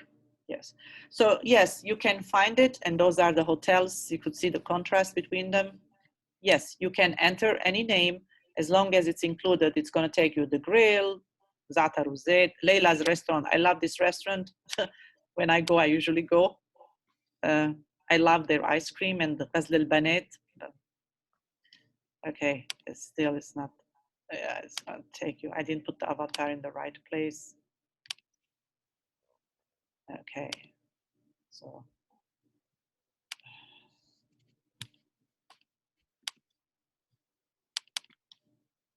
[SPEAKER 2] yes. So yes, you can find it and those are the hotels. You could see the contrast between them. Yes, you can enter any name as long as it's included. It's gonna take you the grill, Za'atar Uzayt, Leila's restaurant. I love this restaurant. When I go, I usually go. I love their ice cream and the Ghazl al-Banet. Okay, it's not, it's not take you. I didn't put the avatar in the right place. Okay, so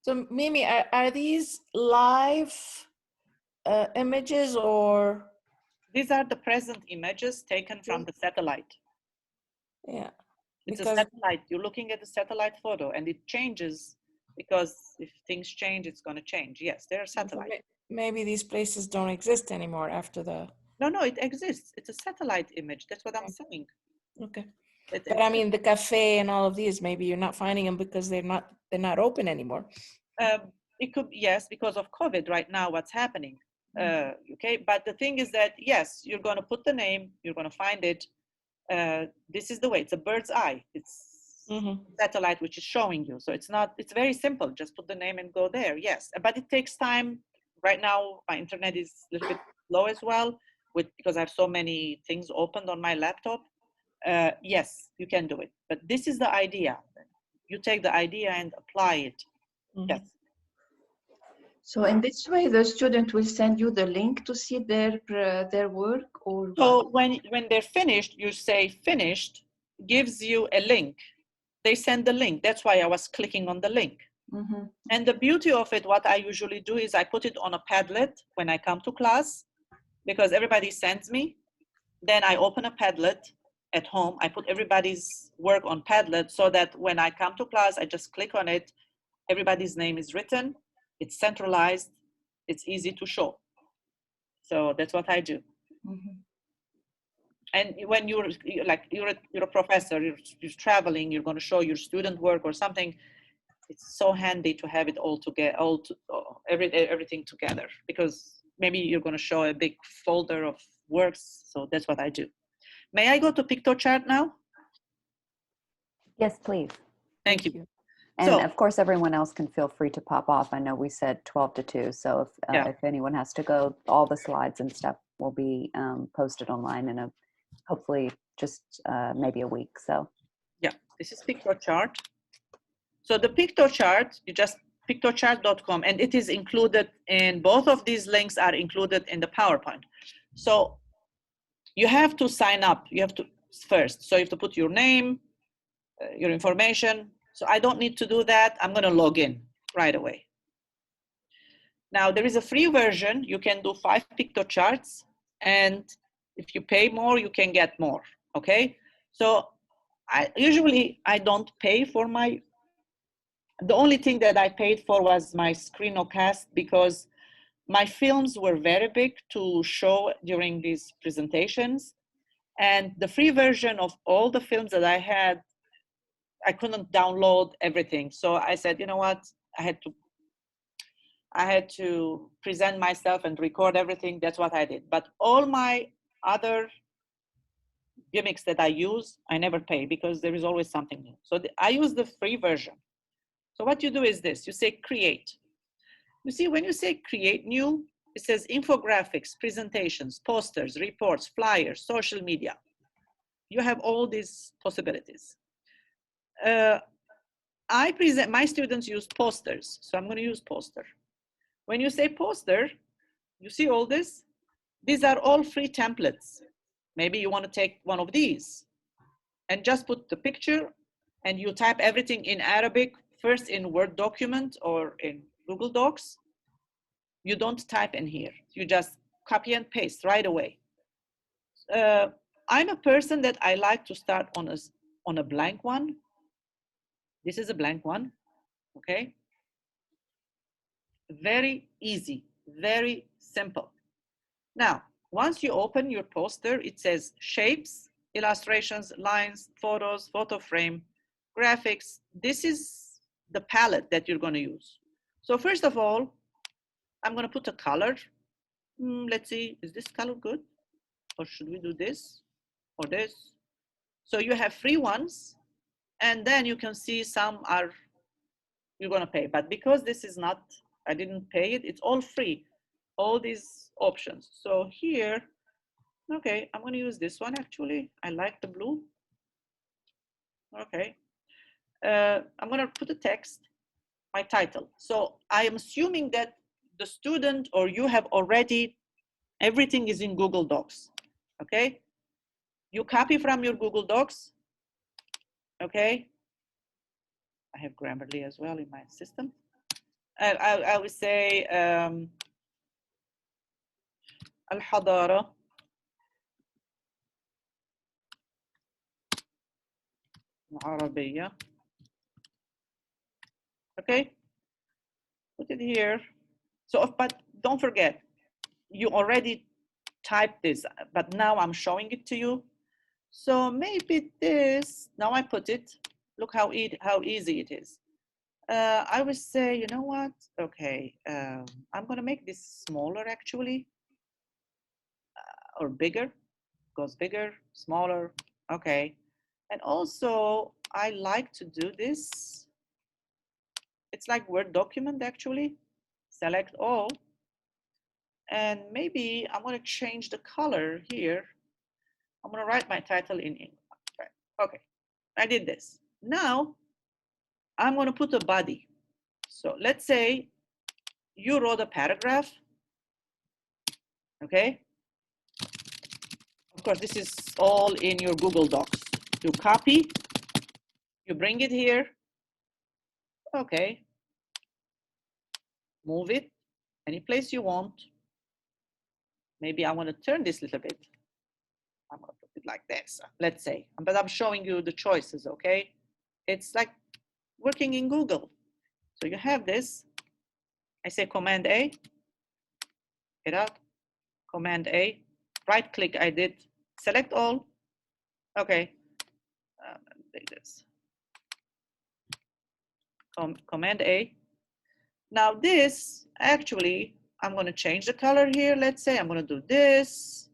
[SPEAKER 5] So Mimi, are these live images or?
[SPEAKER 2] These are the present images taken from the satellite.
[SPEAKER 5] Yeah.
[SPEAKER 2] It's a
[SPEAKER 5] Because
[SPEAKER 2] satellite. You're looking at the satellite photo and it changes because if things change, it's going to change. Yes, they're satellite.
[SPEAKER 5] maybe these places don't exist anymore after the.
[SPEAKER 2] No, it exists. It's a satellite image. That's what I'm saying.
[SPEAKER 5] Okay.
[SPEAKER 2] It
[SPEAKER 5] But I mean, the cafe and all of these, maybe you're not finding them because they're not open anymore.
[SPEAKER 2] It could, yes, because of COVID right now, what's happening. Okay, but the thing is that, yes, you're going to put the name, you're going to find it. This is the way, it's a bird's eye. It's satellite, which is showing you. So it's very simple. Just put the name and go there. Yes, but it takes time. Right now, my internet is a little bit low as well because I have so many things opened on my laptop. Yes, you can do it. But this is the idea. You take the idea and apply it. Yes.
[SPEAKER 10] So in this way, the student will send you the link to see their work, or
[SPEAKER 2] so when they're finished, you say finished, gives you a link. They send the link. That's why I was clicking on the link. And the beauty of it, what I usually do is I put it on a Padlet when I come to class, because everybody sends me. Then I open a Padlet at home. I put everybody's work on Padlet so that when I come to class, I just click on it. Everybody's name is written. It's centralized. It's easy to show. So that's what I do. And when you're a professor, you're traveling, you're going to show your student work or something. It's so handy to have it all together, everything together, because maybe you're going to show a big folder of works. So that's what I do. May I go to Piktochart now?
[SPEAKER 1] Yes, please.
[SPEAKER 2] Thank you.
[SPEAKER 1] And
[SPEAKER 2] So,
[SPEAKER 1] of course, everyone else can feel free to pop off. I know we said 12 to 2. So if anyone has to go, all the slides and stuff will be posted online in hopefully just maybe a week. So
[SPEAKER 2] yeah, this is Piktochart. So the Piktochart, you just piktochart.com, and it is included in both of these links are included in the PowerPoint. So you have to sign up. You have to first. So you have to put your name, your information. So I don't need to do that. I'm going to log in right away. Now there is a free version. You can do 5 Piktochart, and if you pay more, you can get more. Okay. So I don't pay for the only thing that I paid for was my screencast, because my films were very big to show during these presentations. And the free version of all the films that I had, I couldn't download everything. So I said, you know what, I had to present myself and record everything. That's what I did. But all my other gimmicks that I use, I never pay, because there is always something new. So I use the free version. So what you do is this, you say create. You see, when you say create new, it says infographics, presentations, posters, reports, flyers, social media. You have all these possibilities. My students use posters, so I'm going to use poster. When you say poster, you see all this? These are all free templates. Maybe you want to take one of these and just put the picture, and you type everything in Arabic, first in Word document or in Google Docs. You don't type in here. You just copy and paste right away. I'm a person that I like to start on a blank one. This is a blank one, okay? Very easy, very simple. Now, once you open your poster, it says shapes, illustrations, lines, photos, photo frame, graphics. This is the palette that you're going to use. So first of all, I'm going to put a color. Let's see, is this color good? Or should we do this or this? So you have free ones, and then you can see some are you're going to pay. But because this is not, I didn't pay it, it's all free, all these options. So here, okay, I'm going to use this one actually. I like the blue. Okay. I'm going to put a text, my title. So I am assuming that the student or you have already, everything is in Google Docs. Okay. You copy from your Google Docs. Okay. I have Grammarly as well in my system. I would say الحضارة العربية. Okay, put it here. So, but don't forget, you already typed this, but now I'm showing it to you. So maybe this, now I put it, look how easy it is. I would say, you know what? Okay, I'm gonna make this smaller actually, or bigger, goes bigger, smaller, okay. And also, I like to do this. It's like Word document actually. Select all. And maybe I'm gonna change the color here. I'm gonna write my title in ink. Okay, I did this. Now, I'm gonna put a body. So let's say you wrote a paragraph, okay? Of course, this is all in your Google Docs. You copy, you bring it here, okay. Move it any place you want. Maybe I want to turn this a little bit. I'm gonna put it like this, let's say, but I'm showing you the choices, okay? It's like working in Google. So you have this, I say Command A, get out, Command A, right click I did, select all, okay, take this, Command A. Now this, actually, I'm gonna change the color here, let's say, I'm gonna do this,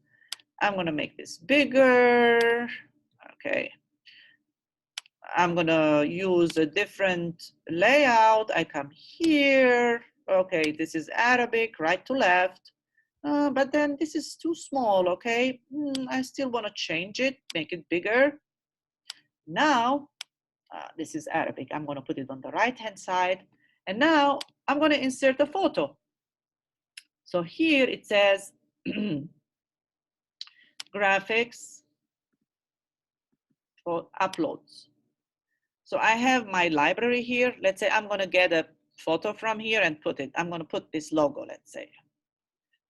[SPEAKER 2] I'm gonna make this bigger, okay. I'm gonna use a different layout, I come here, okay, this is Arabic, right to left, but then this is too small, okay? I still wanna change it, make it bigger. Now, this is Arabic, I'm gonna put it on the right-hand side, and now I'm gonna insert a photo. So here it says, graphics for uploads. So I have my library here. Let's say I'm gonna get a photo from here and put it. I'm gonna put this logo, let's say.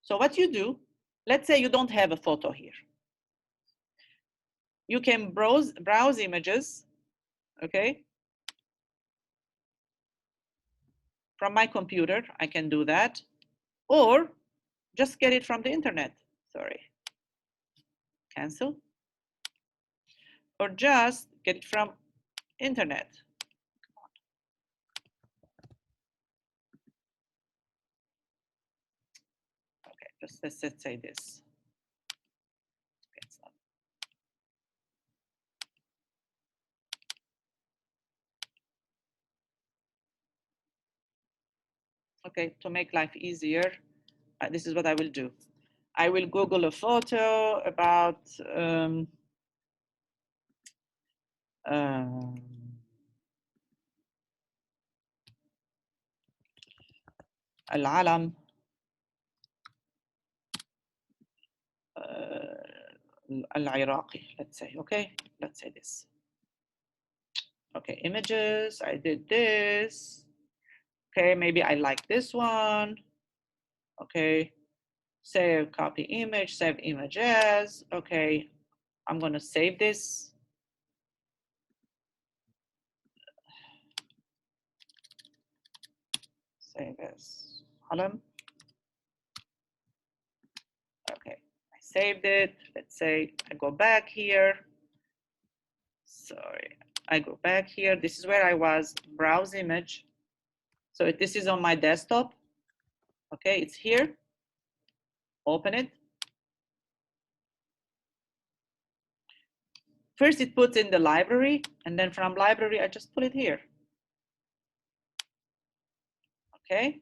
[SPEAKER 2] So what you do, let's say you don't have a photo here. You can browse images, okay? From my computer, I can do that. Or just get it from the internet, sorry. Cancel. Or just get it from internet. Okay, just let's say this. Okay, to make life easier, this is what I will do. I will Google a photo about العلم العراقي, let's say, okay? Let's say this. Okay, images, I did this. Okay, maybe I like this one. Okay, save, copy image, save images. Okay, I'm gonna save this. Save as Harlem. Okay, I saved it. Let's say I go back here. Sorry, I go back here. This is where I was, browse image. So this is on my desktop. Okay, it's here. Open it. First it puts in the library, and then from library, I just put it here. Okay.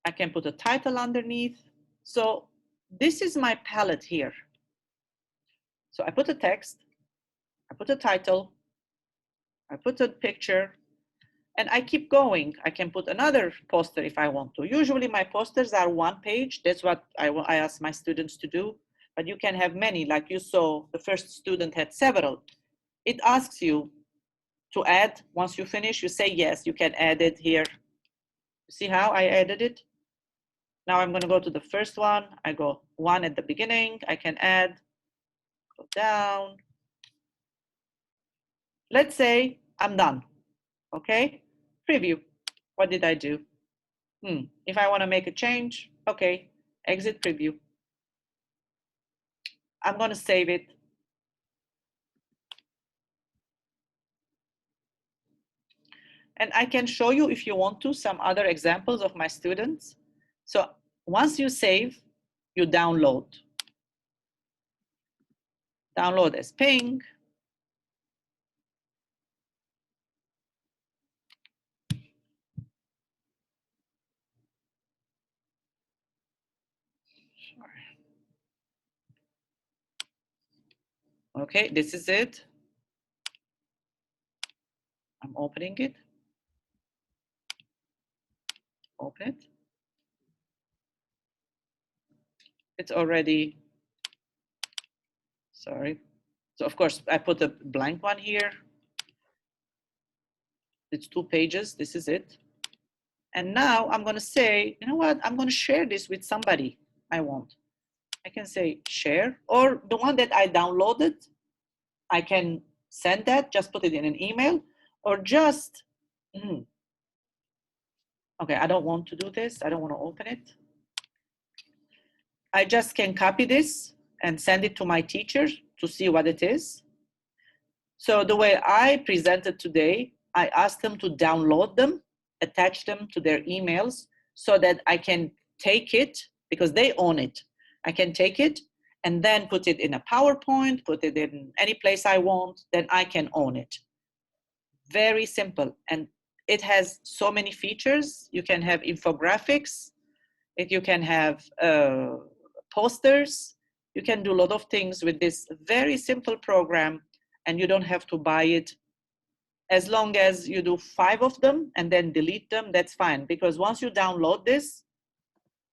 [SPEAKER 2] I can put a title underneath. So this is my palette here. So I put a text, I put a title, I put a picture, and I keep going. I can put another poster if I want to. Usually my posters are one page. That's what I ask my students to do. But you can have many, like you saw, the first student had several. It asks you, to add. Once you finish, you say yes, you can add it here. See how I added it? Now I'm going to go to the first one. I go 1 at the beginning. I can add, go down. Let's say I'm done. Okay, preview. What did I do? If I want to make a change, okay, exit preview. I'm going to save it. And I can show you, if you want to, some other examples of my students. So once you save, you download. Download as ping. Okay, this is it. I'm opening it. Open it. It's already, sorry. So of course, I put a blank one here. It's 2 pages. This is it. And now I'm going to say, you know what? I'm going to share this with somebody I want. I can say share, or the one that I downloaded, I can send that, just put it in an email, or just, okay, I don't want to do this. I don't want to open it. I just can copy this and send it to my teacher to see what it is. So the way I presented today, I asked them to download them, attach them to their emails so that I can take it, because they own it. I can take it and then put it in a PowerPoint, put it in any place I want, then I can own it. Very simple. And it has so many features. You can have infographics. You can have posters. You can do a lot of things with this very simple program, and you don't have to buy it. As long as you do 5 of them and then delete them, that's fine. Because once you download this,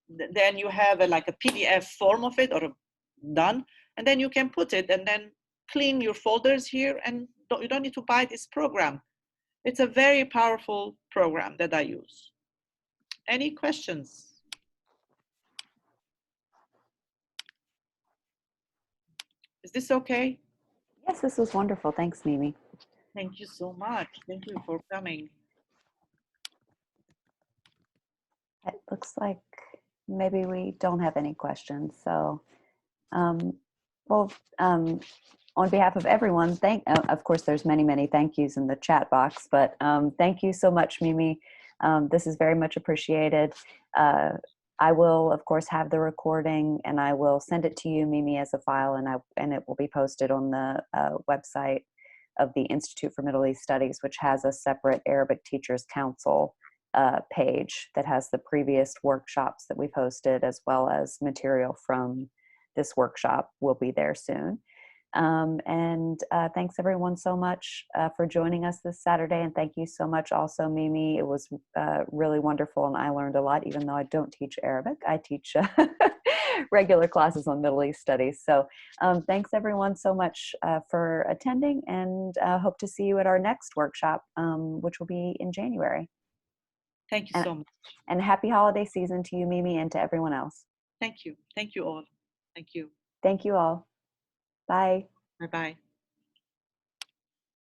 [SPEAKER 2] then you have like a PDF form of it, or done, and then you can put it and then clean your folders here, and you don't need to buy this program. It's a very powerful program that I use. Any questions? Is this okay?
[SPEAKER 1] Yes, this was wonderful. Thanks, Mimi.
[SPEAKER 2] Thank you so much. Thank you for coming.
[SPEAKER 1] It looks like maybe we don't have any questions. So, on behalf of everyone, of course, there's many thank yous in the chat box, but thank you so much, Mimi. This is very much appreciated. I will, of course, have the recording, and I will send it to you, Mimi, as a file, and it will be posted on the website of the Institute for Middle East Studies, which has a separate Arabic Teachers Council page that has the previous workshops that we've hosted, as well as material from this workshop will be there soon. Thanks everyone so much for joining us this Saturday. And thank you so much also, Mimi. It was really wonderful, and I learned a lot, even though I don't teach Arabic. I teach regular classes on Middle East studies. So thanks everyone so much for attending, and hope to see you at our next workshop, which will be in January.
[SPEAKER 2] Thank you so much.
[SPEAKER 1] And happy holiday season to you, Mimi, and to everyone else.
[SPEAKER 2] Thank you. Thank you all. Thank you.
[SPEAKER 1] Thank you all. Bye.
[SPEAKER 2] Bye-bye.